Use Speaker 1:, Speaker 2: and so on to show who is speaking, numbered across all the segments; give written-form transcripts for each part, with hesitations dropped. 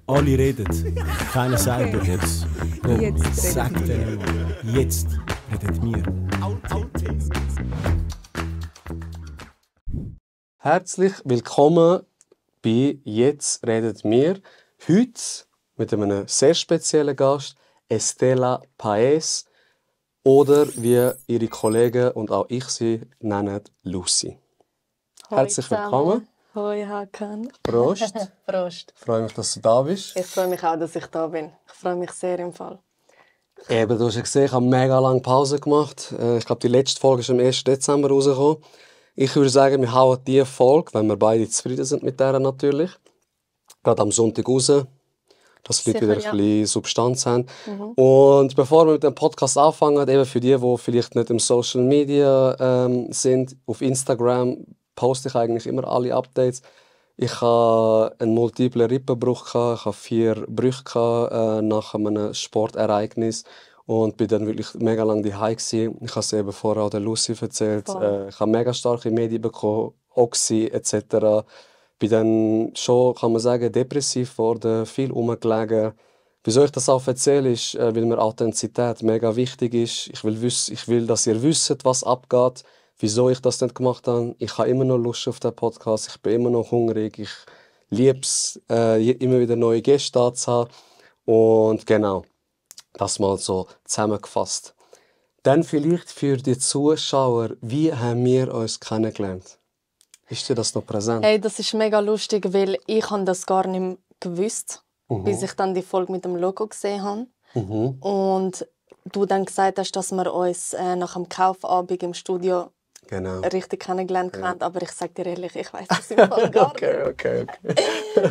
Speaker 1: Alle reden, keiner sagt doch jetzt. Komm,
Speaker 2: Jetzt
Speaker 1: sag
Speaker 2: redet
Speaker 1: denen mal. Jetzt redet wir.
Speaker 3: Herzlich willkommen bei «Jetzt redet wir». Heute mit einem sehr speziellen Gast, Estela Paes, oder wie ihre Kollegen und auch ich sie nennen, Lucy. Herzlich willkommen.
Speaker 4: Hoi Hakan.
Speaker 3: Prost.
Speaker 4: Prost.
Speaker 3: Ich freue mich, dass du da bist.
Speaker 4: Ich freue mich auch, dass ich da bin. Ich freue mich sehr im Fall.
Speaker 3: Eben, du hast ja gesehen, ich habe mega lange Pause gemacht. Ich glaube, die letzte Folge ist am 1. Dezember rausgekommen. Ich würde sagen, wir hauen diese Folge, wenn wir beide zufrieden sind mit der natürlich, gerade am Sonntag raus, dass die Leute
Speaker 4: Sicher,
Speaker 3: wieder ein bisschen Substanz haben.
Speaker 4: Mhm.
Speaker 3: Und bevor wir mit dem Podcast anfangen, eben für die vielleicht nicht im Social Media sind, auf Instagram poste ich eigentlich immer alle Updates. Ich hatte einen multiplen Rippenbruch, ich hatte 4 Brüche nach einem Sportereignis und bin dann wirklich mega lange daheim gewesen. Ich habe es eben vorher auch der Lucy erzählt. Ich habe mega starke Medien bekommen, Oxy etc. Bin dann schon, kann man sagen, depressiv geworden, viel rumgelegen. Wieso ich das auch erzähle, ist, weil mir Authentizität mega wichtig ist. Ich will, dass ihr wisst, was abgeht. Wieso ich das nicht gemacht habe. Ich habe immer noch Lust auf den Podcast. Ich bin immer noch hungrig. Ich liebe es, immer wieder neue Gäste da zu haben. Und genau, das mal so zusammengefasst. Dann vielleicht für die Zuschauer, wie haben wir uns kennengelernt? Ist dir das noch präsent?
Speaker 4: Hey, das ist mega lustig, weil ich das gar nicht gewusst, bis ich dann die Folge mit dem Logo gesehen habe. Und du dann gesagt hast, dass wir uns nach dem Kaufabend im Studio richtig kennengelernt haben. Aber ich sage dir ehrlich, ich weiß das im Fall gar nicht.
Speaker 3: Okay.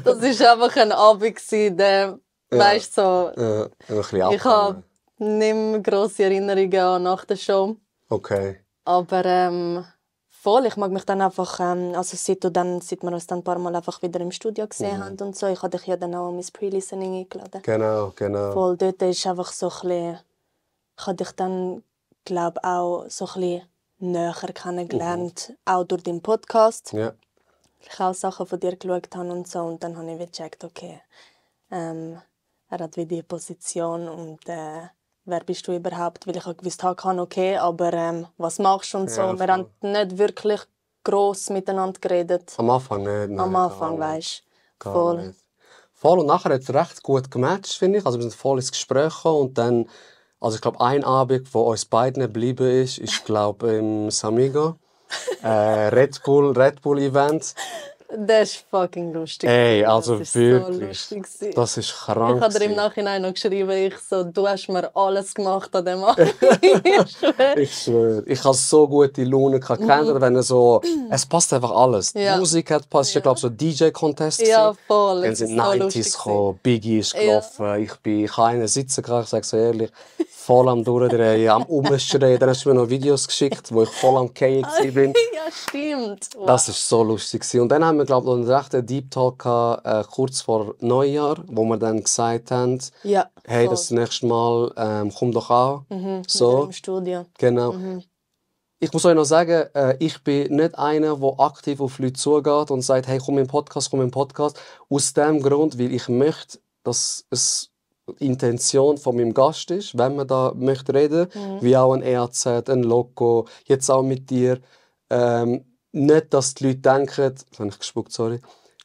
Speaker 4: Das war einfach ein Abend, der, weißt so,
Speaker 3: ein bisschen
Speaker 4: ich habe nicht mehr grosse Erinnerungen an nach der Show.
Speaker 3: Okay.
Speaker 4: Aber voll, ich mag mich dann einfach, also seit wir uns dann ein paar Mal einfach wieder im Studio gesehen haben und so, ich habe dich ja dann auch an mein Pre-Listening eingeladen.
Speaker 3: Genau.
Speaker 4: Voll, dort ist einfach so ein bisschen, ich habe dich dann, glaube auch so ein bisschen näher kennengelernt, auch durch deinen Podcast.
Speaker 3: Ja.
Speaker 4: Ich auch Sachen von dir geschaut habe und so, und dann habe ich gecheckt, okay, er hat wie die Position und wer bist du überhaupt? Weil ich gewusst habe, okay, aber was machst du und so.
Speaker 3: Ja,
Speaker 4: wir haben nicht wirklich gross miteinander geredet.
Speaker 3: Am Anfang nicht. Nein,
Speaker 4: Am Anfang, weißt du.
Speaker 3: Voll. Nicht. Voll, und nachher hat es recht gut gematcht, finde ich. Also wir sind voll ins Gespräch gekommen und dann, also ich glaube, ein Abend, wo uns beiden geblieben ist, glaube im Samigo. Red Bull Event.
Speaker 4: Das ist fucking lustig.
Speaker 3: Ey, also
Speaker 4: das
Speaker 3: wirklich.
Speaker 4: So lustig.
Speaker 3: Das ist krank.
Speaker 4: Ich habe dir im Nachhinein noch geschrieben, du hast mir alles gemacht an dem Abend.
Speaker 3: Ich schwöre. Ich hatte so gute Laune. Kennt ihr, wenn so, es passt einfach alles.
Speaker 4: Ja.
Speaker 3: Die Musik hat passt. Ich glaube, so DJ-Contest.
Speaker 4: Ja, voll.
Speaker 3: Dann sind 90s gekommen, Biggie ist gelaufen. Ich habe einen sitzen gehabt, ich sage so ehrlich, voll am Durchdrehen, am Umschreien. Dann hast du mir noch Videos geschickt, wo ich voll am Fallen war.
Speaker 4: Ja, stimmt. Wow.
Speaker 3: Das war so lustig. Und dann haben wir, glaube ich, einen rechten Deep Talk gehabt, kurz vor Neujahr, wo wir dann gesagt haben,
Speaker 4: Ja,
Speaker 3: hey,
Speaker 4: voll.
Speaker 3: das nächste Mal komm doch an.
Speaker 4: So. Im Studio.
Speaker 3: Genau. Ich muss euch noch sagen, ich bin nicht einer, der aktiv auf Leute zugeht und sagt, hey, komm in den Podcast. Aus dem Grund, weil ich möchte, dass es die Intention von meinem Gast ist, wenn man da möchte reden, wie auch ein EAZ, ein Loco, jetzt auch mit dir. Nicht, dass die Leute denken, das habe ich gespuckt, sorry,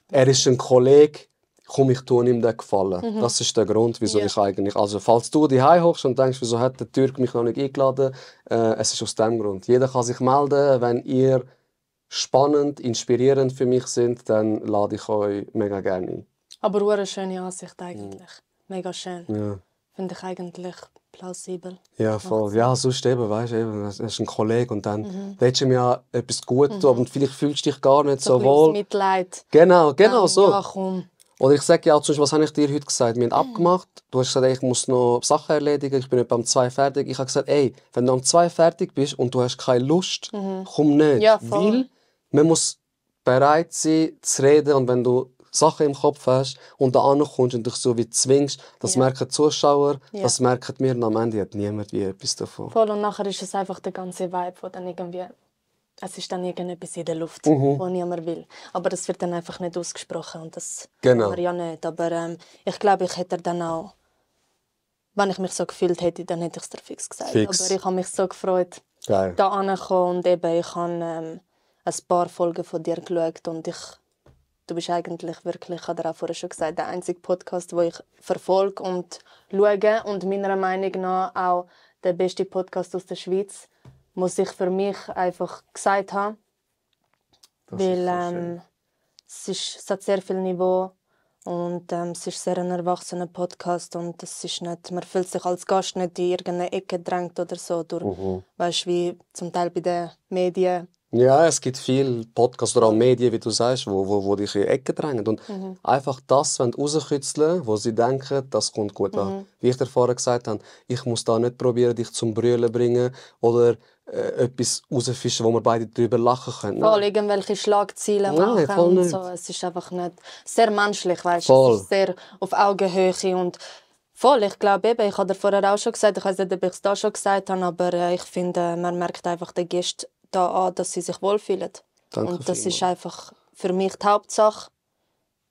Speaker 3: er ist ein Kollege, komm, ich tue ihm den Gefallen. Das ist der Grund, wieso ich eigentlich, also falls du dich hochst und denkst, wieso hat der Türk mich noch nicht eingeladen, es ist aus dem Grund. Jeder kann sich melden, wenn ihr spannend, inspirierend für mich sind, dann lade ich euch mega gerne ein.
Speaker 4: Aber eine schöne Ansicht eigentlich. Mega schön.
Speaker 3: Ja.
Speaker 4: Finde ich eigentlich plausibel.
Speaker 3: Ja, voll. Ja, sonst eben, weißt du, das ist ein Kollege und dann willst du ihm ja etwas Gutes tun, aber vielleicht fühlst du dich gar nicht so
Speaker 4: ein
Speaker 3: wohl.
Speaker 4: bisschen Mitleid.
Speaker 3: Genau so.
Speaker 4: Ja, komm.
Speaker 3: Oder ich sage ja auch, zum Beispiel, was habe ich dir heute gesagt? Wir haben abgemacht, du hast gesagt, ey, ich muss noch Sachen erledigen, ich bin etwa um 2 fertig. Ich habe gesagt, ey, wenn du um 2 fertig bist und du hast keine Lust, komm nicht.
Speaker 4: Ja, voll.
Speaker 3: Weil man muss bereit sein zu reden, und wenn du Sachen im Kopf hast und da ankommst und dich so wie zwingst, das merken die Zuschauer, das merken wir, und am Ende hat niemand wie etwas davon.
Speaker 4: Voll, und nachher ist es einfach der ganze Vibe, der dann irgendwie Es ist dann irgendetwas in der Luft, wo niemand will. Aber das wird dann einfach nicht ausgesprochen und das
Speaker 3: Genau.
Speaker 4: kann man ja nicht. Aber ich glaube, ich hätte dann auch, wenn ich mich so gefühlt hätte, dann hätte ich es dir fix gesagt.
Speaker 3: Fix.
Speaker 4: Aber ich habe mich so gefreut,
Speaker 3: Geil.
Speaker 4: da anzukommen und eben, ich habe ein paar Folgen von dir geschaut und du bist eigentlich wirklich, ich habe dir auch vorher schon gesagt, der einzige Podcast, den ich verfolge und schaue und meiner Meinung nach auch der beste Podcast aus der Schweiz, muss ich für mich einfach gesagt haben. Weil es hat sehr viel Niveau und es ist sehr ein erwachsener Podcast und es ist nicht, man fühlt sich als Gast nicht in irgendeine Ecke gedrängt oder so, durch, weißt, wie zum Teil bei den Medien.
Speaker 3: Ja, es gibt viele Podcasts oder auch Medien, wie du sagst, wo dich in die Ecke drängen. Und einfach das rauskitzeln, wo sie denken, das kommt gut an. Wie ich dir vorher gesagt habe, ich muss da nicht probieren, dich zum Brüllen bringen oder etwas rausfischen, wo wir beide darüber lachen können.
Speaker 4: Voll irgendwelche Schlagzeilen
Speaker 3: Nein,
Speaker 4: machen
Speaker 3: voll
Speaker 4: und
Speaker 3: nicht.
Speaker 4: so. Es ist einfach nicht sehr menschlich, weißt?
Speaker 3: Voll.
Speaker 4: Es ist sehr auf Augenhöhe und voll, ich glaube eben, ich habe dir vorher auch schon gesagt, ich weiß nicht, ob ich es da schon gesagt habe, aber ich finde, man merkt einfach den Gästen da an, dass sie sich wohlfühlen.
Speaker 3: Danke
Speaker 4: und das
Speaker 3: vielmals.
Speaker 4: ist einfach für mich die Hauptsache.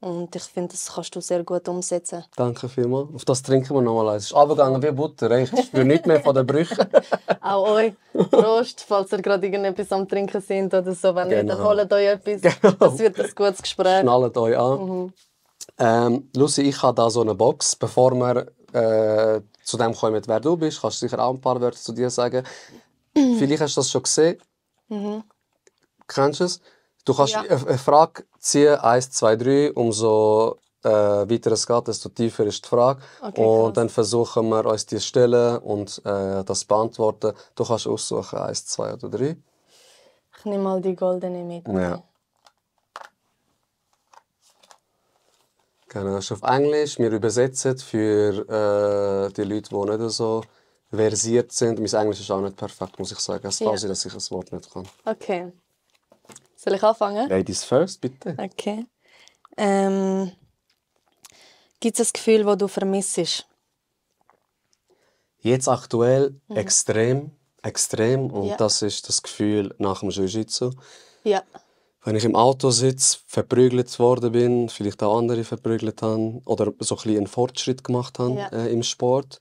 Speaker 4: Und ich finde, das kannst du sehr gut umsetzen.
Speaker 3: Danke vielmals. Auf das trinken wir nochmal eins. Es ist runtergegangen wie Butter. Ich spüre nichts mehr von den Brüchen.
Speaker 4: Auch euch. Prost, falls ihr gerade irgendetwas am Trinken sind oder so. Wenn nicht, dann
Speaker 3: Genau.
Speaker 4: holt euch etwas. Das wird ein gutes Gespräch.
Speaker 3: Schnallt euch an. Lucy, ich habe da so eine Box. Bevor wir zu dem kommen, wer du bist, kannst du sicher auch ein paar Wörter zu dir sagen. Vielleicht hast du das schon gesehen. Kennst du es? Du kannst
Speaker 4: Ja.
Speaker 3: eine Frage ziehen, 1, 2, 3, umso weiter es geht, desto tiefer ist die Frage.
Speaker 4: Okay,
Speaker 3: und
Speaker 4: krass.
Speaker 3: dann versuchen wir uns die zu stellen und das beantworten. Du kannst aussuchen, 1, 2 oder 3.
Speaker 4: Ich nehme mal die goldene mit.
Speaker 3: Ja. Genau, das ist auf Englisch. Wir übersetzen für die Leute, die nicht so versiert sind. Mein Englisch ist auch nicht perfekt, muss ich sagen. Es kann
Speaker 4: Ja.
Speaker 3: sein, dass ich ein Wort nicht kann.
Speaker 4: Okay. Soll ich anfangen?
Speaker 3: Ladies first, bitte.
Speaker 4: Okay. Gibt es ein Gefühl, das du vermisst?
Speaker 3: Jetzt aktuell extrem. Und
Speaker 4: Ja.
Speaker 3: das ist das Gefühl nach dem Jiu-Jitsu.
Speaker 4: Ja.
Speaker 3: Wenn ich im Auto sitze, verprügelt worden bin, vielleicht auch andere verprügelt haben oder so ein bisschen einen Fortschritt gemacht haben
Speaker 4: Ja.
Speaker 3: im Sport.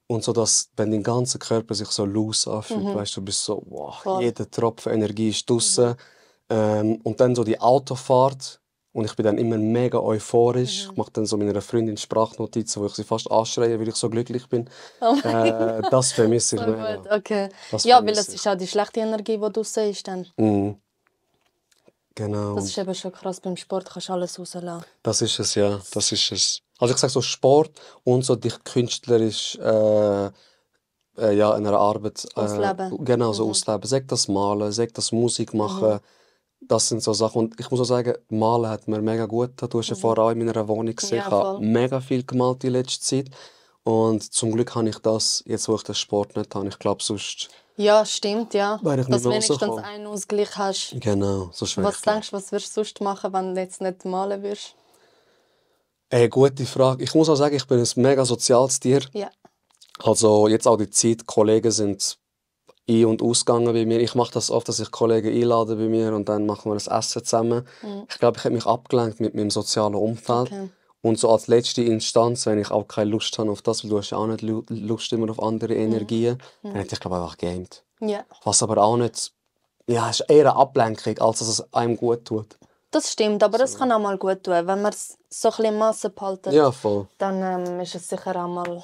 Speaker 3: Und so, dass, wenn dein ganzer Körper sich so loose anfühlt, weißt du, bist so, wow,
Speaker 4: Voll.
Speaker 3: jeder Tropfen Energie ist draussen. Und dann so die Autofahrt. Und ich bin dann immer mega euphorisch. Ich mache dann so meiner Freundin Sprachnotizen, wo ich sie fast anschreie, weil ich so glücklich bin. Das vermisse ich
Speaker 4: Voll
Speaker 3: mega.
Speaker 4: gut. Okay.
Speaker 3: Das
Speaker 4: Ja, weil
Speaker 3: vermisse
Speaker 4: es ist auch die schlechte Energie, die draussen ist. Dann.
Speaker 3: Mhm. Genau.
Speaker 4: Das ist eben schon krass. Beim Sport kannst du alles rauslassen.
Speaker 3: Das ist es, ja. Das ist es. Also ich sage so Sport und so dich künstlerisch ja, in einer Arbeit
Speaker 4: Ausleben.
Speaker 3: genau, so ausleben. Sag das Malen, sag das Musik machen. Das sind so Sachen. Und ich muss auch sagen, Malen hat mir mega gut getan. Du hast ja vorher auch in meiner Wohnung gesehen.
Speaker 4: Ja,
Speaker 3: Ich habe
Speaker 4: voll.
Speaker 3: mega viel gemalt in letzter Zeit. Und zum Glück habe ich das, jetzt wo ich den Sport nicht habe. Ich glaube, sonst...
Speaker 4: Ja, stimmt, ja.
Speaker 3: Wäre ich
Speaker 4: Dass
Speaker 3: nicht
Speaker 4: du wenigstens
Speaker 3: rausgekommen.
Speaker 4: einen Ausgleich hast.
Speaker 3: Genau, so schwer.
Speaker 4: Was denkst du, was würdest du sonst machen, wenn du jetzt nicht malen würdest?
Speaker 3: Gute Frage. Ich muss auch sagen, ich bin ein mega soziales Tier.
Speaker 4: Ja.
Speaker 3: Also jetzt auch die Zeit, Kollegen sind ein- und ausgegangen bei mir. Ich mache das oft, dass ich Kollegen einlade bei mir und dann machen wir ein Essen zusammen. Ich glaube, ich habe mich abgelenkt mit meinem sozialen Umfeld.
Speaker 4: Okay.
Speaker 3: Und so als letzte Instanz, wenn ich auch keine Lust habe auf das, weil du hast ja auch nicht Lust immer auf andere Energien, dann hätte ich glaube einfach gamed.
Speaker 4: Ja.
Speaker 3: Was aber auch nicht, ja, es ist eher eine Ablenkung, als dass es einem gut tut.
Speaker 4: Das stimmt, aber das kann auch mal gut tun. Wenn man es so ein bisschen in Massen behalten,
Speaker 3: Ja, voll.
Speaker 4: dann ist es sicher auch mal...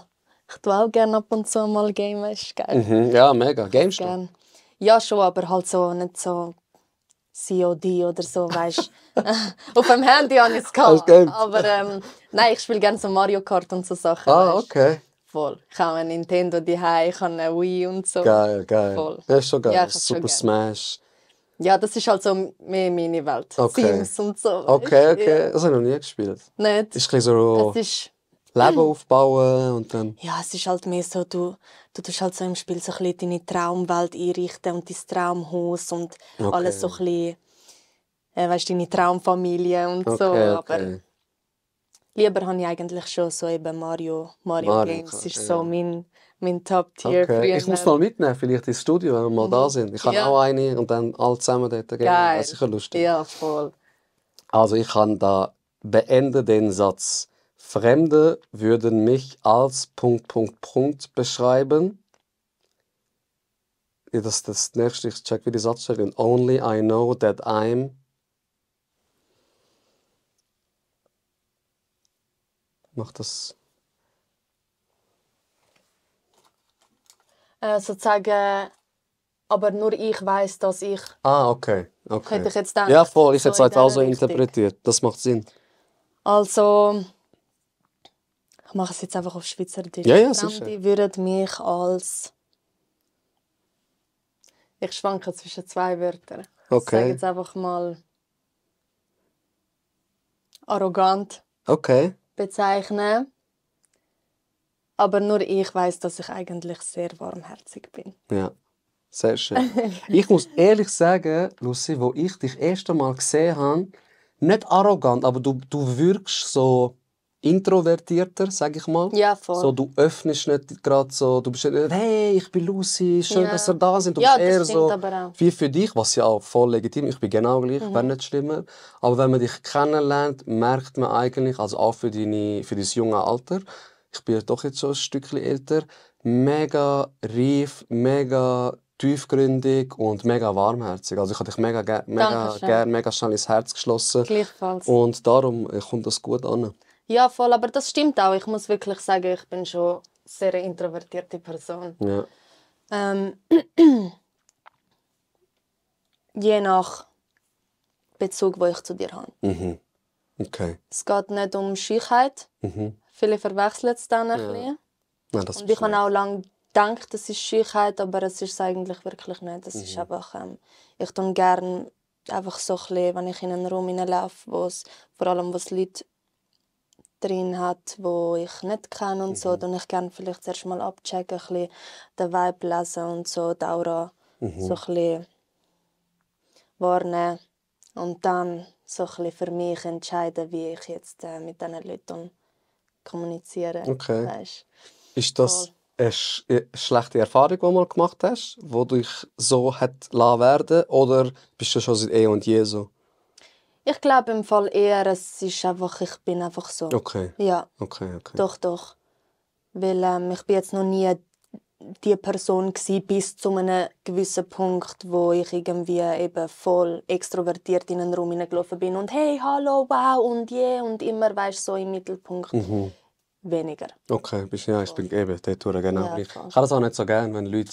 Speaker 4: Ich tue auch gerne ab und zu mal gamen, ist geil.
Speaker 3: Mhm, ja, mega. Gamest du?
Speaker 4: Gern. Ja, schon, aber halt so nicht so COD oder so, weißt du. Auf dem Handy habe ich es
Speaker 3: Hast
Speaker 4: gehabt.
Speaker 3: du gamed?
Speaker 4: Aber nein, ich spiele gerne so Mario Kart und so Sachen.
Speaker 3: Ah,
Speaker 4: weisst.
Speaker 3: okay.
Speaker 4: Voll. Ich habe ein Nintendo daheim, ich habe eine Wii und so.
Speaker 3: Geil, geil.
Speaker 4: Voll.
Speaker 3: Das ist schon geil.
Speaker 4: Ja, ich hab's schon
Speaker 3: Super
Speaker 4: gern.
Speaker 3: Smash.
Speaker 4: Ja, das ist halt so mehr meine Welt.
Speaker 3: Okay.
Speaker 4: Sims und so.
Speaker 3: Okay,
Speaker 4: weisst.
Speaker 3: okay.
Speaker 4: Ja.
Speaker 3: Das habe ich noch nie gespielt.
Speaker 4: Nicht?
Speaker 3: Ist ein bisschen so
Speaker 4: Es ist...
Speaker 3: Leben aufbauen und dann...
Speaker 4: Ja, es ist halt mehr so, du tust halt so im Spiel so ein bisschen deine Traumwelt einrichten und dein Traumhaus und
Speaker 3: Okay.
Speaker 4: alles so ein bisschen, weißt du, deine Traumfamilie und so.
Speaker 3: Okay,
Speaker 4: Aber
Speaker 3: okay.
Speaker 4: Lieber habe ich eigentlich schon so eben Mario Games. Das ist so mein Top-Tier.
Speaker 3: Okay. Ich muss mal mitnehmen, vielleicht ins Studio, wenn wir mal da sind. Ich habe auch eine und dann alle zusammen dort gehen.
Speaker 4: Geil.
Speaker 3: Das ist sicher lustig.
Speaker 4: Ja, voll.
Speaker 3: Also ich kann da beende den Satz. Fremde würden mich als ... beschreiben. Ja, das nächste, ich check, wie die Satz steht. And only I know that I'm... Mach das...
Speaker 4: Sozusagen, aber nur ich weiß, dass ich...
Speaker 3: okay.
Speaker 4: Hätte ich jetzt gedacht.
Speaker 3: Ja, voll, ich hätte es
Speaker 4: in
Speaker 3: jetzt auch so
Speaker 4: dieser Richtung.
Speaker 3: interpretiert. Das macht Sinn.
Speaker 4: Also, ich mache es jetzt einfach auf Schweizerdeutsch.
Speaker 3: Ja, sicher.
Speaker 4: Die würden mich als... Ich schwanke zwischen zwei Wörtern. Ich
Speaker 3: Okay.
Speaker 4: sage jetzt einfach mal arrogant
Speaker 3: Okay.
Speaker 4: bezeichnen. Aber nur ich weiß, dass ich eigentlich sehr warmherzig bin.
Speaker 3: Ja, sehr schön. Ich muss ehrlich sagen, Lucy, wo ich dich das erste Mal gesehen habe, nicht arrogant, aber du wirkst so introvertierter, sag ich mal.
Speaker 4: Ja, voll.
Speaker 3: So, du öffnest nicht gerade so, du bist nicht, hey, ich bin Lucy, schön, dass ihr da sind. Du
Speaker 4: Ja,
Speaker 3: bist eher
Speaker 4: das stimmt
Speaker 3: so
Speaker 4: aber auch.
Speaker 3: wie für dich, was ja auch voll legitim ist. Ich bin genau gleich, wäre nicht schlimmer. Aber wenn man dich kennenlernt, merkt man eigentlich, also auch für dein junge Alter, ich bin ja doch jetzt schon ein Stückchen älter, mega reif, mega tiefgründig und mega warmherzig. Also ich habe dich mega
Speaker 4: Dankeschön.
Speaker 3: gern, mega schnell ins Herz geschlossen.
Speaker 4: Gleichfalls.
Speaker 3: Und darum kommt das gut an.
Speaker 4: Ja, voll, aber das stimmt auch. Ich muss wirklich sagen, ich bin schon eine sehr introvertierte Person.
Speaker 3: Ja.
Speaker 4: Je nach Bezug, den ich zu dir habe.
Speaker 3: Okay.
Speaker 4: Es geht nicht um Scheuheit. Viele verwechseln es dann ein bisschen.
Speaker 3: Nein, das
Speaker 4: Und ich habe auch lange gedacht, das ist Scheuheit, aber es ist es eigentlich wirklich nicht. Es ist einfach, ich tue gerne einfach so ein bisschen, wenn ich in einen Raum hineinlaufe, wo es vor allem was Leute drin hat, wo ich nicht kenne und so, dann ich gerne vielleicht zuerst mal abchecken, ein bisschen den Vibe lesen und so, die Aura so ein bisschen wahrnehmen und dann so ein bisschen für mich entscheiden, wie ich jetzt mit diesen Leuten kommuniziere.
Speaker 3: Okay.
Speaker 4: Weißt?
Speaker 3: Ist das eine schlechte Erfahrung, die du mal gemacht hast, die dich so hat werden, oder bist du schon seit eh und je so?
Speaker 4: Ich glaube im Fall eher, es ist einfach, ich bin einfach so.
Speaker 3: Okay.
Speaker 4: Ja,
Speaker 3: Okay.
Speaker 4: doch. Weil ich bin jetzt noch nie die Person gsi bis zu einem gewissen Punkt, wo ich irgendwie eben voll extrovertiert in einen Raum hineingelaufen bin und hey, hallo, wow und yeah und immer, weißt so im Mittelpunkt weniger.
Speaker 3: Okay, ich bin eben dort genau
Speaker 4: Ja,
Speaker 3: gleich.
Speaker 4: voll.
Speaker 3: Ich habe das auch nicht so gerne, wenn Leute,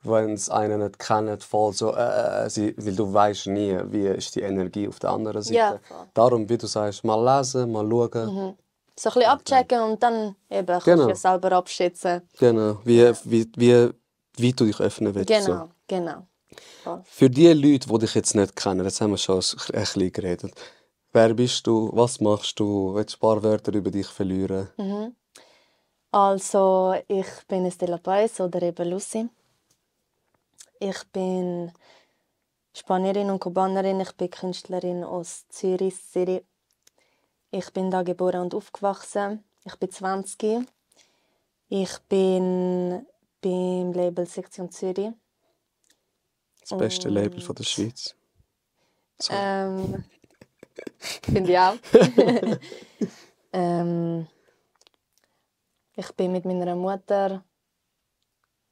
Speaker 3: wenn es einen nicht kennen, voll so, weil du weißt nie, wie ist die Energie auf der anderen Seite.
Speaker 4: Ja, voll.
Speaker 3: Darum, wie du sagst, mal lesen, mal schauen.
Speaker 4: So ein bisschen abchecken und dann eben kannst
Speaker 3: Genau.
Speaker 4: du ja selber abschätzen.
Speaker 3: Genau, wie du dich öffnen willst. So.
Speaker 4: Genau.
Speaker 3: Für die Leute, die dich jetzt nicht kennen, jetzt haben wir schon ein bisschen geredet. Wer bist du? Was machst du? Willst du ein paar Wörter über dich verlieren?
Speaker 4: Also, ich bin Estela Pais oder eben Lucy. Ich bin Spanierin und Kubanerin. Ich bin Künstlerin aus Zürich City. Ich bin da geboren und aufgewachsen. Ich bin 20. Ich bin beim Label Sektion Zürich.
Speaker 3: Das beste Label von der Schweiz. So.
Speaker 4: Finde ich auch. Ich bin mit meiner Mutter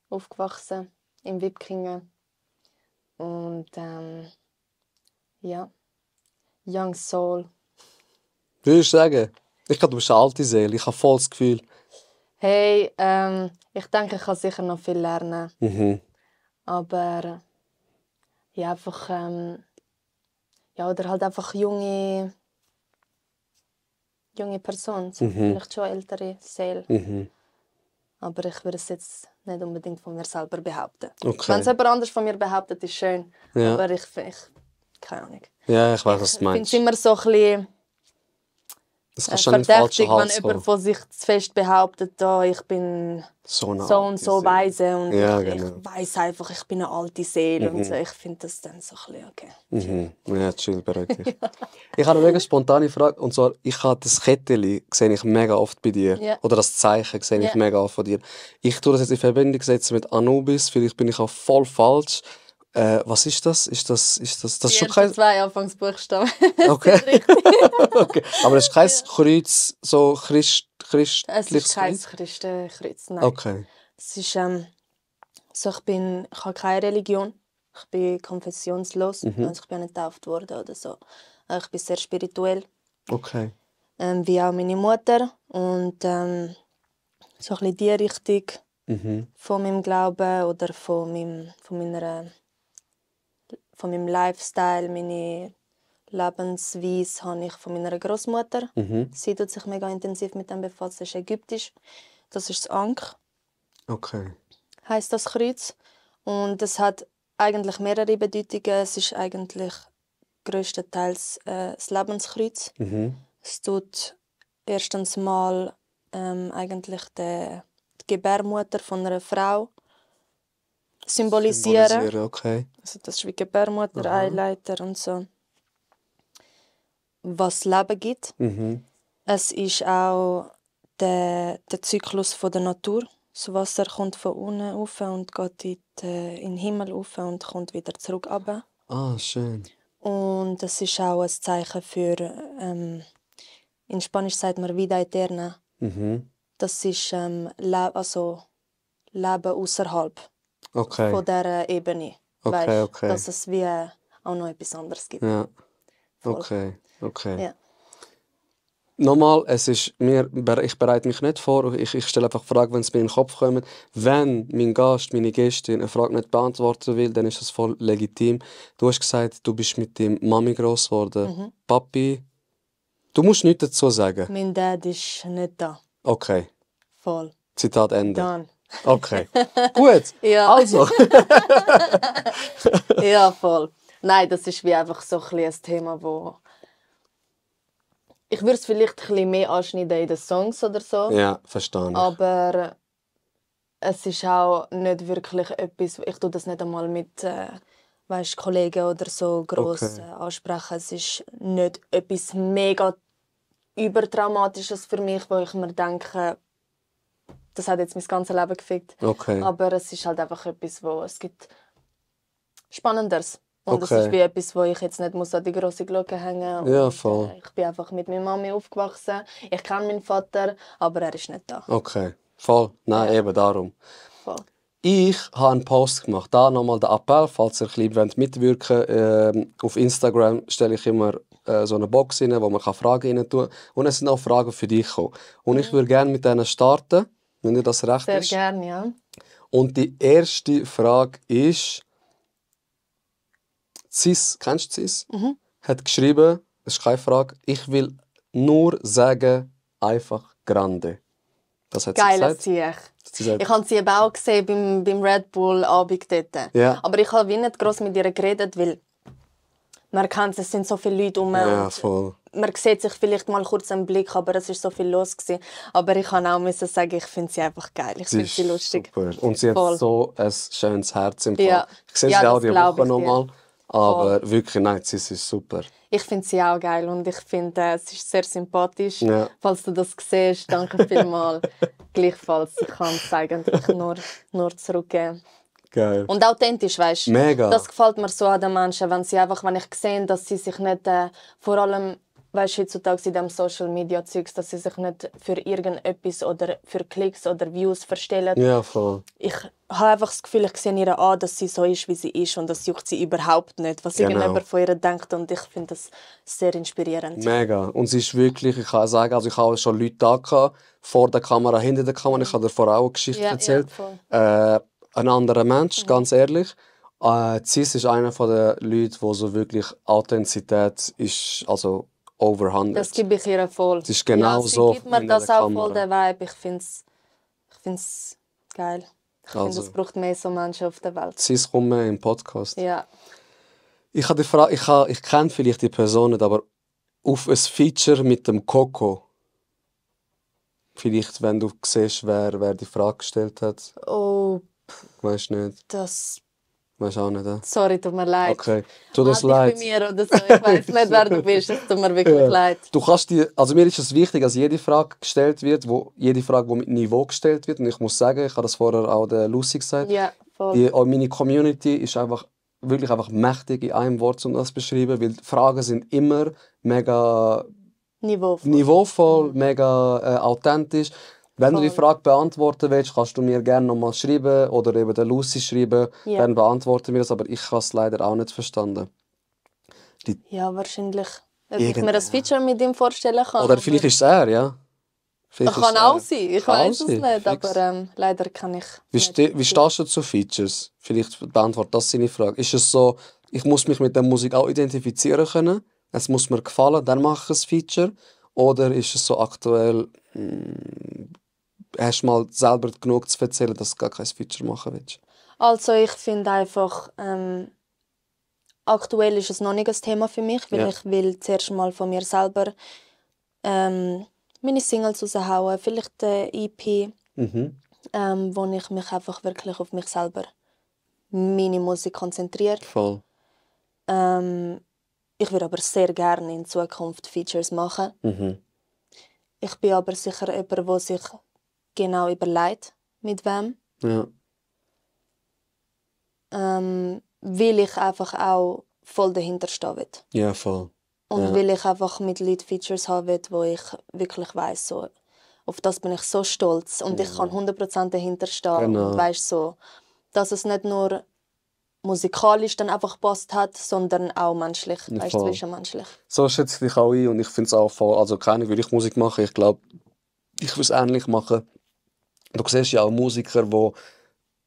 Speaker 4: aufgewachsen in Wipkingen. Und ja, Young Soul.
Speaker 3: Würdest du sagen? Ich glaube, du bist eine alte Seele. Ich habe voll das Gefühl.
Speaker 4: Hey, ich denke, ich kann sicher noch viel lernen. Aber ja, einfach ja, oder halt einfach junge Person, so vielleicht schon ältere Seele. Aber ich würde es jetzt nicht unbedingt von mir selber behaupten.
Speaker 3: Okay.
Speaker 4: Wenn es jemand anders von mir behauptet, ist schön.
Speaker 3: Ja.
Speaker 4: Aber ich keine Ahnung.
Speaker 3: Ja, ich weiß, was du
Speaker 4: Ich finde
Speaker 3: meinst.
Speaker 4: es immer so ein bisschen,
Speaker 3: Das kannst du nicht falsch
Speaker 4: verdächtig, wenn
Speaker 3: Hals
Speaker 4: jemand
Speaker 3: kommen.
Speaker 4: von sich zu fest behauptet, da, ich bin
Speaker 3: So eine
Speaker 4: so und
Speaker 3: alte
Speaker 4: so
Speaker 3: Seele.
Speaker 4: weise und
Speaker 3: Ja,
Speaker 4: ich
Speaker 3: genau.
Speaker 4: weiss einfach, ich bin eine alte Seele und so. Ich finde das dann so ein bisschen okay.
Speaker 3: Ja, chill, beruhig dich. Ich habe eine mega spontane Frage. Und zwar, ich habe das Kettchen sehe ich mega oft bei dir.
Speaker 4: Ja.
Speaker 3: Oder das Zeichen sehe ich
Speaker 4: Ja.
Speaker 3: mega oft von dir. Ich tue das jetzt in Verbindung setzen mit Anubis. Vielleicht bin ich auch voll falsch. Was ist das? Das ist
Speaker 4: Die
Speaker 3: schon
Speaker 4: ersten
Speaker 3: kein...
Speaker 4: 2 Anfangsbuchstaben.
Speaker 3: Okay. Okay. Aber es ist kein Kreuz, so
Speaker 4: Es
Speaker 3: christliches
Speaker 4: ist kein
Speaker 3: Kreuz?
Speaker 4: Christenkreuz, nein.
Speaker 3: Okay.
Speaker 4: Es ist, so ich habe keine Religion. Ich bin konfessionslos. Also ich bin nicht getauft worden oder so. Ich bin sehr spirituell,
Speaker 3: Okay.
Speaker 4: wie auch meine Mutter. Und so ein bisschen die Richtung von meinem Glauben oder von meinem Lifestyle, meine Lebensweise habe ich von meiner Großmutter. Sie tut sich mega intensiv mit dem befassen. Das ist ägyptisch. Das ist das Ankh,
Speaker 3: Okay.
Speaker 4: heisst das Kreuz. Und es hat eigentlich mehrere Bedeutungen. Es ist eigentlich grösstenteils das Lebenskreuz. Es tut erstens mal eigentlich die Gebärmutter von einer Frau symbolisieren.
Speaker 3: Okay.
Speaker 4: Also das ist wie Gebärmutter, Eileiter und so. Was Leben gibt. Es ist auch der Zyklus von der Natur. Das Wasser kommt von unten rauf und geht in den Himmel rauf und kommt wieder zurück runter.
Speaker 3: Ah, schön.
Speaker 4: Und es ist auch ein Zeichen für, in Spanisch sagt man Vida Eterna. Das ist also Leben außerhalb
Speaker 3: Okay.
Speaker 4: von dieser Ebene.
Speaker 3: Okay,
Speaker 4: Weisst,
Speaker 3: okay.
Speaker 4: dass es wie auch noch etwas anderes gibt.
Speaker 3: Ja.
Speaker 4: Voll.
Speaker 3: Okay.
Speaker 4: Ja.
Speaker 3: Nochmal, ich bereite mich nicht vor, ich stelle einfach Fragen, wenn es mir in den Kopf kommt. Wenn mein Gast, meine Gästin eine Frage nicht beantworten will, dann ist das voll legitim. Du hast gesagt, du bist mit dem Mami gross geworden. Papi, du musst nichts dazu sagen.
Speaker 4: Mein Dad ist nicht da.
Speaker 3: Okay,
Speaker 4: Voll.
Speaker 3: Zitat Ende.
Speaker 4: Dann.
Speaker 3: Okay, gut,
Speaker 4: Ja.
Speaker 3: also.
Speaker 4: Ja, voll. Nein, das ist wie einfach so ein Thema, wo ich würde es vielleicht ein bisschen mehr anschneiden in den Songs oder so.
Speaker 3: Ja, verstehe ich.
Speaker 4: Aber es ist auch nicht wirklich etwas, ich tue das nicht einmal mit Kollegen oder so gross ansprechen. Es ist nicht etwas mega übertraumatisches für mich, wo ich mir denke, das hat jetzt mein ganzes Leben gefickt.
Speaker 3: Okay.
Speaker 4: Aber es ist halt einfach etwas, wo es gibt Spannenderes. Und es
Speaker 3: Okay.
Speaker 4: ist wie etwas, wo ich jetzt nicht muss an die grosse Glocke hängen muss.
Speaker 3: Ja, voll.
Speaker 4: Ich bin einfach mit meiner Mami aufgewachsen. Ich kenne meinen Vater, aber er ist nicht da.
Speaker 3: Okay, voll. Nein,
Speaker 4: Ja.
Speaker 3: eben darum.
Speaker 4: Voll.
Speaker 3: Ich habe einen Post gemacht. Da nochmal der Appell, falls ihr ein bisschen mitwirken wollt. Auf Instagram stelle ich immer so eine Box rein, wo man Fragen rein tun kann. Und es sind auch Fragen für dich gekommen. Und ich würde gerne mit denen starten, wenn dir das recht
Speaker 4: Sehr
Speaker 3: ist.
Speaker 4: gerne, ja.
Speaker 3: Und die erste Frage ist: Cis, kennst du Cis? Hat geschrieben, das ist keine Frage, ich will nur sagen, einfach grande. Das hat sie
Speaker 4: Geiles
Speaker 3: gesagt.
Speaker 4: Sieg.
Speaker 3: Sie sagt,
Speaker 4: Ich habe sie eben auch gesehen beim Red Bull-Abend dort.
Speaker 3: Ja.
Speaker 4: Aber ich habe wie nicht gross mit ihr geredet, weil man kennt, es sind so viele Leute um.
Speaker 3: ja,
Speaker 4: und
Speaker 3: voll.
Speaker 4: man sieht sich vielleicht mal kurz einen Blick, aber es war so viel los gewesen. Aber ich kann auch müssen sagen, ich finde sie einfach geil. Ich finde sie lustig.
Speaker 3: Super. Und sie
Speaker 4: Voll.
Speaker 3: hat so ein schönes Herz im Fall.
Speaker 4: Ja.
Speaker 3: Ich sehe
Speaker 4: Ja,
Speaker 3: sie auch
Speaker 4: das
Speaker 3: die
Speaker 4: glaub
Speaker 3: Woche
Speaker 4: ich dir.
Speaker 3: nochmal. Aber wirklich, nein, sie ist super.
Speaker 4: Ich finde sie auch geil und ich finde, sie ist sehr sympathisch.
Speaker 3: Ja.
Speaker 4: Falls du das siehst, danke vielmals. Gleichfalls, ich kann es eigentlich nur zurückgeben.
Speaker 3: Geil.
Speaker 4: Und authentisch, weißt du?
Speaker 3: Mega.
Speaker 4: Das gefällt mir so an den Menschen, wenn ich sehe, dass sie sich nicht, vor allem, weißt du, heutzutage in diesem Social Media Zeugs, dass sie sich nicht für irgendetwas oder für Klicks oder Views verstellen.
Speaker 3: Ja, voll.
Speaker 4: Ich habe einfach das Gefühl, ich sehe ihr an, dass sie so ist, wie sie ist und das juckt sie überhaupt nicht, was
Speaker 3: Genau.
Speaker 4: irgendjemand von ihr denkt und ich finde das sehr inspirierend.
Speaker 3: Mega. Und sie ist wirklich, ich kann sagen, also ich habe schon Leute da gehabt, vor der Kamera, hinter der Kamera. Ich habe dir vorher auch eine Geschichte
Speaker 4: Ja,
Speaker 3: erzählt.
Speaker 4: ja, voll.
Speaker 3: Ein anderer Mensch, ganz ehrlich. Cis ist einer der Leute, wo so wirklich Authentizität ist, also over 100.
Speaker 4: Das gebe ich ihr voll.
Speaker 3: Es ist genau
Speaker 4: ja, sie
Speaker 3: so
Speaker 4: gibt mir
Speaker 3: hinter
Speaker 4: das
Speaker 3: der
Speaker 4: auch voll,
Speaker 3: Kamera.
Speaker 4: den Vibe. Ich find's geil. Ich finde,
Speaker 3: Also.
Speaker 4: es braucht mehr so Menschen auf der Welt.
Speaker 3: Cis kommen im Podcast.
Speaker 4: Ja.
Speaker 3: Ich habe die Frage, ich kenne vielleicht die Person nicht, aber auf ein Feature mit dem Coco Vielleicht, wenn du siehst, wer die Frage gestellt hat.
Speaker 4: Oh,
Speaker 3: Weißt du nicht?
Speaker 4: das...
Speaker 3: Weißt du auch nicht,
Speaker 4: Sorry, tut mir leid.
Speaker 3: Okay, tut uns
Speaker 4: Meld
Speaker 3: leid.
Speaker 4: dich bei mir oder so. Ich weiss nicht, wer du bist. Es tut mir wirklich leid.
Speaker 3: Du kannst also mir ist es wichtig, dass jede Frage gestellt wird, jede Frage, die mit Niveau gestellt wird. Und ich muss sagen, ich habe das vorher auch der Lucy gesagt.
Speaker 4: Ja, voll.
Speaker 3: Meine Community ist wirklich einfach mächtig in einem Wort, um das zu beschreiben, weil die Fragen sind immer mega niveauvoll, mega authentisch. Wenn du die Frage beantworten willst, kannst du mir gerne nochmal schreiben oder eben der Lucy schreiben.
Speaker 4: Ja.
Speaker 3: Dann beantworten wir das, aber ich habe es leider auch nicht verstanden.
Speaker 4: Ja, wahrscheinlich. Ob ich mir ein Feature mit ihm vorstellen kann.
Speaker 3: Oder vielleicht ist es er, ja.
Speaker 4: Das kann auch sein, ich weiß es nicht, aber leider kann ich
Speaker 3: Wie stehst du zu Features? Vielleicht beantwortet das seine Frage. Ist es so, ich muss mich mit der Musik auch identifizieren können, es muss mir gefallen, dann mache ich ein Feature? Oder ist es so aktuell, hast du mal selber genug zu erzählen, dass du gar kein Feature machen willst?
Speaker 4: Also ich finde einfach, aktuell ist es noch nicht ein Thema für mich, weil ich will zuerst mal von mir selber meine Singles raushauen, vielleicht eine EP, wo ich mich einfach wirklich auf mich selber, meine Musik konzentriere.
Speaker 3: Voll.
Speaker 4: Ich würde aber sehr gerne in Zukunft Features machen. Ich bin aber sicher jemand, der sich genau überlegt, mit wem.
Speaker 3: Ja.
Speaker 4: Weil ich einfach auch voll dahinter stehen will.
Speaker 3: Ja, voll.
Speaker 4: Und weil ich einfach mit Leuten Features haben will, wo ich wirklich weiss, so, auf das bin ich so stolz. Und ich kann 100% dahinter stehen.
Speaker 3: Genau.
Speaker 4: Und weiss so, dass es nicht nur musikalisch dann einfach gepasst hat, sondern auch menschlich, weißt, zwischenmenschlich.
Speaker 3: So schätze ich dich auch ein und ich finde es auch voll, also keine würde ich Musik machen, ich glaube, ich würde es ähnlich machen. Du siehst ja auch Musiker, die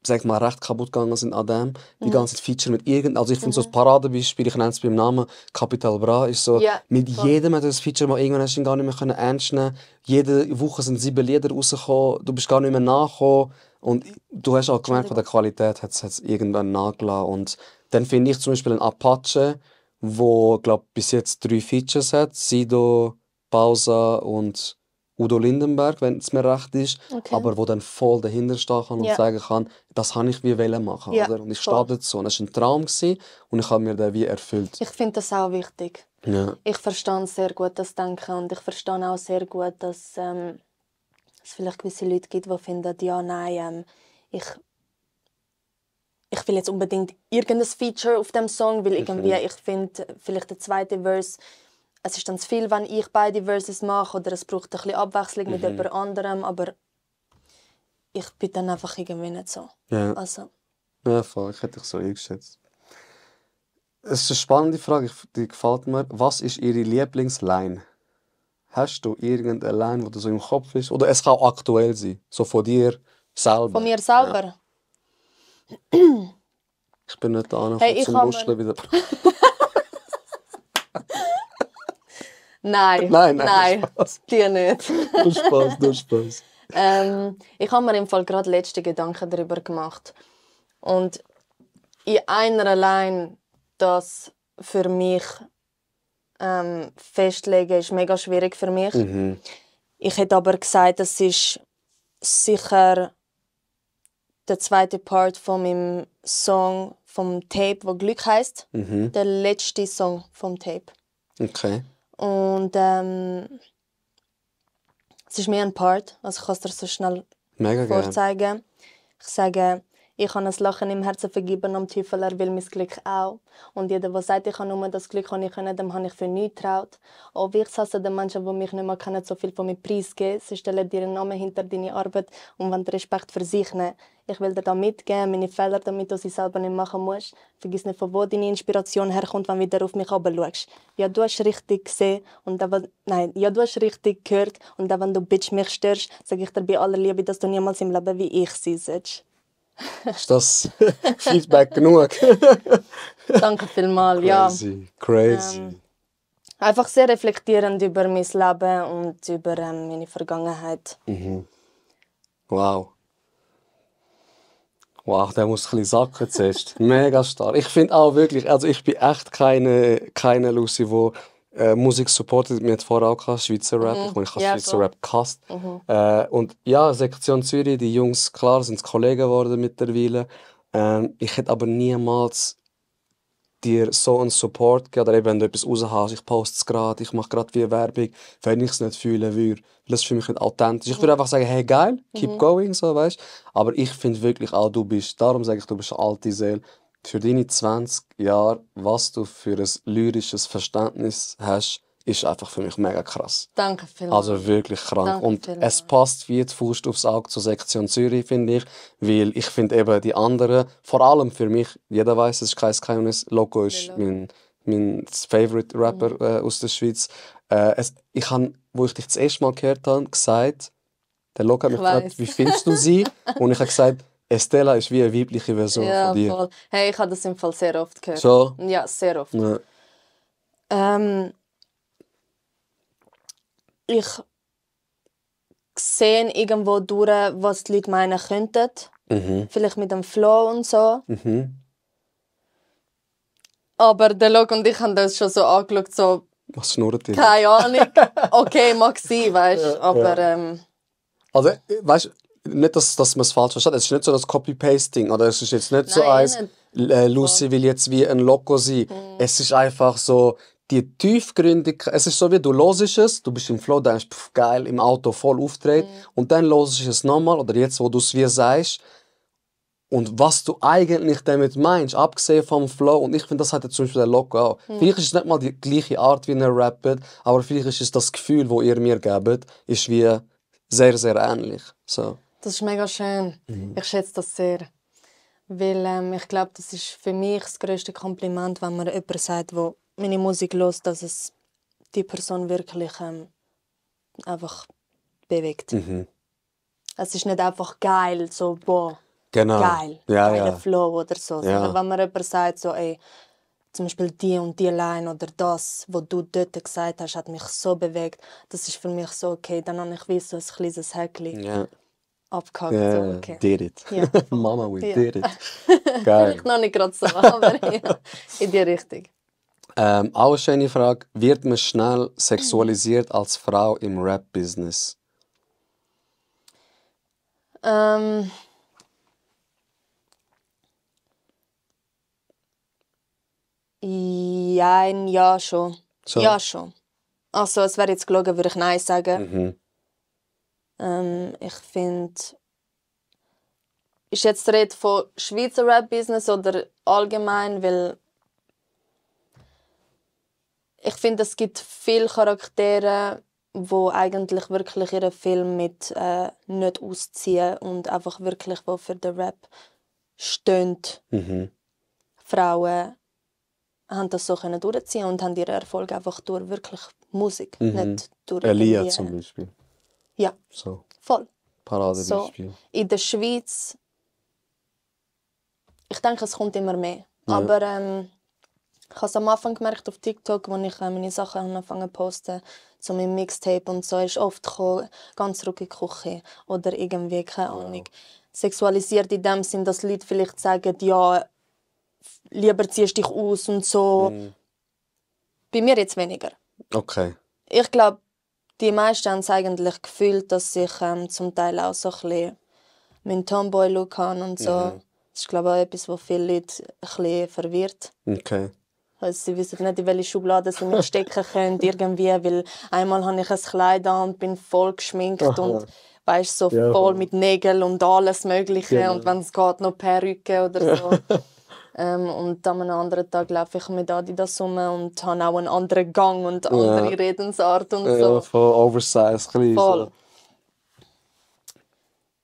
Speaker 3: sag mal, recht kaputt gegangen sind an dem. Die ganzen Feature mit also ich finde so ein Paradebeispiel, ich nenne es beim Namen, Capital Bra, ist so, mit jedem hat das Feature mal irgendwann hast du ihn gar nicht mehr ernst nehmen. Jede Woche sind 7 Lieder rausgekommen, du bist gar nicht mehr nachgekommen und du hast auch gemerkt, von der Qualität hat es irgendwann nachgelassen. Und dann finde ich zum Beispiel einen Apache, wo glaube bis jetzt 3 Features hat, Sido, Bausa und Udo Lindenberg, wenn es mir recht ist, aber wo dann voll dahinter stehen kann und sagen kann, das habe ich wie machen. Oder? Und ich stehe dazu. Und es war ein Traum und ich habe mir den wie erfüllt.
Speaker 4: Ich finde das auch wichtig.
Speaker 3: Ja.
Speaker 4: Ich verstehe sehr gut das Denken und ich verstehe auch sehr gut, dass es vielleicht gewisse Leute gibt, die finden, ja, nein, ich will jetzt unbedingt irgendein Feature auf dem Song, weil irgendwie, ich finde, vielleicht der zweite Verse, es ist dann zu viel, wenn ich beide Verses mache oder es braucht ein bisschen Abwechslung mit jemand anderem, aber ich bin dann einfach irgendwie nicht so.
Speaker 3: Ja,
Speaker 4: also.
Speaker 3: Ja voll, ich hätte dich so eingeschätzt. Es ist eine spannende Frage, die gefällt mir. Was ist Ihre Lieblingsline? Hast du irgendeine Line, die so im Kopf ist? Oder es kann auch aktuell sein, so von dir selber.
Speaker 4: Von mir selber?
Speaker 3: Ja. Ich bin nicht da, zum Luscheln wieder.
Speaker 4: Nein, dir nicht.
Speaker 3: Nur Spaß.
Speaker 4: Ich habe mir im Fall gerade letzte Gedanken darüber gemacht. Und in einer Line das für mich festlegen, ist mega schwierig für mich. Ich hätte aber gesagt, das ist sicher der zweite Part von meinem Song vom Tape, wo Glück heisst. Der letzte Song vom Tape.
Speaker 3: Okay.
Speaker 4: Und es ist mehr ein Part, also ich kann es dir so schnell vorzeigen. Ich sage, ich habe ein Lachen im Herzen vergeben, am Teufel, er will mein Glück auch. Und jeder, der sagt, ich habe nur das Glück, kann ich können, dem habe ich für nichts getraut. Auch wie ich hasse den Menschen, die mich nicht mehr kennen, so viel von mir preisgeben. Sie stellen dir einen Namen hinter deine Arbeit und wollen Respekt für sich nehmen. Ich will dir da mitgeben, meine Fehler, damit du sie selber nicht machen musst. Vergiss nicht, von wo deine Inspiration herkommt, wenn du wieder auf mich herabschaust. Ja, du hast richtig gesehen und du hast richtig gehört. Und dann, wenn du Bitch mich störst, sage ich dir bei aller Liebe, dass du niemals im Leben wie ich sein sollst.
Speaker 3: Ist das Feedback genug?
Speaker 4: Danke vielmals, ja.
Speaker 3: Crazy.
Speaker 4: Einfach sehr reflektierend über mein Leben und über meine Vergangenheit.
Speaker 3: Wow. Wow, der muss ein bisschen sacken zuerst. Mega stark. Ich finde auch wirklich, also ich bin echt keine Lucy, die Musik supportet. Wir hatten vorher auch gehabt, Schweizer Rap. Ich meine, ich habe
Speaker 4: Ja,
Speaker 3: Schweizer
Speaker 4: voll.
Speaker 3: Rap gehasst. Und ja, Sektion Zürich, die Jungs, klar, sind Kollegen geworden mittlerweile. Ich hätte aber niemals dir so einen Support geben, oder eben, wenn du etwas raushast, ich poste es gerade, ich mache gerade wie Werbung, wenn ich es nicht fühlen würde. Weil das ist für mich nicht authentisch. Ich würde einfach sagen, hey, geil, keep going, so, weißt. Aber ich finde wirklich auch, darum sage ich, du bist eine alte Seele. Für deine 20 Jahre, was du für ein lyrisches Verständnis hast, ist einfach für mich mega krass.
Speaker 4: Danke vielmals.
Speaker 3: Also wirklich krank.
Speaker 4: Danke
Speaker 3: Und
Speaker 4: vielmals.
Speaker 3: es passt wie die Faust aufs Auge zur Sektion Zürich, finde ich. Weil ich finde eben die anderen, vor allem für mich, jeder weiß, es ist kein Geheimnis, Loco ist mein Favorite Rapper aus der Schweiz. Ich habe, wo ich dich das erste Mal gehört habe, gesagt, der Loco hat mich gefragt,
Speaker 4: weiss.
Speaker 3: wie findest du sie? Und ich habe gesagt, Estella ist wie eine weibliche Version
Speaker 4: Ja,
Speaker 3: von dir.
Speaker 4: voll. Hey, ich habe das im Fall sehr oft gehört.
Speaker 3: So?
Speaker 4: Ja, sehr oft.
Speaker 3: Ja.
Speaker 4: Ich sehe irgendwo durch, was die Leute meinen könnten. Vielleicht mit dem Flow und so. Aber der Log und ich haben das schon so angeschaut, so,
Speaker 3: Was schnurrt dir?
Speaker 4: keine Ahnung. Okay, mag sein, weißt du. Aber
Speaker 3: Also, weißt nicht, dass man es falsch versteht. Es ist nicht so das Copy-Pasting. Oder es ist jetzt nicht so
Speaker 4: Nein,
Speaker 3: eins, Lucy will jetzt wie ein Loco sein. Es ist einfach so, die Tiefgründigkeit. Es ist so wie, du hörst es, du bist im Flow, denkst, pff, geil, im Auto voll auftreten. Und dann hörst du es nochmal, oder jetzt, wo du es wie sagst. Und was du eigentlich damit meinst, abgesehen vom Flow, und ich finde, das hat ja zum Beispiel der Loco auch. Vielleicht ist es nicht mal die gleiche Art, wie er rappt, aber vielleicht ist es das Gefühl, das ihr mir gebt, ist wie sehr, sehr ähnlich. So.
Speaker 4: das ist mega schön. Ich schätze das sehr. Weil ich glaube, das ist für mich das grösste Kompliment, wenn mir jemand sagt, der meine Musik hört, dass es die Person wirklich einfach bewegt. Es ist nicht einfach geil, so boah,
Speaker 3: Genau.
Speaker 4: geil,
Speaker 3: Ja,
Speaker 4: geiler
Speaker 3: ja.
Speaker 4: Flow oder so.
Speaker 3: Ja.
Speaker 4: Sondern wenn mir jemand sagt, so, ey, zum Beispiel die und die Line oder das, was du dort gesagt hast, hat mich so bewegt, das ist für mich so, okay, dann habe ich wie so ein kleines Häkchen
Speaker 3: Ja.
Speaker 4: abgehakt.
Speaker 3: Yeah,
Speaker 4: So, okay.
Speaker 3: did it.
Speaker 4: Ja.
Speaker 3: Mama, we
Speaker 4: Ja.
Speaker 3: did it. Geil.
Speaker 4: Vielleicht noch nicht gerade so, aber ja, in die Richtung.
Speaker 3: Auch eine schöne Frage. Wird man schnell sexualisiert als Frau im Rap-Business?
Speaker 4: Ja, schon.
Speaker 3: So.
Speaker 4: Ja, schon. Also, es wäre jetzt gelogen, würde ich Nein sagen. Ich finde, ist jetzt die Rede von Schweizer Rap-Business oder allgemein, weil ich finde, es gibt viele Charaktere, wo eigentlich wirklich ihren Film mit nicht ausziehen und einfach wirklich, wo für den Rap stehen. Frauen haben das so können durchziehen und haben ihren Erfolg einfach durch wirklich Musik, nicht durch
Speaker 3: Elia
Speaker 4: irgendwie-
Speaker 3: zum Beispiel.
Speaker 4: Ja,
Speaker 3: So,
Speaker 4: voll.
Speaker 3: Paradebeispiel.
Speaker 4: In der Schweiz, ich denke, es kommt immer mehr. Aber ich habe es am Anfang gemerkt auf TikTok, als ich meine Sachen angefangen zu posten, so mit Mixtape und so, ist oft gekommen, ganz ruhig Küche oder irgendwie, keine Ahnung. Sexualisiert in dem Sinn, dass Leute vielleicht sagen, ja, lieber ziehst du dich aus und so. Bei mir jetzt weniger.
Speaker 3: Okay.
Speaker 4: Ich glaube, die meisten haben es eigentlich gefühlt, dass ich zum Teil auch so ein bisschen meinen Tomboy-Look habe und so. Das ist, glaube ich, auch etwas, was viele Leute ein bisschen verwirrt.
Speaker 3: Okay.
Speaker 4: Also sie wissen nicht, in welche Schublade sie mich stecken können, irgendwie, weil einmal habe ich ein Kleid an und bin voll geschminkt und weißt, so
Speaker 3: Ja.
Speaker 4: voll mit Nägeln und alles Mögliche
Speaker 3: Genau.
Speaker 4: und wenn es geht, noch Perücke oder so. Und an einem anderen Tag laufe ich mit Adidas rum und habe auch einen anderen Gang und andere Redensart und
Speaker 3: Ja,
Speaker 4: so.
Speaker 3: von Oversize, klein.
Speaker 4: Voll.
Speaker 3: So.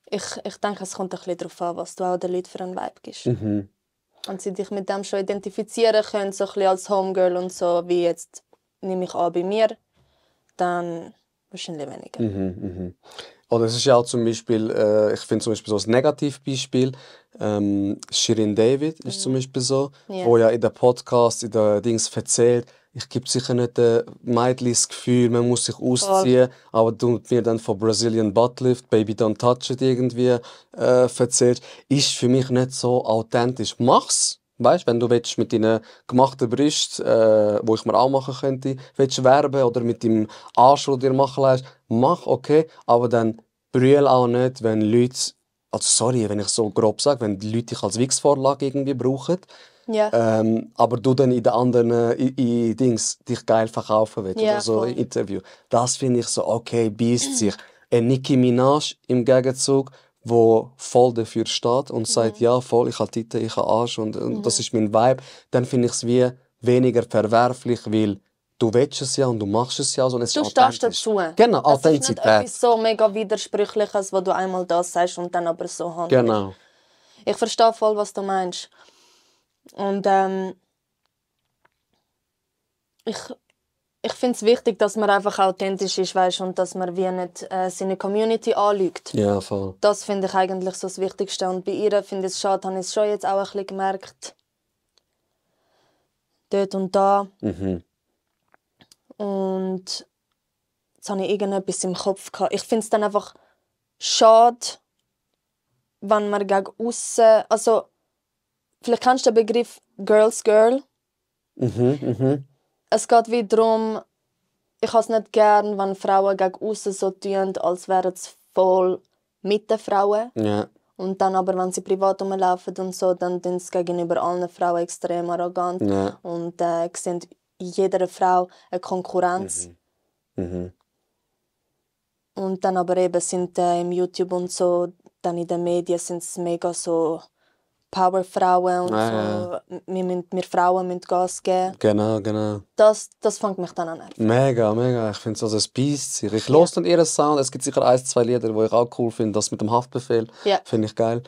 Speaker 4: Ich denke, es kommt ein bisschen darauf an, was du auch den Leuten für einen Vibe gibst. Wenn sie dich mit dem schon identifizieren können, so ein bisschen als Homegirl und so, wie jetzt nehme ich an bei mir, dann wahrscheinlich weniger.
Speaker 3: Oder es ist ja auch zum Beispiel, ich finde zum Beispiel so ein Negativbeispiel, Shirin David ist zum Beispiel so,
Speaker 4: Ja.
Speaker 3: wo ja in den Podcast, in den Dings erzählt, ich gebe sicher nicht dem Mädchen das Gefühl, man muss sich ausziehen, aber du mir dann von Brazilian Buttlift, Baby Don't Touch It irgendwie erzählst, ist für mich nicht so authentisch. Mach's, Weißt, wenn du willst, mit deinen gemachten Brüsten, wo ich mir auch machen könnte, willst werben oder mit dem Arsch, den du dir machen lässt, mach, okay, aber dann brüll auch nicht, wenn Leute, also sorry, wenn ich so grob sage, wenn die Leute dich als Wix-Vorlage irgendwie brauchen,
Speaker 4: Ja.
Speaker 3: aber du dann in den anderen in Dings dich geil verkaufen willst
Speaker 4: Ja,
Speaker 3: oder so
Speaker 4: voll.
Speaker 3: im Interview. Das finde ich so, okay, beißt sich. Eine Nicki Minaj im Gegenzug, wo voll dafür steht und sagt, ja, voll, ich habe Titten, ich habe Arsch und das ist mein Vibe, dann finde ich es wie weniger verwerflich, weil du willst es ja und du machst es ja so und es
Speaker 4: Du
Speaker 3: ist
Speaker 4: stehst
Speaker 3: authentisch.
Speaker 4: dazu.
Speaker 3: Genau,
Speaker 4: Das ist nicht
Speaker 3: Authentizität.
Speaker 4: etwas so mega Widersprüchliches, wo du einmal das sagst und dann aber so handelst.
Speaker 3: Genau.
Speaker 4: Ich verstehe voll, was du meinst. Und ich finde es wichtig, dass man einfach authentisch ist, weißt, und dass man wie nicht seine Community anlügt.
Speaker 3: Ja, voll.
Speaker 4: Das finde ich eigentlich so das Wichtigste. Und bei ihr finde ich es schade, habe ich es schon jetzt auch ein bisschen gemerkt. Dort und da. Und jetzt habe ich irgendetwas im Kopf gehabt. Ich finde es dann einfach schade, wenn man gegen aussen, also vielleicht kennst du den Begriff Girls Girl. Es geht wie darum, ich habe es nicht gern, wenn Frauen gegen aussen so tun, als wären sie voll mit den Frauen.
Speaker 3: Ja.
Speaker 4: Und dann aber, wenn sie privat rumlaufen und so, dann tun sie gegenüber allen Frauen extrem arrogant.
Speaker 3: Ja.
Speaker 4: Und sehen in jeder Frau eine Konkurrenz. Und dann aber eben sind im YouTube und so, dann in den Medien sind es mega so Powerfrauen und so. Wir Frauen müssen Gas geben.
Speaker 3: Genau.
Speaker 4: Das fängt mich dann an.
Speaker 3: Mega. Ich finde es also ein Biest sich. Ich höre dann ihren Sound. Es gibt sicher 1, 2 Lieder, die ich auch cool finde. Das mit dem Haftbefehl finde ich geil.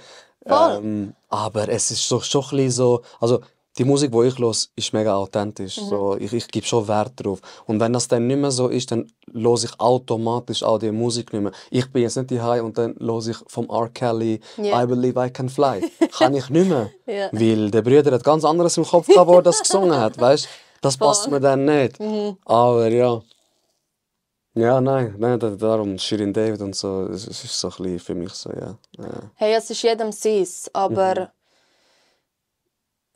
Speaker 3: Aber es ist schon ein bisschen so. Also die Musik, die ich höre, ist mega authentisch. So, ich gebe schon Wert drauf. Und wenn das dann nicht mehr so ist, dann höre ich automatisch auch die Musik nicht mehr. Ich bin jetzt nicht daheim und dann höre ich vom R. Kelly I Believe I Can Fly. Kann ich nicht mehr. Weil der Bruder hat ganz anderes im Kopf gehabt, wo er das gesungen hat. Weißt? Das passt mir dann nicht. Aber ja. Ja, nein, darum Shirin David und so, es ist so ein bisschen für mich so, ja.
Speaker 4: Hey, es ist jedem seins, aber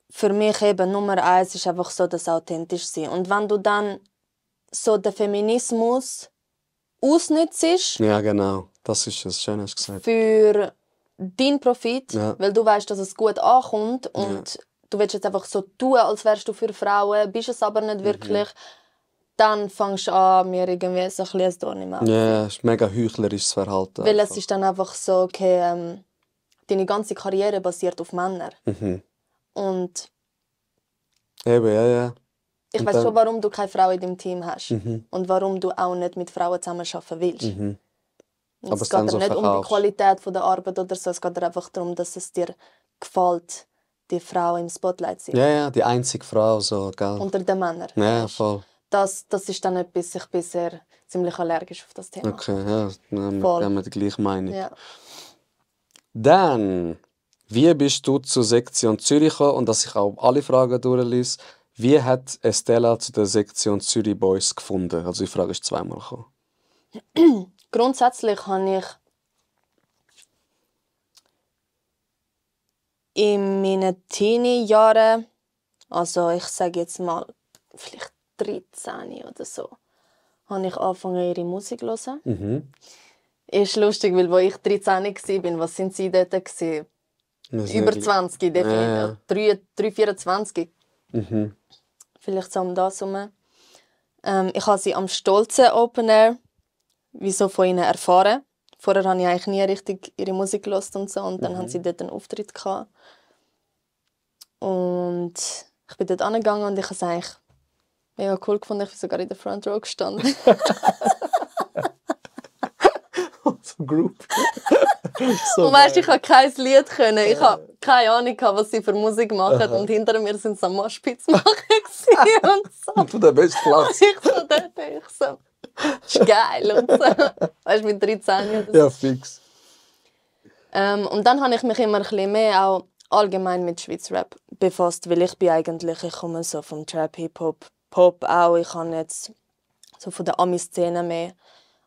Speaker 4: für mich eben Nummer 1 ist einfach so das authentisch sein. Und wenn du dann so den Feminismus ausnützt
Speaker 3: Ja, genau. Das ist es. Schön hast du gesagt.
Speaker 4: für deinen Profit,
Speaker 3: Ja.
Speaker 4: weil du weißt, dass es gut ankommt und du willst jetzt einfach so tun, als wärst du für Frauen, bist es aber nicht wirklich, dann fängst du an, mir irgendwie so ein bisschen ein Dorn im Auge.
Speaker 3: Ja, es ist mega heuchlerisches Verhalten.
Speaker 4: Weil
Speaker 3: einfach.
Speaker 4: es ist dann einfach so, okay, deine ganze Karriere basiert auf Männern. Und
Speaker 3: Eben, ja.
Speaker 4: ich
Speaker 3: Und
Speaker 4: weiß
Speaker 3: dann-
Speaker 4: schon, warum du keine Frau in deinem Team hast. Und warum du auch nicht mit Frauen zusammenarbeiten willst. Und
Speaker 3: Aber
Speaker 4: es
Speaker 3: es
Speaker 4: geht
Speaker 3: dann
Speaker 4: dir
Speaker 3: so
Speaker 4: nicht um die
Speaker 3: verkaufst.
Speaker 4: Qualität der Arbeit oder so. Es geht dir einfach darum, dass es dir gefällt, die Frau im Spotlight zu sein.
Speaker 3: Ja, die einzige Frau, so, gell.
Speaker 4: Unter den Männern.
Speaker 3: Ja,
Speaker 4: weisst.
Speaker 3: voll.
Speaker 4: Das ist dann etwas, ich bin sehr, ziemlich allergisch auf das Thema.
Speaker 3: Okay, ja, dann
Speaker 4: Voll.
Speaker 3: haben wir die gleiche Meinung.
Speaker 4: Ja.
Speaker 3: Dann, wie bist du zur Sektion Zürich gekommen? Und dass ich auch alle Fragen durchlese. Wie hat Estella zu der Sektion Zürich Boys gefunden? Also die Frage ist zweimal gekommen.
Speaker 4: Grundsätzlich habe ich in meinen Teenie-Jahren, also ich sage jetzt mal vielleicht 13 oder so, habe ich angefangen, ihre Musik zu hören. Ist lustig, weil als ich 13 war, was sind sie dort? Über 20 definitiv. 3, 24. Vielleicht so um das herum. Ich habe sie am Stolzen Open Air wieso von ihnen erfahren. Vorher habe ich eigentlich nie richtig ihre Musik gehört und so. Und dann haben sie dort einen Auftritt gehabt. Und ich bin dort angegangen und ich habe es eigentlich mega cool gefunden. Ich bin sogar in der Front Row gestanden.
Speaker 3: So Group.
Speaker 4: Und weißt, ich habe kein Lied können. Ich habe keine Ahnung, was sie für Musik machen. Und hinter mir sind so Moshpits machen und so.
Speaker 3: Du der beste Platz.
Speaker 4: Ich so dort, ich so, das ist geil und so. Weißt du, mit 13 oder so.
Speaker 3: Ja, fix.
Speaker 4: Und dann habe ich mich immer ein bisschen mehr auch allgemein mit Schweizer Rap befasst, weil ich komme so vom Trap, Hip-Hop, Pop auch. Ich habe jetzt so von der Ami-Szene mehr.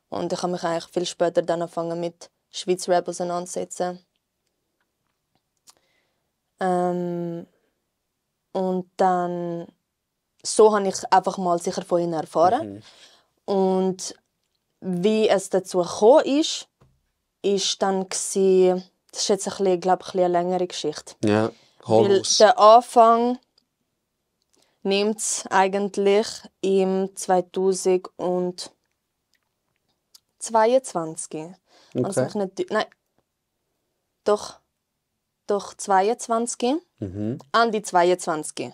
Speaker 4: Und ich habe mich eigentlich viel später dann angefangen mit Schweizer Rap auseinandersetzen. Und dann so habe ich einfach mal sicher von ihnen erfahren. Und wie es dazu gekommen ist dann gsi, das ist jetzt ein bisschen, glaube ich, eine längere Geschichte.
Speaker 3: Ja,
Speaker 4: Weil
Speaker 3: Horus.
Speaker 4: der Anfang nimmt es eigentlich im 2022. Wenn's mich nicht, nein, doch 22. Ende 22.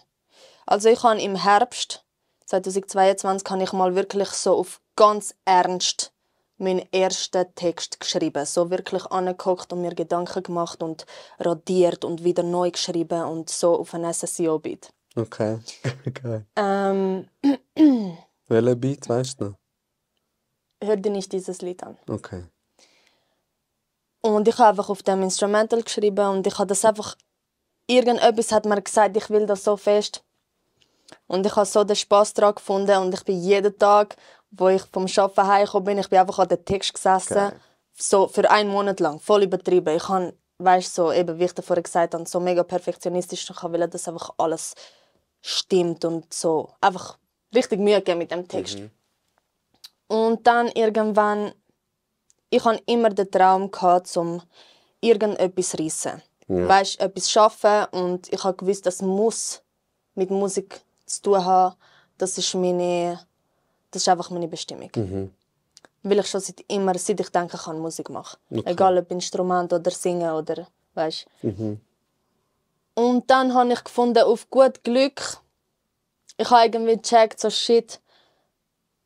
Speaker 4: Also ich habe im Herbst 2022 habe ich mal wirklich so auf ganz ernst meinen ersten Text geschrieben. So wirklich angehockt und mir Gedanken gemacht und radiert und wieder neu geschrieben und so auf ein SSIO-Beat.
Speaker 3: Okay. Geil. Welcher Beat, weißt du noch?
Speaker 4: Hör dir nicht dieses Lied an.
Speaker 3: Okay.
Speaker 4: Und ich habe einfach auf dem Instrumental geschrieben und ich habe das einfach... Irgendetwas hat mir gesagt, ich will das so fest. Und ich habe so den Spass daran gefunden und ich bin jeden Tag, wo ich vom Arbeiten heimgekommen bin, ich bin einfach an den Text gesessen.
Speaker 3: Geil.
Speaker 4: So für 1 Monat lang, voll übertrieben. Ich habe, weißt, so, eben, wie ich vorher gesagt habe, so mega perfektionistisch. Ich wollte, dass einfach alles stimmt und so. Einfach richtig Mühe geben mit dem Text. Und dann irgendwann, ich hatte immer den Traum gehabt, um irgendetwas zu reissen.
Speaker 3: Ja.
Speaker 4: Weißt, etwas schaffen und ich habe gewusst, das muss mit Musik zu tun haben. Das ist einfach meine Bestimmung. Weil ich schon seit ich denken kann, Musik machen.
Speaker 3: Okay.
Speaker 4: Egal ob Instrument oder Singen oder, weißt. Und dann habe ich gefunden, auf gut Glück, ich habe irgendwie gecheckt, so shit,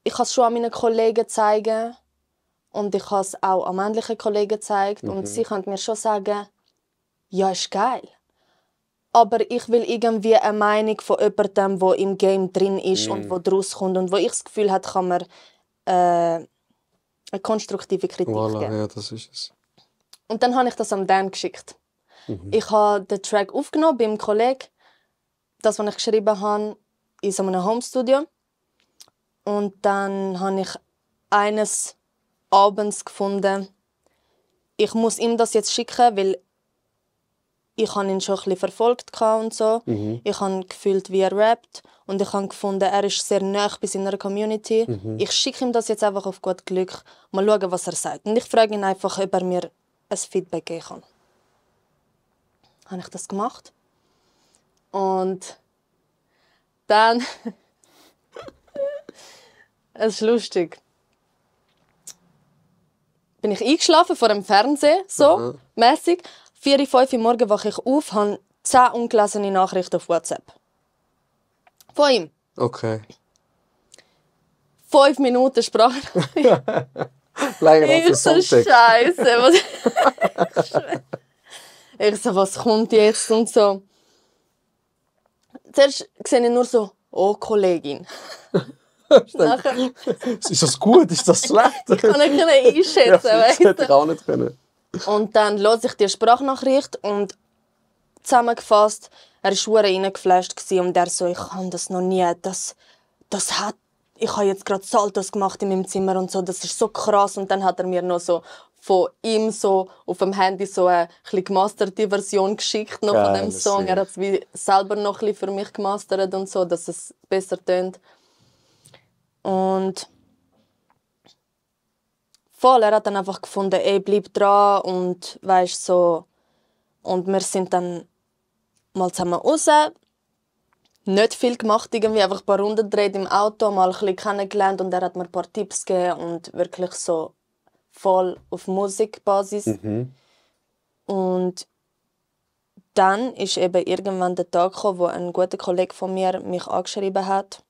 Speaker 4: ich kann es schon an meinen Kollegen zeigen und ich habe es auch an männlichen Kollegen gezeigt und sie können mir schon sagen, ja, ist geil. Aber ich will irgendwie eine Meinung von jemandem, der im Game drin ist und der daraus kommt und wo ich das Gefühl habe, kann man eine konstruktive Kritik
Speaker 3: Voilà,
Speaker 4: geben.
Speaker 3: ja, das ist es.
Speaker 4: Und dann habe ich das an Dan geschickt. Ich habe den Track aufgenommen beim Kollegen, das, was ich geschrieben habe, in so einem Homestudio. Und dann habe ich eines Abends gefunden, ich muss ihm das jetzt schicken, weil ich habe ihn schon ein bisschen verfolgt und so. Ich habe gefühlt, wie er rappt. Und ich habe gefunden, er ist sehr nah bei seiner Community. Ich schicke ihm das jetzt einfach auf gut Glück. Mal schauen, was er sagt. Und ich frage ihn einfach, ob er mir ein Feedback geben kann. Habe ich das gemacht. Und dann... Es ist lustig. Bin ich eingeschlafen vor dem Fernseher, so mäßig. 4, 5 Uhr morgens wache ich auf, habe 10 ungelesene Nachrichten auf WhatsApp. Von ihm.
Speaker 3: Okay.
Speaker 4: 5 Minuten Sprachnachricht.
Speaker 3: Länger
Speaker 4: Ich
Speaker 3: als
Speaker 4: so,
Speaker 3: ein Sonntag.
Speaker 4: Scheiße. Ich so, was kommt jetzt und so. Zuerst sehe ich nur so, oh Kollegin. Nachher
Speaker 3: Ist das gut? Ist das schlecht?
Speaker 4: ich kann nicht einschätzen,
Speaker 3: Ja, das
Speaker 4: weißt
Speaker 3: hätte ich auch nicht können.
Speaker 4: Und dann höre ich die Sprachnachricht und zusammengefasst, er war verdammt reingeflasht und er so, ich kann das noch nie, ich habe jetzt gerade Saltos gemacht in meinem Zimmer und so, das ist so krass. Und dann hat er mir noch so von ihm so auf dem Handy so eine bisschen gemasterte Version geschickt noch von dem Song. Er hat es wie selber noch ein bisschen für mich gemastert und so, dass es besser tönt. Und voll, er hat dann einfach gefunden, ey, bleib dran und weisst so. Und wir sind dann mal zusammen raus. Nicht viel gemacht, irgendwie einfach ein paar Runden gedreht im Auto, mal ein bisschen kennengelernt und er hat mir ein paar Tipps gegeben und wirklich so voll auf Musikbasis. Und dann ist eben irgendwann der Tag gekommen, wo ein guter Kollege von mir mich angeschrieben hat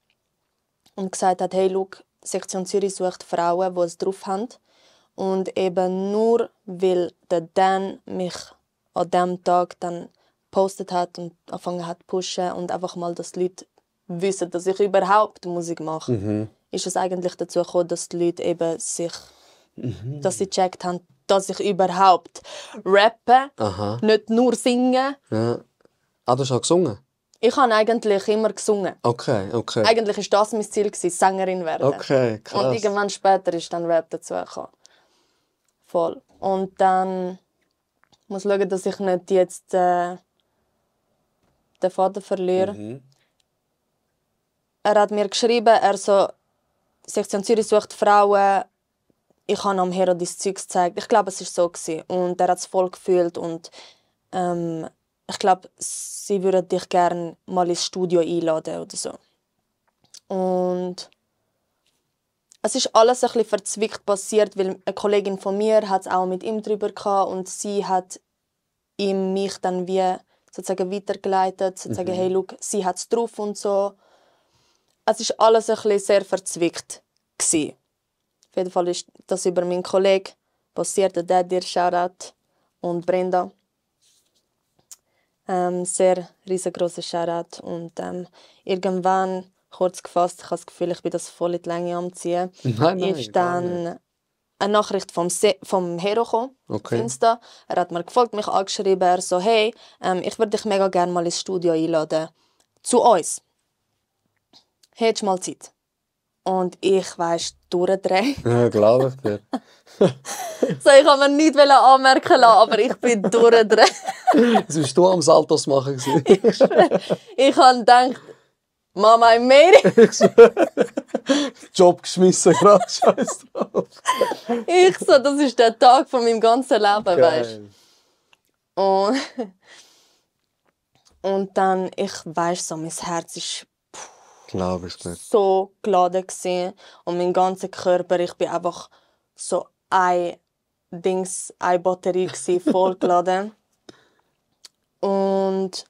Speaker 4: und gesagt hat, hey, look, Sektion Zürich sucht Frauen, die es drauf haben. Und eben nur, weil der Dan mich an diesem Tag dann gepostet hat und angefangen hat zu pushen und einfach mal, dass die Leute wissen, dass ich überhaupt Musik mache, ist es eigentlich dazu gekommen, dass die Leute eben dass sie gecheckt haben, dass ich überhaupt rappe, nicht nur singe.
Speaker 3: Ja. Ah, du hast auch gesungen?
Speaker 4: Ich habe eigentlich immer gesungen.
Speaker 3: Okay.
Speaker 4: Eigentlich war das mein Ziel, Sängerin werden.
Speaker 3: Okay, krass.
Speaker 4: Und irgendwann später ist dann Rap dazu gekommen. Voll. Und dann muss ich schauen, dass ich nicht jetzt den Faden verliere. Er hat mir geschrieben, Sektion Zürich sucht Frauen. Ich habe am Hero dein Zeug gezeigt. Ich glaube, es war so. Und er hat es voll gefühlt. Und ich glaube, sie würden dich gerne mal ins Studio einladen oder so. Und es ist alles ein bisschen verzwickt passiert, weil eine Kollegin von mir hat es auch mit ihm drüber gehabt und sie hat ihm mich dann wie sozusagen weitergeleitet, sozusagen, hey, schau, sie hat es drauf und so. Es ist alles ein bisschen sehr verzwickt gewesen. Auf jeden Fall ist das über meinen Kollegen passiert, der dir Shoutout und Brenda. Sehr riesengroßer Shoutout. Und irgendwann, kurz gefasst, ich habe das Gefühl, ich bin das voll in die Länge am Ziehen, ist dann eine Nachricht vom Hero gekommen, auf Insta. Er hat mir gefolgt, mich angeschrieben, er so, hey, ich würde dich mega gerne mal ins Studio einladen. Zu uns. Hättest du mal Zeit? Und ich, weisst, durchdrehen.
Speaker 3: Ja, glaube ich dir.
Speaker 4: So, ich wollte mir nichts anmerken lassen, aber ich bin durchdrehen.
Speaker 3: Was bist du am Saltos machen?
Speaker 4: Ich habe gedacht, Mama, ich made
Speaker 3: Job geschmissen, gerade scheiß drauf.
Speaker 4: Ich so, das ist der Tag von meinem ganzen Leben, weißt du. Und dann, ich weiss so, mein Herz ist
Speaker 3: Glaube ich nicht.
Speaker 4: so geladen gewesen. Und mein ganzer Körper, ich bin einfach so eine Batterie gewesen, voll geladen. Und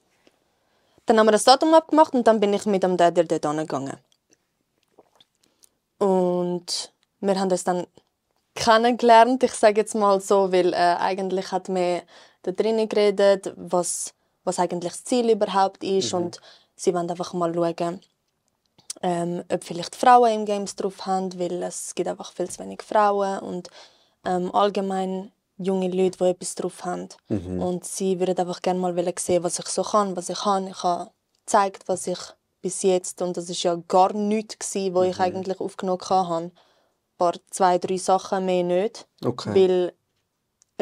Speaker 4: dann haben wir das Datum abgemacht und dann bin ich mit dem Daddy dort hingegangen. Und wir haben uns dann kennengelernt, ich sage jetzt mal so, weil eigentlich hat man da drinnen geredet, was eigentlich das Ziel überhaupt ist und sie wollen einfach mal schauen, ob vielleicht Frauen im Games drauf haben, weil es gibt einfach viel zu wenig Frauen und allgemein junge Leute, die etwas drauf haben. Und sie würden einfach gerne mal sehen, was ich so kann, was ich kann. Ich habe gezeigt, was ich bis jetzt, und das war ja gar nichts, was ich eigentlich aufgenommen habe. Ein paar, 2, 3 Sachen, mehr nicht.
Speaker 3: Okay.
Speaker 4: Weil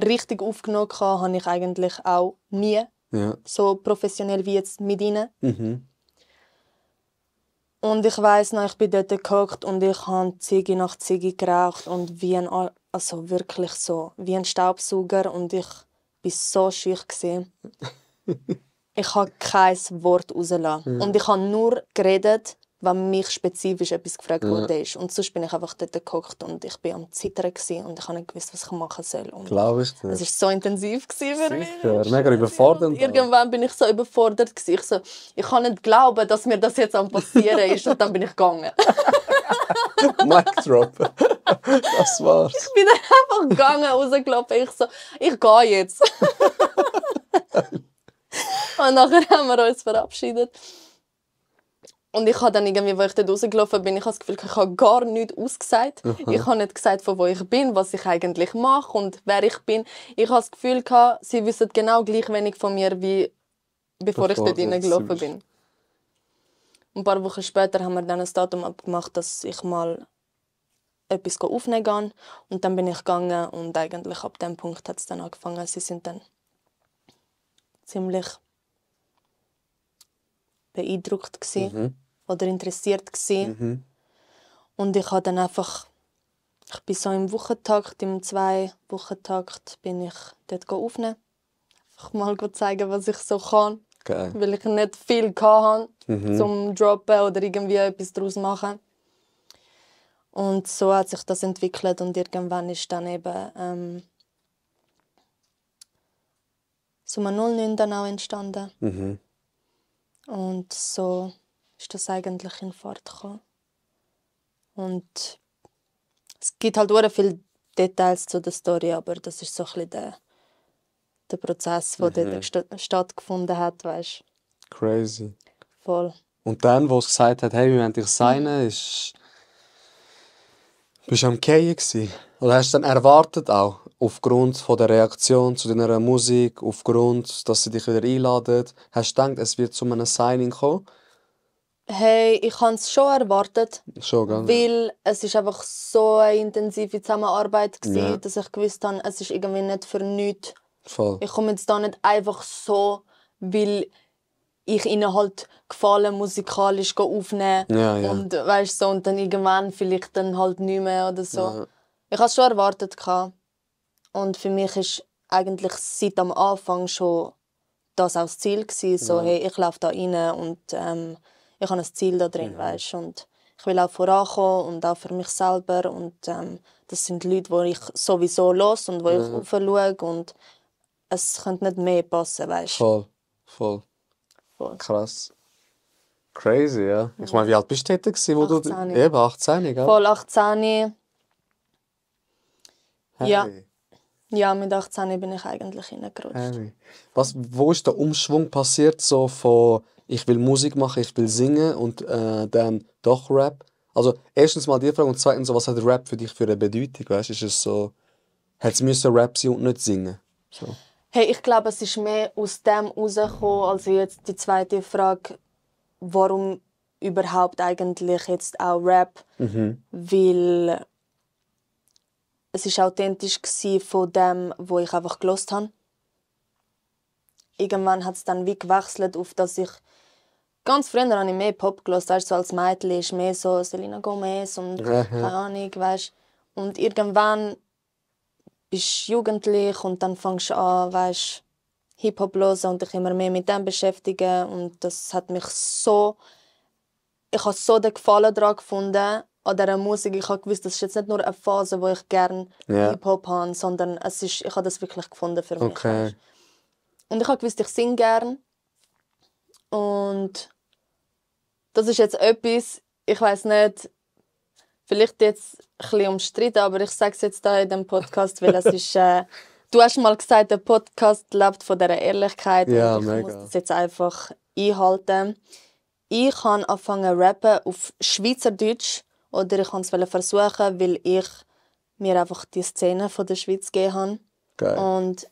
Speaker 4: richtig aufgenommen habe ich eigentlich auch nie.
Speaker 3: Ja. So
Speaker 4: professionell wie jetzt mit ihnen. Und ich weiss noch, ich bin dort gehockt und ich habe Ziege nach Ziege geraucht und wirklich so, wie ein Staubsauger, und ich war so schüch gewesen. Ich habe kein Wort rausgelassen. Und ich habe nur geredet, wenn mich spezifisch etwas gefragt wurde. Und sonst bin ich einfach dort gehockt und ich war am Zittern und ich habe nicht gewusst, was ich machen soll.
Speaker 3: Glaube ich dir.
Speaker 4: Es war so intensiv für mich.
Speaker 3: Mega überfordernd.
Speaker 4: Und irgendwann bin ich so überfordert gewesen. Ich kann nicht glauben, dass mir das jetzt am passieren ist. Und dann bin ich gegangen.
Speaker 3: Mic drop. Das war's.
Speaker 4: Ich bin dann einfach gegangen, rausgelaufen. Ich gehe jetzt. Und nachher haben wir uns verabschiedet. Und ich habe dann irgendwie, als ich dort rausgelaufen bin, ich habe das Gefühl, ich habe gar nichts ausgesagt. Ich habe nicht gesagt, von wo ich bin, was ich eigentlich mache und wer ich bin. Ich habe das Gefühl, sie wissen genau gleich wenig von mir, wie bevor ich dort reingelaufen bin. Ein paar Wochen später haben wir dann ein Datum abgemacht, dass ich mal etwas aufnehmen kann. Und dann bin ich gegangen und eigentlich ab dem Punkt hat es dann angefangen. Sie sind dann ziemlich beeindruckt oder interessiert gewesen. Und ich habe dann einfach, ich bin so im Wochentakt, im 2-Wochentakt bin ich dort aufnehmen. Einfach mal zeigen, was ich so kann.
Speaker 3: Okay.
Speaker 4: Weil ich nicht viel hatte, zum Droppen oder irgendwie etwas daraus machen. Und so hat sich das entwickelt und irgendwann ist dann eben Summa 09 dann auch entstanden. Und so ist das eigentlich in Fahrt gekommen. Und es gibt halt sehr viele Details zu der Story, aber das ist so ein bisschen der Prozess, der dort stattgefunden hat, weißt.
Speaker 3: Crazy.
Speaker 4: Voll.
Speaker 3: Und dann, wo es gesagt hat, hey, wir wollen dich signen, bist du am Fallen gewesen? Oder hast du dann erwartet auch, aufgrund von der Reaktion zu deiner Musik, aufgrund, dass sie dich wieder einladen, hast du gedacht, es wird zu einem Signing kommen?
Speaker 4: Hey, ich habe es schon erwartet,
Speaker 3: Schon, gell?
Speaker 4: weil es ist einfach so eine intensive Zusammenarbeit war, dass ich gewusst habe, es ist irgendwie nicht für nichts.
Speaker 3: Voll.
Speaker 4: Ich komme jetzt da nicht einfach so, weil ich ihnen halt gefallen, musikalisch aufnehmen.
Speaker 3: Ja.
Speaker 4: Und weißt so, und dann irgendwann vielleicht dann halt nicht mehr oder so.
Speaker 3: Ja.
Speaker 4: Ich habe es schon erwartet. Und für mich ist eigentlich seit am Anfang schon das auch das Ziel gewesen, so, hey, ich laufe da rein und ich habe ein Ziel da drin, weißt? Und ich will auch vorankommen und auch für mich selber und das sind Leute, die ich sowieso los und wo ich aufschaue und es könnte nicht mehr passen, weißt?
Speaker 3: Voll. Krass. Crazy, ja. Ich meine, wie alt bist du dort gewesen, wo
Speaker 4: 18.
Speaker 3: du... Eben, 18, gell?
Speaker 4: Voll 18.
Speaker 3: Hey.
Speaker 4: Ja, mit 18 bin ich eigentlich reingerutscht.
Speaker 3: Hey. Wo ist der Umschwung passiert, so von ich will Musik machen, ich will singen und dann doch Rap? Also erstens mal die Frage und zweitens so, was hat Rap für dich für eine Bedeutung? Weißt? Ist es so, hätte es müssen Rap sein und nicht singen? So.
Speaker 4: Hey, ich glaube, es ist mehr aus dem herausgekommen, als jetzt die zweite Frage, warum überhaupt eigentlich jetzt auch Rap? Weil es ist authentisch von dem, wo ich einfach gehört habe. Irgendwann hat es dann wie gewechselt, auf dass ich ganz früher habe ich mehr Pop gehört, weißt, so als Mädchen ist mehr so Selena Gomez und keine Ahnung, weißt. Und irgendwann bist du jugendlich und dann fängst du an, weißt, Hip-Hop zu hören und dich immer mehr mit dem beschäftigen und das hat mich so, ich habe so den Gefallen daran gefunden an dieser Musik. Ich habe gewusst, das ist jetzt nicht nur eine Phase, wo ich gerne Hip-Hop habe, sondern ich habe das wirklich gefunden für mich.
Speaker 3: Okay.
Speaker 4: Weißt. Und ich habe gewusst, ich singe gerne und das ist jetzt etwas, ich weiß nicht, vielleicht jetzt ein bisschen umstritten, aber ich sage es jetzt hier in dem Podcast, weil es ist, du hast mal gesagt, der Podcast lebt von dieser Ehrlichkeit
Speaker 3: Ja,
Speaker 4: und ich
Speaker 3: mega.
Speaker 4: muss das jetzt einfach einhalten. Ich habe angefangen zu rappen auf Schweizerdeutsch oder ich wollte es versuchen, weil ich mir einfach die Szene von der Schweiz gegeben habe.
Speaker 3: Geil.
Speaker 4: Und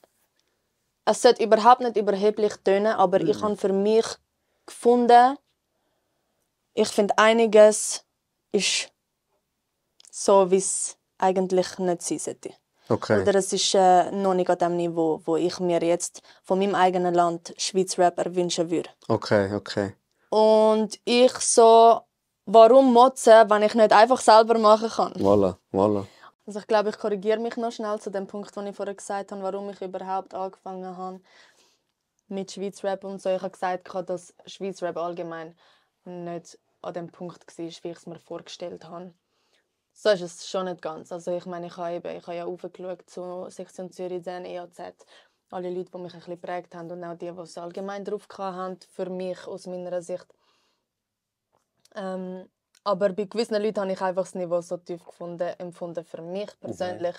Speaker 4: es sollte überhaupt nicht überheblich tönen, aber ich habe für mich gefunden, ich finde, einiges ist so, wie es eigentlich nicht sein sollte.
Speaker 3: Okay.
Speaker 4: Oder es ist noch nicht an dem Niveau, wo ich mir jetzt von meinem eigenen Land Schweiz Rap erwünschen würde.
Speaker 3: Okay.
Speaker 4: Und ich so, warum motzen, wenn ich nicht einfach selber machen kann?
Speaker 3: Voilà.
Speaker 4: Also ich glaube, ich korrigiere mich noch schnell zu dem Punkt, den ich vorher gesagt habe, warum ich überhaupt angefangen habe mit Schweiz Rap und so. Ich habe gesagt, dass Schweiz Rap allgemein nicht an dem Punkt war, wie ich es mir vorgestellt habe. So ist es schon nicht ganz. Also ich meine, ich habe ja aufgeschaut zu Sektion Zürich, dann EAZ. Alle Leute, die mich ein bisschen geprägt haben und auch die es allgemein drauf hatten, für mich aus meiner Sicht. Aber bei gewissen Leuten habe ich einfach das Niveau so tief empfunden für mich persönlich,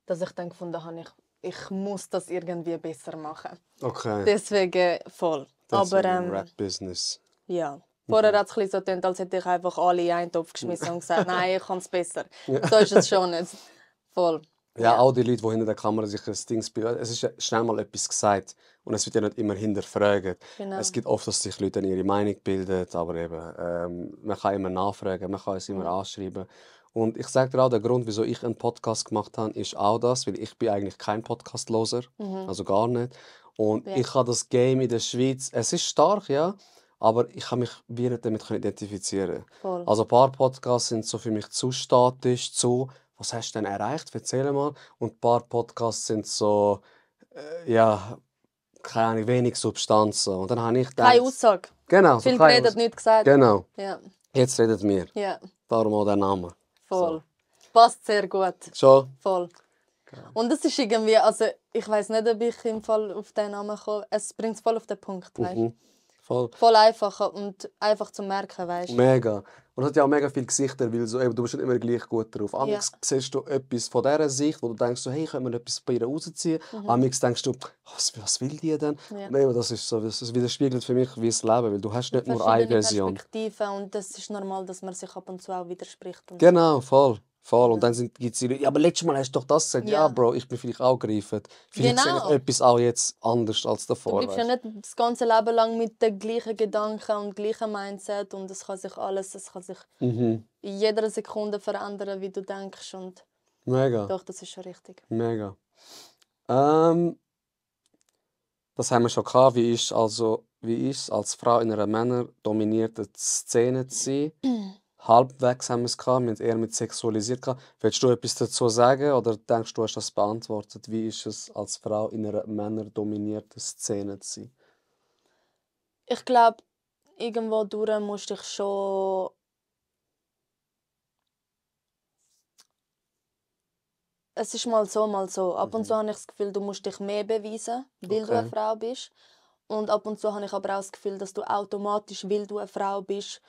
Speaker 4: dass ich dann gefunden habe, ich muss das irgendwie besser machen.
Speaker 3: Okay.
Speaker 4: Deswegen voll.
Speaker 3: Deswegen
Speaker 4: Aber
Speaker 3: Rap-Business.
Speaker 4: ja. Vorher hat es ein bisschen so getan, als hätte ich einfach alle in einen Topf geschmissen und gesagt, nein, ich kann es besser. So ist es schon nicht. Voll.
Speaker 3: Ja, auch die Leute, die hinter der Kamera sich ein Ding spielen. Es ist ja schnell mal etwas gesagt und es wird ja nicht immer hinterfragt.
Speaker 4: Genau.
Speaker 3: Es gibt oft, dass sich Leute ihre Meinung bilden, aber eben, man kann immer nachfragen, man kann es immer anschreiben. Und ich sage dir auch, der Grund, wieso ich einen Podcast gemacht habe, ist auch das, weil ich bin eigentlich kein Podcast-Loser, also gar nicht. Und ich habe das Game in der Schweiz, es ist stark, ja, aber ich kann mich wie nicht damit identifizieren.
Speaker 4: Voll.
Speaker 3: Also ein paar Podcasts sind so für mich zu statisch, zu «Was hast du denn erreicht? Erzähl mal.» Und ein paar Podcasts sind so, ja, keine Ahnung, wenig Substanz. So. Und dann habe ich gedacht,
Speaker 4: Keine Aussage.
Speaker 3: genau, so
Speaker 4: Viel
Speaker 3: keine
Speaker 4: geredet,
Speaker 3: Aussage.
Speaker 4: nichts gesagt.
Speaker 3: Genau,
Speaker 4: Ja.
Speaker 3: jetzt redet wir.
Speaker 4: Ja,
Speaker 3: Darum auch der Name.
Speaker 4: voll. Passt sehr gut.
Speaker 3: Schon?
Speaker 4: Voll. Und es ist irgendwie, also ich weiß nicht, ob ich im Fall auf den Namen komme. Es bringt es voll auf den Punkt, weißt?
Speaker 3: Voll.
Speaker 4: Voll einfach und einfach zu merken, weißt?
Speaker 3: Mega. Und es hat ja auch mega viele Gesichter, weil so, eben, du bist nicht immer gleich gut drauf. Amix siehst du etwas von dieser Sicht, wo du denkst, so, hey, können wir etwas bei ihr rausziehen? Amix denkst du, was will die denn?
Speaker 4: Ja.
Speaker 3: Und eben, das widerspiegelt für mich wie das Leben, weil du hast nicht nur eine
Speaker 4: Verschiedene
Speaker 3: Version.
Speaker 4: Perspektiven und das ist normal, dass man sich ab und zu auch widerspricht. Und
Speaker 3: Genau, voll. Und dann gibt es die Leute, ja, aber letztes Mal hast du doch das gesagt. Ja, Bro, ich bin vielleicht auch gereifert. Vielleicht sehe ich etwas auch jetzt anders als davor.
Speaker 4: Du bleibst ja nicht das ganze Leben lang mit den gleichen Gedanken und gleichen Mindset und es kann sich in jeder Sekunde verändern, wie du denkst. Und
Speaker 3: Mega.
Speaker 4: doch, das ist schon richtig.
Speaker 3: Mega. Das haben wir schon gehabt. Wie ist es als Frau in einer männerdominierten Szene zu sein? Halbwegs haben wir es gehabt, wir haben eher mit sexualisiert gehabt. Willst du etwas dazu sagen oder denkst du, hast das beantwortet? Wie ist es als Frau in einer männerdominierten Szene zu sein?
Speaker 4: Ich glaube, irgendwo durch musst du dich schon. Es ist mal so, mal so. Ab und zu habe ich das Gefühl, du musst dich mehr beweisen, weil du eine
Speaker 3: Okay.
Speaker 4: Frau bist. Und ab und zu habe ich aber auch das Gefühl, dass du automatisch, weil du eine Frau bist,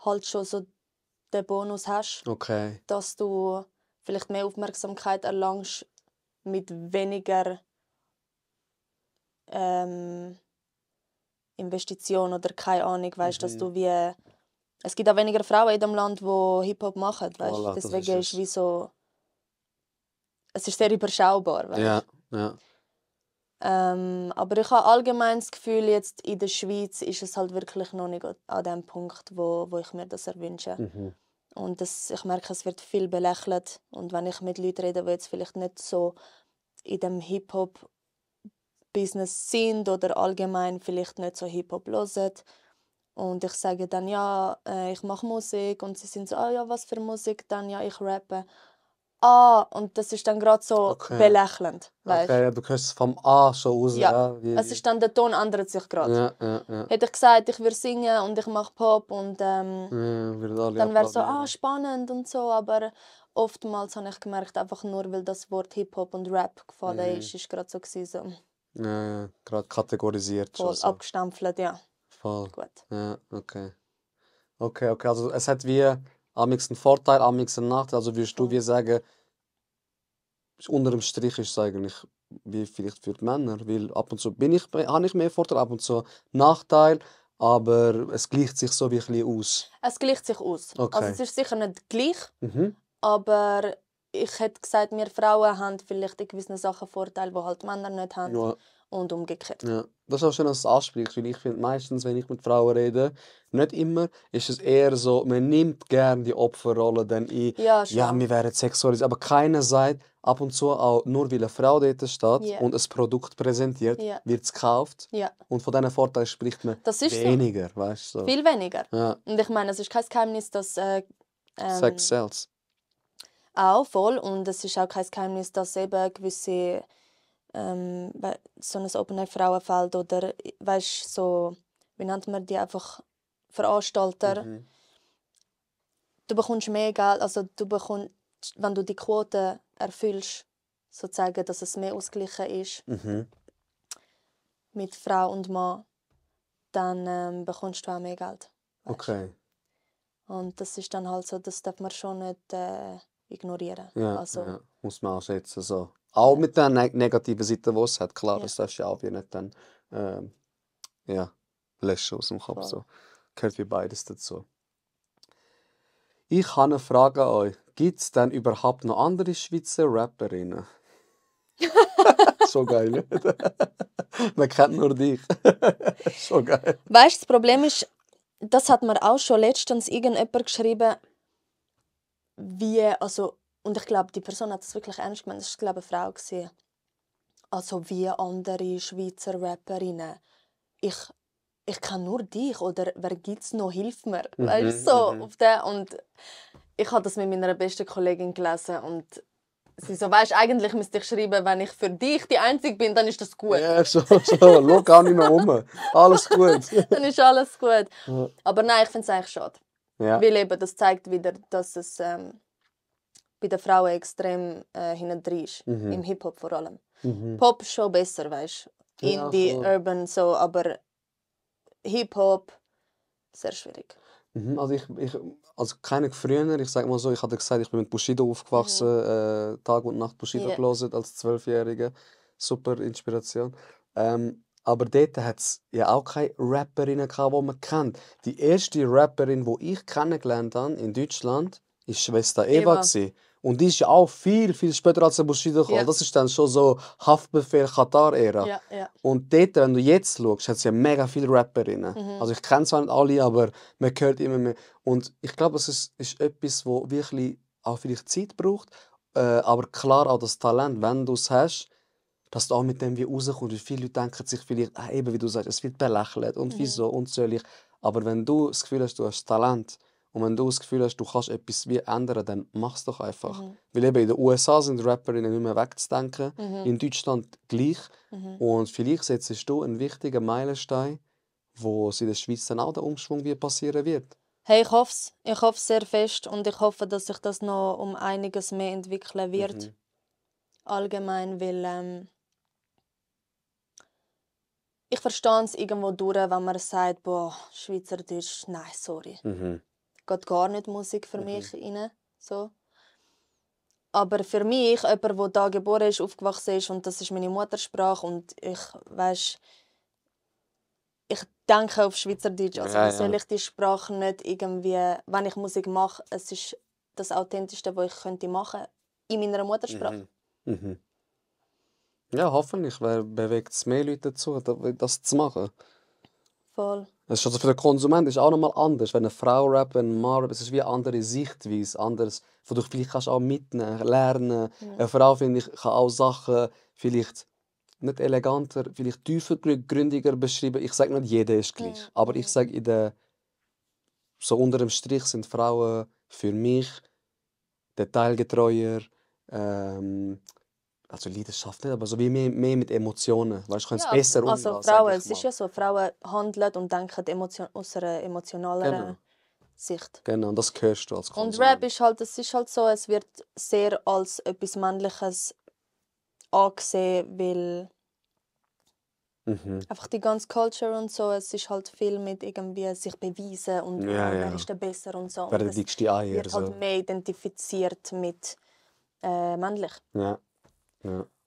Speaker 4: halt schon so den Bonus hast,
Speaker 3: Okay.
Speaker 4: dass du vielleicht mehr Aufmerksamkeit erlangst mit weniger Investition oder keine Ahnung, weißt, dass du wie es gibt auch weniger Frauen in dem Land, die Hip-Hop machen, weißt.
Speaker 3: Voilà, das
Speaker 4: Deswegen
Speaker 3: ist
Speaker 4: ist wie so es ist sehr überschaubar, weißt.
Speaker 3: Ja, ja.
Speaker 4: Aber ich habe allgemein das Gefühl, jetzt in der Schweiz ist es halt wirklich noch nicht an dem Punkt, wo ich mir das erwünsche. Und ich merke, es wird viel belächelt. Und wenn ich mit Leuten rede, die jetzt vielleicht nicht so in dem Hip-Hop-Business sind oder allgemein vielleicht nicht so Hip-Hop hören, und ich sage dann, ja, ich mache Musik. Und sie sind so, ah ja, was für Musik? Dann, ja, ich rappe. Ah, und das ist dann gerade so
Speaker 3: Okay.
Speaker 4: belächelnd, weißt?
Speaker 3: Okay, ja, du hörst es vom A schon raus.
Speaker 4: Ja,
Speaker 3: wie-
Speaker 4: es ist dann, der Ton ändert sich gerade.
Speaker 3: ja.
Speaker 4: Hätte ich gesagt, ich würde singen und ich mache Pop und
Speaker 3: Ja, würden alle
Speaker 4: dann wäre so,
Speaker 3: applaudieren.
Speaker 4: spannend und so, aber oftmals habe ich gemerkt, einfach nur weil das Wort Hip-Hop und Rap gefallen ist gerade so gewesen, so
Speaker 3: Ja, gerade kategorisiert schon
Speaker 4: voll
Speaker 3: so.
Speaker 4: abgestempelt, ja,
Speaker 3: Voll.
Speaker 4: gut.
Speaker 3: Ja, okay. Okay. Also es hat wie amigs einen Vorteil, amigs einen Nachteil. Also würdest du
Speaker 4: Voll.
Speaker 3: wie sagen, unter dem Strich ist es eigentlich wie vielleicht für die Männer, weil ab und zu habe ich mehr Vorteil, ab und zu Nachteil, aber es gleicht sich so wie ein bisschen aus.
Speaker 4: Es gleicht sich aus.
Speaker 3: Okay.
Speaker 4: Also es ist sicher nicht gleich,
Speaker 3: Mhm.
Speaker 4: aber ich hätte gesagt, wir Frauen haben vielleicht in gewissen Sachen Vorteile, die halt Männer nicht haben
Speaker 3: Ja.
Speaker 4: und umgekehrt.
Speaker 3: Ja, das ist auch schön, dass du es ansprichst, weil ich finde meistens, wenn ich mit Frauen rede, nicht immer, ist es eher so, man nimmt gerne die Opferrolle dann ein,
Speaker 4: Ja, schon.
Speaker 3: ja, wir wären sexualisiert, aber keiner sagt ab und zu auch, nur weil eine Frau dort steht
Speaker 4: Ja.
Speaker 3: und ein Produkt präsentiert,
Speaker 4: Ja.
Speaker 3: wird es gekauft
Speaker 4: Ja,
Speaker 3: und von diesen Vorteilen spricht man
Speaker 4: das ist so.
Speaker 3: weniger, weißt du? So.
Speaker 4: Viel weniger.
Speaker 3: Ja,
Speaker 4: Und ich meine, es ist kein Geheimnis, dass
Speaker 3: Sex sells.
Speaker 4: auch voll. Und es ist auch kein Geheimnis, dass eben gewisse so ein Open-Air-Frauenfeld oder weißt so, wie nennt man die einfach, Veranstalter. Du bekommst mehr Geld, also du bekommst, wenn du die Quote erfüllst, sozusagen, dass es mehr ausgeglichen ist mit Frau und Mann, dann bekommst du auch mehr Geld. Weißt?
Speaker 3: Okay.
Speaker 4: Und das ist dann halt so, das darf man schon nicht ignorieren.
Speaker 3: Ja,
Speaker 4: Also,
Speaker 3: ja, muss man auch schätzen. So. Auch mit den negativen Seiten, die es hat, klar,
Speaker 4: Ja.
Speaker 3: das darfst du ja auch wie nicht dann ja, löschen aus dem Kopf.
Speaker 4: Voll.
Speaker 3: So. Gehört wie beides dazu. Ich habe eine Frage an euch. Gibt es denn überhaupt noch andere Schweizer Rapperinnen? Schon geil, nicht? Man kennt nur dich. Schon geil.
Speaker 4: weißt du, das Problem ist, das hat mir auch schon letztens irgendjemand geschrieben, also, und ich glaube, die Person hat es wirklich ernst gemeint, das war, glaube ich, eine Frau gewesen. Also wie andere Schweizer Rapperinnen. Ich kenne nur dich, oder wer gibt's noch, hilf mir. Weißt du, so auf den. Und ich habe das mit meiner besten Kollegin gelesen und sie so, weißt, eigentlich müsste ich schreiben, wenn ich für dich die Einzige bin, dann ist das gut.
Speaker 3: Ja, schon. Schau gar nicht mehr um. Alles gut.
Speaker 4: Dann ist alles gut. Aber nein, ich finde es eigentlich schade.
Speaker 3: Ja.
Speaker 4: Weil eben, das zeigt wieder, dass es bei den Frauen extrem hinten drin ist. Im Hip-Hop vor allem. Pop ist schon besser, weißt du.
Speaker 3: Ja,
Speaker 4: Indie,
Speaker 3: voll.
Speaker 4: Urban, so, aber Hip-Hop, sehr schwierig.
Speaker 3: Also also keine früher, ich sage mal so, ich hatte gesagt, ich bin mit Bushido aufgewachsen, Tag und Nacht Bushido
Speaker 4: Ja.
Speaker 3: gelesen als 12-Jähriger. Super Inspiration. Aber dort hat es ja auch keine Rapperinnen gehabt, die man kennt. Die erste Rapperin, die ich kennengelernt habe in Deutschland, war Schwester Eva.
Speaker 4: Eva.
Speaker 3: Gewesen. Und die ist ja auch viel, viel später als der Bushido gekommen.
Speaker 4: Ja.
Speaker 3: Das ist dann schon so Haftbefehl Katar-Ära.
Speaker 4: Ja.
Speaker 3: Und dort, wenn du jetzt schaust, hat es ja mega viele Rapperinnen. Also ich kenne zwar nicht alle, aber man hört immer mehr. Und ich glaube, es ist etwas, wo wirklich auch vielleicht Zeit braucht, aber klar auch das Talent, wenn du es hast, dass du auch mit dem wie rauskommst. Und viele Leute denken sich vielleicht, eben wie du sagst, es wird belächelt und wieso und soll ich. Aber wenn du das Gefühl hast, du hast Talent und wenn du das Gefühl hast, du kannst etwas wie ändern, dann mach es doch einfach. Weil eben in den USA sind Rapperinnen nicht mehr wegzudenken, in Deutschland gleich. Und vielleicht setzt du einen wichtigen Meilenstein, wo es in der Schweiz dann auch der Umschwung wie passieren wird.
Speaker 4: Hey, ich hoffe es. Ich hoffe sehr fest und ich hoffe, dass sich das noch um einiges mehr entwickeln wird. Allgemein, weil ich verstehe es irgendwo durch, wenn man sagt, boah, Schweizerdeutsch, nein, sorry. Geht gar nicht Musik für mich rein. So. Aber für mich, jemand, der da geboren ist, aufgewachsen ist und das ist meine Muttersprache und ich denke auf Schweizerdeutsch. Also wie soll ich die Sprache nicht irgendwie, wenn ich Musik mache, es ist das Authentischste, was ich könnte machen in meiner Muttersprache.
Speaker 3: Ja, hoffentlich bewegt es mehr Leute dazu, das zu machen.
Speaker 4: Voll.
Speaker 3: Es ist also für den Konsument ist auch nochmal anders. Wenn eine Frau rappt, wenn ein Mann rappt, es ist wie eine andere Sichtweise. Anderes, wo du vielleicht kannst auch mitnehmen, lernen. Eine Frau, finde ich, kann auch Sachen vielleicht nicht eleganter, vielleicht tiefergründiger beschreiben. Ich sage nicht, jeder ist gleich. Aber ich sage, so unter dem Strich sind Frauen für mich detailgetreuer, also Leidenschaft nicht, aber so wie mehr mit Emotionen. Weißt, du, können es besser umgehen,
Speaker 4: also
Speaker 3: sag
Speaker 4: Frauen,
Speaker 3: ich
Speaker 4: es ist
Speaker 3: mal.
Speaker 4: ja so, Frauen handeln und denken aus einer emotionaleren Sicht.
Speaker 3: Genau, das hörst du als
Speaker 4: Und
Speaker 3: Konsument.
Speaker 4: Rap ist halt, es ist halt so, es wird sehr als etwas Männliches angesehen, weil einfach die ganze Culture und so, es ist halt viel mit irgendwie sich beweisen und wer ist der besser und so.
Speaker 3: Wer
Speaker 4: Und
Speaker 3: der dickste Eier,
Speaker 4: wird halt
Speaker 3: so.
Speaker 4: mehr identifiziert mit männlich.
Speaker 3: Ja.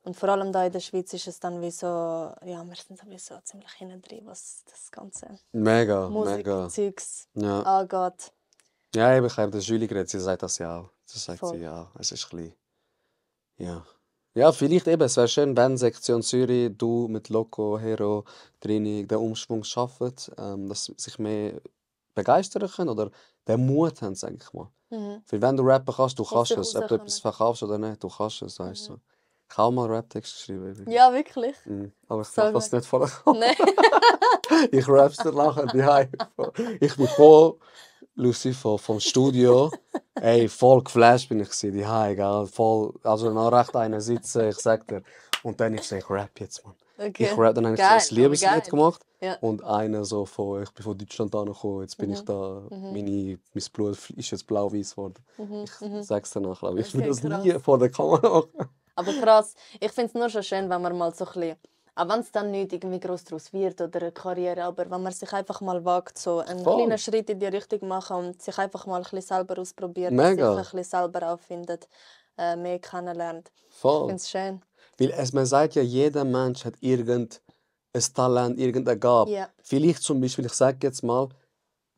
Speaker 4: Und vor allem da in der Schweiz ist es dann wie so, ja, wir sind sowieso ziemlich hinten drin, was das ganze
Speaker 3: Mega.
Speaker 4: Musikzeugs
Speaker 3: Ja.
Speaker 4: angeht.
Speaker 3: Ja, eben, ich habe mit der Julie geredet, sie sagt das ja auch. Das sagt
Speaker 4: Voll.
Speaker 3: sie ja auch. Es ist ein bisschen... Ja. Ja, vielleicht eben, es wäre schön, wenn Sektion Zürich, du mit Loco, Hero, Trini den Umschwung schaffen, dass sie sich mehr begeistern können oder den Mut haben, sage ich mal. Weil wenn du rappen kannst, du kannst
Speaker 4: sich
Speaker 3: es. Ob du etwas
Speaker 4: rauskommen.
Speaker 3: verkaufst oder nicht, du kannst es, weißt du. Ich habe auch mal Raptext geschrieben. übrigens.
Speaker 4: Ja, wirklich.
Speaker 3: Aber ich
Speaker 4: So
Speaker 3: mache das
Speaker 4: gut.
Speaker 3: nicht voll.
Speaker 4: Nein.
Speaker 3: Ich rapp's dir nachher daheim. Ich bin voll Lucy vom Studio. Ey, voll geflasht bin ich daheim, gell? Voll, also noch recht einen sitzen, ich sag dir. Und dann ich rap jetzt, Mann.
Speaker 4: Okay.
Speaker 3: Ich rap, dann habe ich so
Speaker 4: Geil,
Speaker 3: ein Liebeslied
Speaker 4: aber geil.
Speaker 3: gemacht.
Speaker 4: Ja.
Speaker 3: Und einer so von, ich bin von Deutschland angekommen, jetzt bin ich da, mein Blut ist jetzt blau-weiß geworden. Ich sag's dir nachher, aber ich will
Speaker 4: Okay,
Speaker 3: das
Speaker 4: krass.
Speaker 3: nie vor der Kamera machen.
Speaker 4: Aber krass, ich finde es nur schon schön, wenn man mal so ein bisschen, auch wenn es dann nicht irgendwie gross daraus wird oder eine Karriere, aber wenn man sich einfach mal wagt, so einen
Speaker 3: Voll.
Speaker 4: kleinen Schritt in die Richtung machen und sich einfach mal ein bisschen selber ausprobiert,
Speaker 3: Mega.
Speaker 4: sich ein bisschen selber auffindet, mehr kennenlernt. Ich
Speaker 3: Voll.
Speaker 4: finde es schön.
Speaker 3: Weil man sagt ja, jeder Mensch hat irgendein Talent, irgendeine Gabe.
Speaker 4: Ja.
Speaker 3: Vielleicht zum Beispiel, ich sage jetzt mal,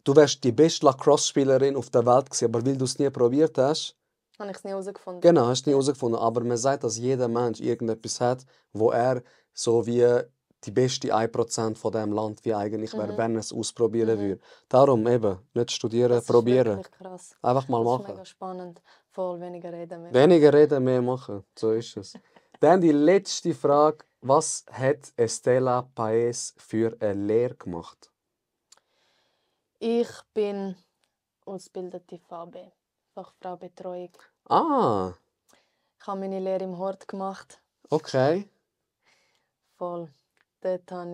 Speaker 3: du wärst die beste Lacrosse-Spielerin auf der Welt gewesen, aber weil du es nie probiert hast,
Speaker 4: Habe ich es nie herausgefunden.
Speaker 3: genau, hast du nie herausgefunden. Aber man sagt, dass jeder Mensch irgendetwas hat, wo er so wie die beste 1% von dem Land wie eigentlich wäre, wenn er es ausprobieren würde. Darum eben, nicht studieren,
Speaker 4: Das ist
Speaker 3: probieren.
Speaker 4: wirklich krass.
Speaker 3: Einfach mal
Speaker 4: Das ist
Speaker 3: machen.
Speaker 4: mega spannend. Voll weniger reden mehr.
Speaker 3: Weniger reden, mehr machen. So ist es. Dann die letzte Frage. Was hat Estela Paes für eine Lehre gemacht?
Speaker 4: Ich bin ausgebildete VB, Fachfrau Betreuung.
Speaker 3: Ah,
Speaker 4: Ich habe meine Lehre im Hort gemacht.
Speaker 3: okay.
Speaker 4: Voll. Dort habe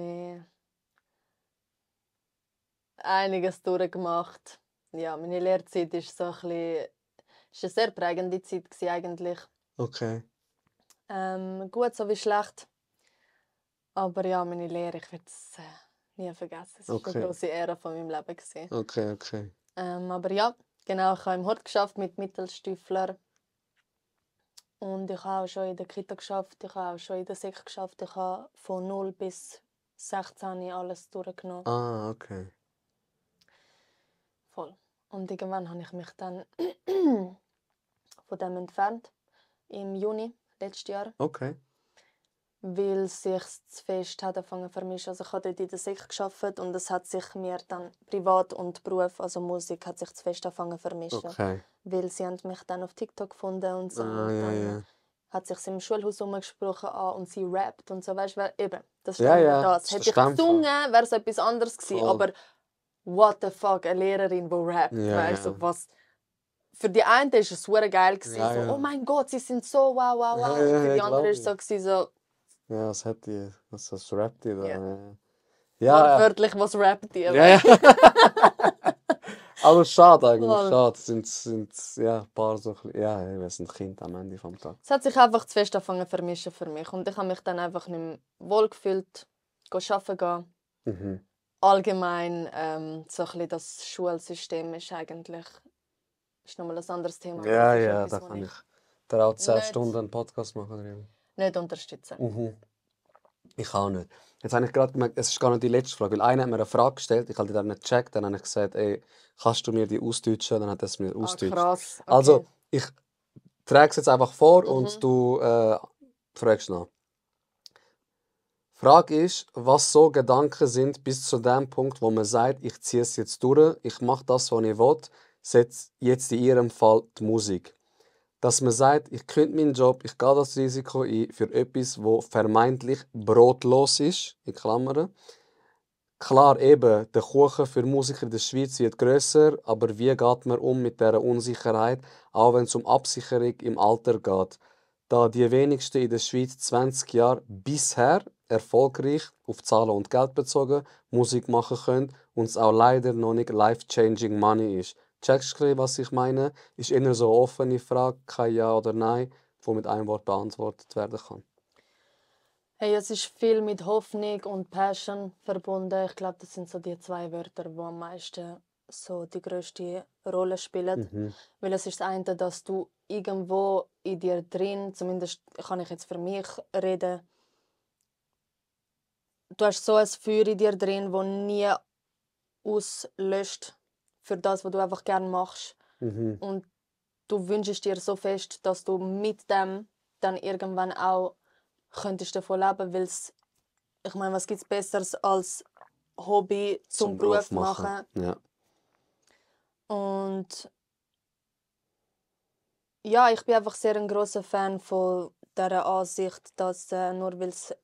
Speaker 4: ich einiges durchgemacht. Ja, meine Lehrzeit war so ist eine sehr prägende Zeit gewesen, eigentlich.
Speaker 3: Okay.
Speaker 4: Gut so wie schlecht. Aber ja, meine Lehre, ich werde es nie vergessen. Es war
Speaker 3: Okay.
Speaker 4: eine grosse Ära von meinem Leben gewesen.
Speaker 3: Okay.
Speaker 4: Aber ja, genau, ich habe im Hort geschafft mit Mittelstüfler. Und ich habe auch schon in der Kita geschafft, ich habe auch schon in der Sek geschafft. Ich habe von 0 bis 16 alles durchgenommen.
Speaker 3: Ah, okay.
Speaker 4: Voll. Und irgendwann habe ich mich dann von dem entfernt. Im Juni letztes Jahr.
Speaker 3: Okay.
Speaker 4: Weil sich zu fest hat angefangen zu vermischen. Also ich habe dort in der Sek gearbeitet und es hat sich mir dann privat und Beruf, also Musik, hat sich zu fest angefangen zu vermischen.
Speaker 3: Okay.
Speaker 4: Weil sie haben mich dann auf TikTok gefunden und so.
Speaker 3: Ah,
Speaker 4: und
Speaker 3: ja,
Speaker 4: dann
Speaker 3: ja.
Speaker 4: hat sich im Schulhaus umgesprochen und sie rappt und so, weißt du, eben, das ist
Speaker 3: Ja,
Speaker 4: dann
Speaker 3: ja,
Speaker 4: das.
Speaker 3: das ist
Speaker 4: Hätte
Speaker 3: der
Speaker 4: ich
Speaker 3: Stempel.
Speaker 4: gesungen, wäre es etwas anderes gewesen,
Speaker 3: Voll.
Speaker 4: aber what the fuck, eine Lehrerin, die rappt,
Speaker 3: Ja,
Speaker 4: weißt du,
Speaker 3: ja.
Speaker 4: was... Für die einen war es super geil,
Speaker 3: Ja,
Speaker 4: so,
Speaker 3: ja.
Speaker 4: oh mein Gott, sie sind so wow, wow, wow.
Speaker 3: Ja,
Speaker 4: Und für
Speaker 3: ja,
Speaker 4: die anderen war
Speaker 3: glaub
Speaker 4: es so,
Speaker 3: Ja, was rappt die da?
Speaker 4: Ja.
Speaker 3: Ja, ja.
Speaker 4: wortwörtlich, was rappt ihr?
Speaker 3: Ja, ja. Aber schade eigentlich,
Speaker 4: Voll.
Speaker 3: schade. Sind ja, ein paar so, ja, wir sind Kinder am Ende vom Tag.
Speaker 4: Es hat sich einfach zu fest angefangen zu vermischen für mich. Und ich habe mich dann einfach nicht mehr wohl gefühlt, arbeiten gehen.
Speaker 3: Mhm.
Speaker 4: Allgemein, so ein bisschen das Schulsystem ist eigentlich ist nochmal ein anderes Thema. aber
Speaker 3: Ja,
Speaker 4: das ist
Speaker 3: ja,
Speaker 4: etwas,
Speaker 3: da
Speaker 4: was
Speaker 3: kann ich da auch 10
Speaker 4: nicht-
Speaker 3: Stunden einen Podcast machen darüber.
Speaker 4: nicht unterstützen.
Speaker 3: Mhm. Ich auch nicht. Jetzt habe ich gerade gemerkt, es ist gar nicht die letzte Frage, weil einer hat mir eine Frage gestellt, ich habe die dann nicht gecheckt, dann habe ich gesagt, ey, kannst du mir die ausdeutschen? Dann hat er es mir ausdeutscht.
Speaker 4: Krass. Okay.
Speaker 3: Also, ich trage es jetzt einfach vor und du fragst nach. Frage ist, was so Gedanken sind bis zu dem Punkt, wo man sagt, ich ziehe es jetzt durch, ich mache das, was ich will, setze jetzt in ihrem Fall die Musik. Dass man sagt, ich kündige meinen Job, ich gehe das Risiko ein für etwas, wo vermeintlich brotlos ist, in Klammern. Klar, eben, der Kuchen für Musiker in der Schweiz wird grösser, aber wie geht man um mit dieser Unsicherheit, auch wenn es um Absicherung im Alter geht? Da die wenigsten in der Schweiz 20 Jahre bisher erfolgreich auf Zahlen und Geld bezogen Musik machen können und es auch leider noch nicht life-changing money ist. Checkst du, was ich meine? Ist eher so eine offene Frage, kein Ja oder Nein, die mit einem Wort beantwortet werden kann.
Speaker 4: Hey, es ist viel mit Hoffnung und Passion verbunden. Ich glaube, das sind so die zwei Wörter, die am meisten so die grösste Rolle spielen. Weil es ist das eine, dass du irgendwo in dir drin, zumindest kann ich jetzt für mich reden, du hast so ein Feuer in dir drin, das nie auslöscht für das, was du einfach gerne machst. Und du wünschst dir so fest, dass du mit dem dann irgendwann auch könntest davon leben, weil ich meine, was gibt es Besseres als Hobby zum Beruf machen?
Speaker 3: Ja.
Speaker 4: Und ja, ich bin einfach sehr ein großer Fan von dieser Ansicht, dass nur weil es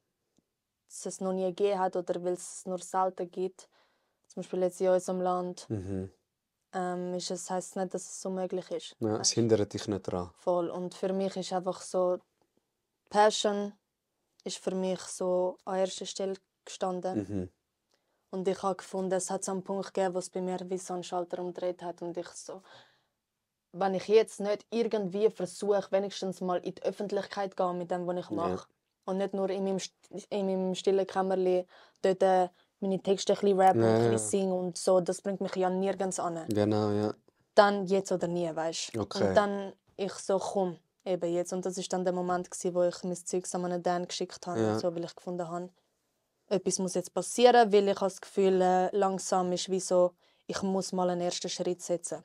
Speaker 4: noch nie gegeben hat oder weil es nur selten gibt, zum Beispiel jetzt in unserem Land, heisst es nicht, dass es so möglich ist.
Speaker 3: Ja, es hindert dich nicht daran.
Speaker 4: Voll. Und für mich ist einfach so, Passion ist für mich so an erster Stelle gestanden. Und ich habe gefunden, es hat so einen Punkt gegeben, wo es bei mir wie so einen Schalter umgedreht hat. Und ich so, wenn ich jetzt nicht irgendwie versuche, wenigstens mal in die Öffentlichkeit zu gehen mit dem, was ich mache. Und nicht nur in meinem stillen Kämmerlein dort meine Texte ein bisschen rappen, ein bisschen singen und so. Das bringt mich ja nirgends an.
Speaker 3: Genau, ja.
Speaker 4: Dann jetzt oder nie, weißt du.
Speaker 3: Okay.
Speaker 4: Und dann ich so, komm, eben jetzt. Und das war dann der Moment, wo ich mein Zeug an einen Dan geschickt habe. Und so, weil ich gefunden habe, etwas muss jetzt passieren, weil ich habe das Gefühl, langsam ist wie so, ich muss mal einen ersten Schritt setzen.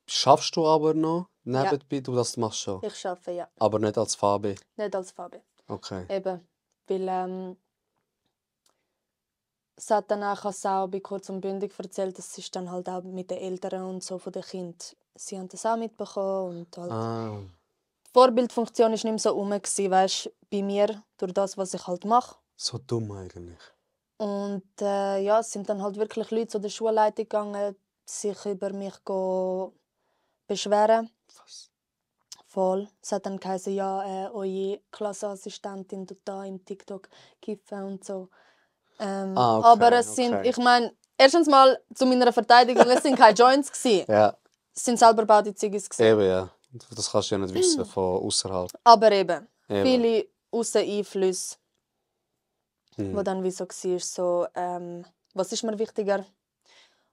Speaker 3: Schaffst du aber noch nebenbei? Du das machst schon?
Speaker 4: Ich arbeite, ja.
Speaker 3: Aber nicht als Fabi?
Speaker 4: Nicht als Fabi.
Speaker 3: Okay.
Speaker 4: Eben, weil es hat dann auch bei Kurz und Bündig erzählt, das ist dann halt auch mit den Eltern und so von den Kindern. Sie haben das auch mitbekommen und halt die Vorbildfunktion war nicht mehr so rum, weißt, bei mir, durch das, was ich halt mache.
Speaker 3: So dumm eigentlich.
Speaker 4: Und ja, es sind dann halt wirklich Leute zu der Schulleitung gegangen, sich über mich beschweren.
Speaker 3: Was?
Speaker 4: Voll. Es hat dann geheißen, ja, eure Klassenassistentin tut da im TikTok kiffen und so.
Speaker 3: Okay,
Speaker 4: aber es sind, ich meine, erstens mal zu meiner Verteidigung, es sind keine Joints gewesen.
Speaker 3: Ja.
Speaker 4: Es sind selber gebaute Ziggis gewesen.
Speaker 3: Eben, ja. Das kannst du ja nicht wissen von außerhalb.
Speaker 4: Aber eben, viele Ausseneinflüsse, wo dann wie so war, so, was ist mir wichtiger?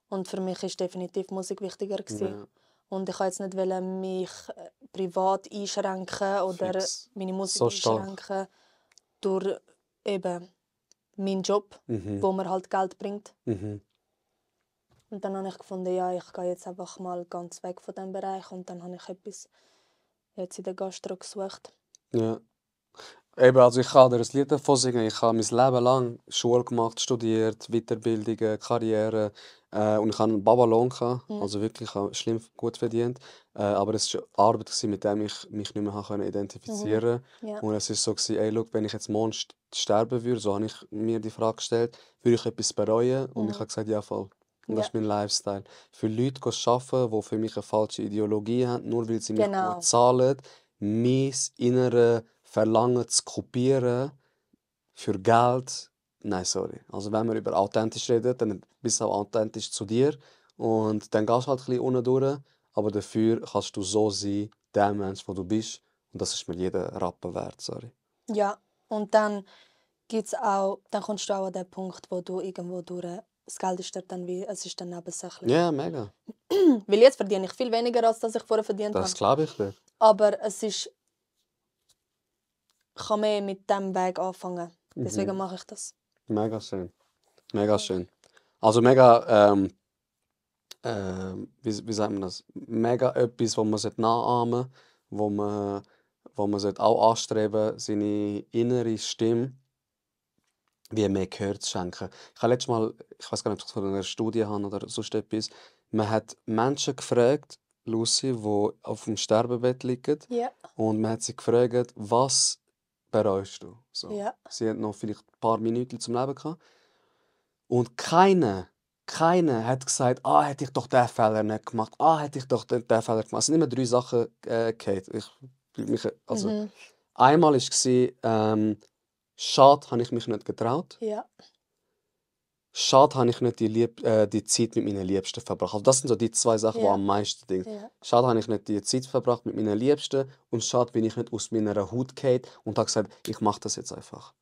Speaker 4: Und für mich ist definitiv Musik wichtiger gewesen.
Speaker 3: Ja.
Speaker 4: Und ich wollte jetzt nicht mich privat einschränken oder
Speaker 3: Fix.
Speaker 4: meine Musik
Speaker 3: So stark.
Speaker 4: einschränken durch eben meinen Job, wo mir halt Geld bringt. Und dann habe ich gefunden, ja, ich gehe jetzt einfach mal ganz weg von diesem Bereich. Und dann habe ich etwas jetzt in der Gastro gesucht.
Speaker 3: Ja. Eben, also ich kann dir ein Lied davon singen. Ich habe mein Leben lang Schule gemacht, studiert, Weiterbildungen, Karriere. Und ich hatte einen Babalon, also wirklich, ich habe schlimm gut verdient. Aber es war eine Arbeit, mit der ich mich nicht mehr identifizieren konnte.
Speaker 4: Ja.
Speaker 3: Und es war so, ey, schau, wenn ich jetzt morgen sterben würde, so habe ich mir die Frage gestellt, würde ich etwas bereuen? Und ich habe gesagt, ja, voll. Und das
Speaker 4: Ja.
Speaker 3: ist mein Lifestyle. Für Leute zu arbeiten, die für mich eine falsche Ideologie haben, nur weil sie mich
Speaker 4: Genau.
Speaker 3: gut zahlen, mein innere Verlangen zu kopieren für Geld, nein, sorry. Also wenn wir über authentisch reden, dann bist du auch authentisch zu dir und dann gehst du halt ein bisschen unten durch, aber dafür kannst du so sein, der Mensch, der du bist, und das ist mir jeder Rappen wert, sorry.
Speaker 4: Ja, und dann dann kommst du auch an den Punkt, wo du irgendwo durch, das Geld ist dann wie, es ist dann nebensächlich.
Speaker 3: Ja, mega.
Speaker 4: Weil jetzt verdiene ich viel weniger, als das ich vorher verdient
Speaker 3: Das
Speaker 4: habe.
Speaker 3: glaube ich dir.
Speaker 4: Aber ich kann mehr mit diesem Weg anfangen. Deswegen mache ich das.
Speaker 3: Mega schön. Mega schön. Also mega, wie sagt man das? Mega etwas, wo man nachahmen sollte, wo man auch anstreben, seine innere Stimme wie mehr Gehör zu schenken. Ich habe letztes Mal, ich weiß gar nicht, ob ich es von einer Studie habe oder sonst etwas, man hat Menschen gefragt, Lucy, die auf dem Sterbebett liegen,
Speaker 4: Ja.
Speaker 3: und man hat sie gefragt, was bereust du? So.
Speaker 4: Ja.
Speaker 3: Sie hatten noch vielleicht ein paar Minuten zum Leben gehabt. Und keiner hat gesagt, hätte ich doch den Fehler nicht gemacht, hätte ich doch den Fehler gemacht. Es sind immer 3 Sachen Kate. Einmal war, schade, habe ich mich nicht getraut.
Speaker 4: Ja.
Speaker 3: Schade, habe ich nicht die Zeit mit meinen Liebsten verbracht. Also das sind so die 2 Sachen, die
Speaker 4: Ja.
Speaker 3: am meisten Ding.
Speaker 4: Ja.
Speaker 3: Schade, habe ich nicht die Zeit verbracht mit meinen Liebsten. Und schade, bin ich nicht aus meiner Haut gefallen und habe gesagt, ich mache das jetzt einfach.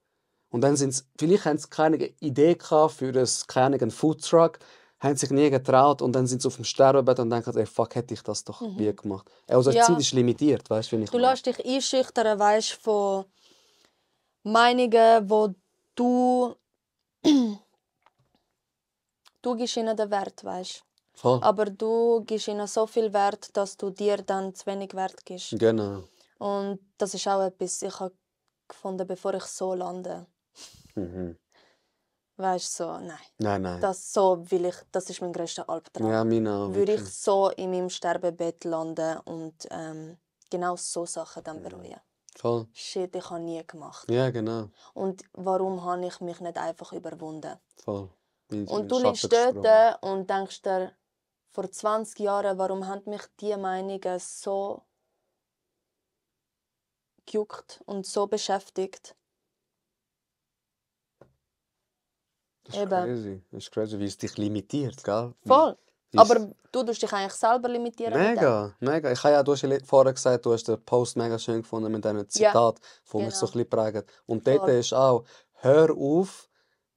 Speaker 3: Und dann vielleicht haben sie keine Idee gehabt für einen Foodtruck, haben sich nie getraut und dann sind sie auf dem Sterbebett und denken, ey, fuck, hätte ich das doch wie gemacht. Also die
Speaker 4: Ja.
Speaker 3: Zeit ist limitiert, weißt du, wie ich
Speaker 4: Du
Speaker 3: meine?
Speaker 4: lässt dich einschüchtern, weißt, von Meinungen, wo du gibst ihnen den Wert, weißt.
Speaker 3: Voll.
Speaker 4: Aber du gibst ihnen so viel Wert, dass du dir dann zu wenig Wert gibst.
Speaker 3: Genau.
Speaker 4: Und das ist auch etwas, ich habe gefunden, bevor ich so lande. Weißt du, so, nein.
Speaker 3: Nein.
Speaker 4: Das ist mein grösster Albtraum.
Speaker 3: Ja, meine auch.
Speaker 4: Würde ich
Speaker 3: wirklich.
Speaker 4: so in meinem Sterbebett landen und genau so Sachen dann bereuen.
Speaker 3: Voll.
Speaker 4: Shit, ich habe nie gemacht.
Speaker 3: Ja, genau.
Speaker 4: Und warum habe ich mich nicht einfach überwunden?
Speaker 3: Voll.
Speaker 4: Und du liegst dort und denkst dir, vor 20 Jahren, warum haben mich diese Meinungen so gejuckt und so beschäftigt?
Speaker 3: Das ist
Speaker 4: Eben.
Speaker 3: crazy. Das ist crazy, wie es dich limitiert, gell?
Speaker 4: Voll.
Speaker 3: Wie es-
Speaker 4: Aber du tust dich eigentlich selber limitieren. mit dem.
Speaker 3: Mega. Du hast ja vorher gesagt, du hast den Post mega schön gefunden mit diesem Zitat, das mich so ein bisschen prägt. Und dort
Speaker 4: Voll.
Speaker 3: ist auch, hör auf,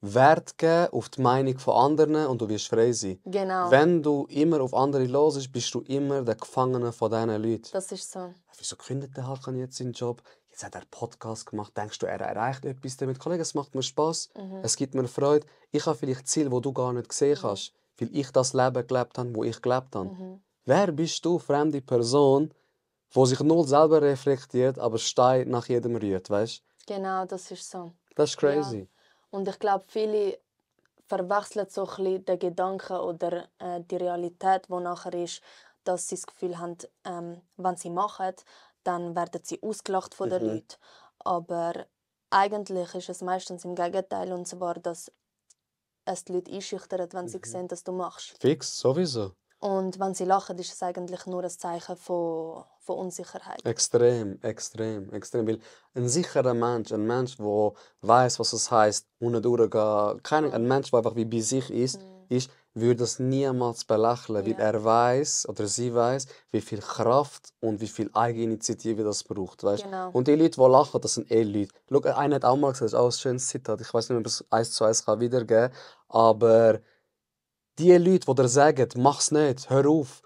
Speaker 3: Wert geben auf die Meinung von anderen und du wirst frei sein.
Speaker 4: Genau.
Speaker 3: Wenn du immer auf andere hörst, bist du immer der Gefangene von diesen Leuten.
Speaker 4: Das ist so.
Speaker 3: Wieso kündigt der Hakan jetzt seinen Job? Jetzt hat er einen Podcast gemacht. Denkst du, er erreicht etwas damit? Kollege, es macht mir Spass. Es gibt mir Freude. Ich habe vielleicht Ziele, die du gar nicht gesehen hast, weil ich das Leben gelebt habe, wo ich gelebt habe. Wer bist du, fremde Person, die sich null selber reflektiert, aber Stein nach jedem rührt, weißt?
Speaker 4: Genau, das ist so.
Speaker 3: Das ist crazy.
Speaker 4: Und ich glaube, viele verwechseln so ein bisschen den Gedanken oder die Realität, die nachher ist, dass sie das Gefühl haben, wenn sie machen, dann werden sie ausgelacht von den Leuten. Aber eigentlich ist es meistens im Gegenteil, und zwar, dass es die Leute einschüchtert, wenn sie sehen, dass du machst.
Speaker 3: Fix, sowieso.
Speaker 4: Und wenn sie lachen, ist es eigentlich nur ein Zeichen von Unsicherheit.
Speaker 3: Extrem. Weil ein sicherer Mensch, ein Mensch, der weiß, was es heisst, ohne durchgehen, ein Mensch, der einfach wie bei sich ist, würde das niemals belächeln, weil er weiß oder sie weiß, wie viel Kraft und wie viel Eigeninitiative das braucht. Weißt?
Speaker 4: Genau.
Speaker 3: Und die Leute, die lachen, das sind Leute. Schau, einer hat auch mal gesagt, das ist auch ein schönes Zitat, ich weiß nicht, ob ich es 1:1 wiedergeben kann, aber die Leute, die dir sagen, mach's nicht, hör auf,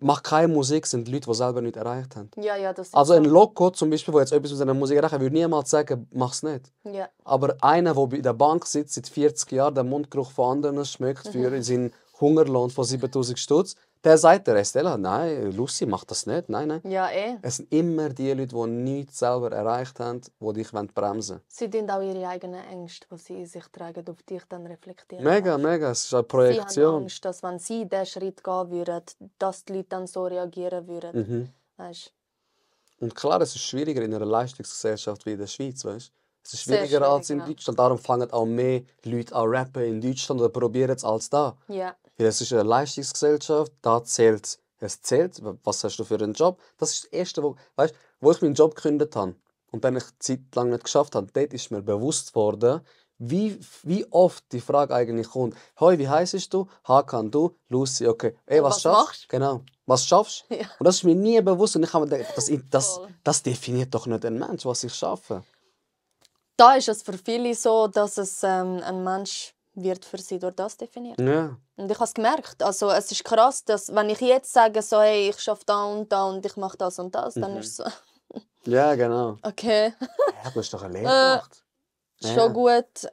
Speaker 3: mach keine Musik, sind Leute, die selber nicht erreicht haben.
Speaker 4: Ja, das ist
Speaker 3: Also
Speaker 4: so.
Speaker 3: ein Loco zum Beispiel, der jetzt etwas aus seiner Musik erreicht, würde niemals sagen, mach's nicht.
Speaker 4: Ja.
Speaker 3: Aber einer, der bei der Bank sitzt, seit 40 Jahren den Mundgeruch von anderen schmeckt für seinen Hungerlohn von 7'000 Stutz, Der sagt der Estella, nein, Lucy macht das nicht, nein.
Speaker 4: Ja,
Speaker 3: Es sind immer die Leute, die nichts selber erreicht haben, die dich bremsen wollen.
Speaker 4: Sie tun auch ihre eigenen Ängste, die sie in sich tragen, auf dich dann reflektieren.
Speaker 3: Mega,
Speaker 4: weißt?
Speaker 3: mega, es ist eine
Speaker 4: Sie haben
Speaker 3: Projektion.
Speaker 4: Angst, dass wenn sie diesen Schritt gehen würden, dass die Leute dann so reagieren würden. Weißt?
Speaker 3: Und klar, es ist schwieriger in einer Leistungsgesellschaft wie in der Schweiz, weißt? Es ist
Speaker 4: Sehr
Speaker 3: schwieriger als in
Speaker 4: schwierig, ja.
Speaker 3: Deutschland. Darum fangen auch mehr Leute an rappen in Deutschland oder probieren es als da.
Speaker 4: Ja.
Speaker 3: Weil es ist eine Leistungsgesellschaft, da zählt, es zählt, was hast du für einen Job. Das ist das Erste, wo ich meinen Job gekündigt habe und dann ich Zeit lang nicht geschafft habe, dort ist mir bewusst worden, wie oft die Frage eigentlich kommt. «Hoi, wie heisst du?» «Hakan, du?» «Lucy, okay.» «Ey, was
Speaker 4: was
Speaker 3: schaffst
Speaker 4: machst
Speaker 3: du?» Genau. «Was schaffst du?»
Speaker 4: Ja.
Speaker 3: Und das ist mir nie bewusst und ich habe mir gedacht,
Speaker 4: Voll.
Speaker 3: das definiert doch nicht einen Mensch, was ich schaffe.
Speaker 4: Da ist es für viele so, dass es ein Mensch wird für sie durch das definiert.
Speaker 3: Ja.
Speaker 4: Und ich habe es gemerkt. Also, es ist krass, dass wenn ich jetzt sage, so, hey, ich arbeite da und ich mache das und das, dann ist es so,
Speaker 3: Ja, genau.
Speaker 4: okay,
Speaker 3: Ja, du hast doch eine Lehre gemacht. Ja.
Speaker 4: schon gut,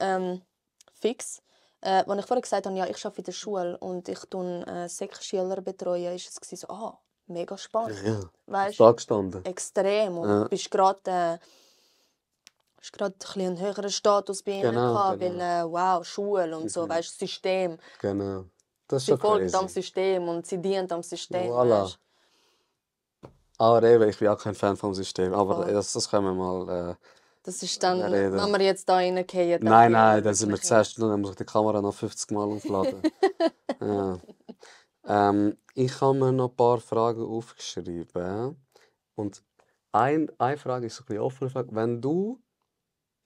Speaker 4: fix. Als ich vorher gesagt habe, ja, ich arbeite in der Schule und ich betreue Sek-Schüler, betreuen, ist es so, mega spannend.
Speaker 3: Ja.
Speaker 4: Weißt
Speaker 3: Da gestanden.
Speaker 4: extrem. Und
Speaker 3: Ja.
Speaker 4: du bist gerade ein bisschen einen höheren Status bei ihnen
Speaker 3: Genau,
Speaker 4: gehabt,
Speaker 3: genau.
Speaker 4: weil, wow, Schule und so, weißt System.
Speaker 3: Genau. Das ist
Speaker 4: Sie
Speaker 3: schon
Speaker 4: folgt am
Speaker 3: crazy.
Speaker 4: System und sie dient am System.
Speaker 3: Voilà.
Speaker 4: Weißt?
Speaker 3: Aber eben, ich bin auch kein Fan vom System. Aber
Speaker 4: Voll.
Speaker 3: das können wir mal...
Speaker 4: Das ist dann,
Speaker 3: reden.
Speaker 4: wenn wir jetzt da reingehen,
Speaker 3: Nein, dann sind wir 10 Stunden, dann muss ich die Kamera noch 50 Mal aufladen. Ja. Ich habe mir noch ein paar Fragen aufgeschrieben. Und eine Frage ist so ein bisschen offene Frage. Wenn du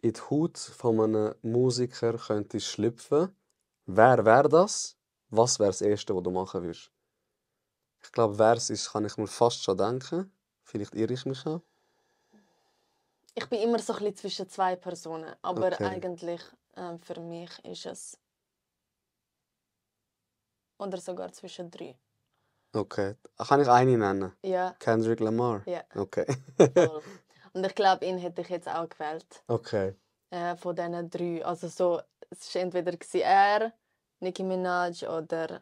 Speaker 3: in die Haut von einem Musiker könntest schlüpfen, wer wäre das? Was wäre das Erste, was du machen würdest? Ich glaube, wer es ist, kann ich mir fast schon denken. Vielleicht irre ich mich auch.
Speaker 4: Ich bin immer so ein bisschen zwischen zwei Personen, aber
Speaker 3: Okay.
Speaker 4: eigentlich für mich ist es oder sogar zwischen 3.
Speaker 3: Okay. Kann ich eine nennen?
Speaker 4: Ja,
Speaker 3: Kendrick Lamar?
Speaker 4: ja,
Speaker 3: Okay.
Speaker 4: voll. Und ich glaube, ihn hätte ich jetzt auch gewählt.
Speaker 3: Okay.
Speaker 4: Von diesen 3. Also so, es war entweder er, Nicki Minaj oder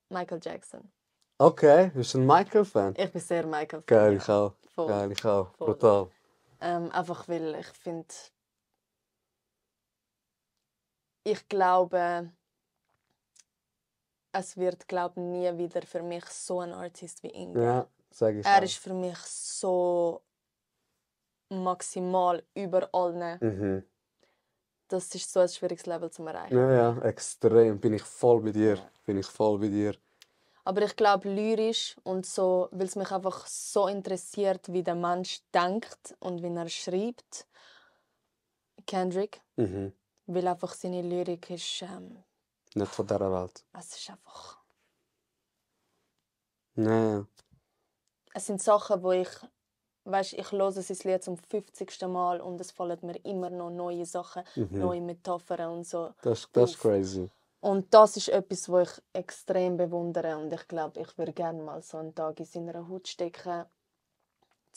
Speaker 4: Michael Jackson.
Speaker 3: Okay, bist du ein Michael-Fan?
Speaker 4: Ich bin sehr Michael-Fan.
Speaker 3: Geil,
Speaker 4: ja.
Speaker 3: ich auch.
Speaker 4: Voll.
Speaker 3: Geil, ich auch.
Speaker 4: Voll.
Speaker 3: Brutal.
Speaker 4: Einfach weil ich finde, ich glaube, es wird nie wieder für mich so ein Artist wie ihn geben.
Speaker 3: Ja, sage ich
Speaker 4: Er
Speaker 3: auch.
Speaker 4: ist für mich so maximal über allen.
Speaker 3: Mhm.
Speaker 4: Das ist so ein schwieriges Level zu erreichen.
Speaker 3: Ja, extrem. Bin ich voll bei dir.
Speaker 4: Ja.
Speaker 3: Bin ich voll bei dir.
Speaker 4: Aber ich glaube, lyrisch und so, weil es mich einfach so interessiert, wie der Mensch denkt und wie er schreibt. Kendrick,
Speaker 3: Mhm.
Speaker 4: weil einfach seine Lyrik ist,
Speaker 3: Nicht von dieser Welt.
Speaker 4: es ist einfach...
Speaker 3: Nee.
Speaker 4: Es sind Sachen, wo ich höre sein Lied zum 50. Mal und es fallen mir immer noch neue Sachen, neue Metaphern und so.
Speaker 3: Das ist
Speaker 4: auf.
Speaker 3: crazy.
Speaker 4: Und das ist etwas, was ich extrem bewundere und ich glaube, ich würde gerne mal so einen Tag in seiner Haut stecken,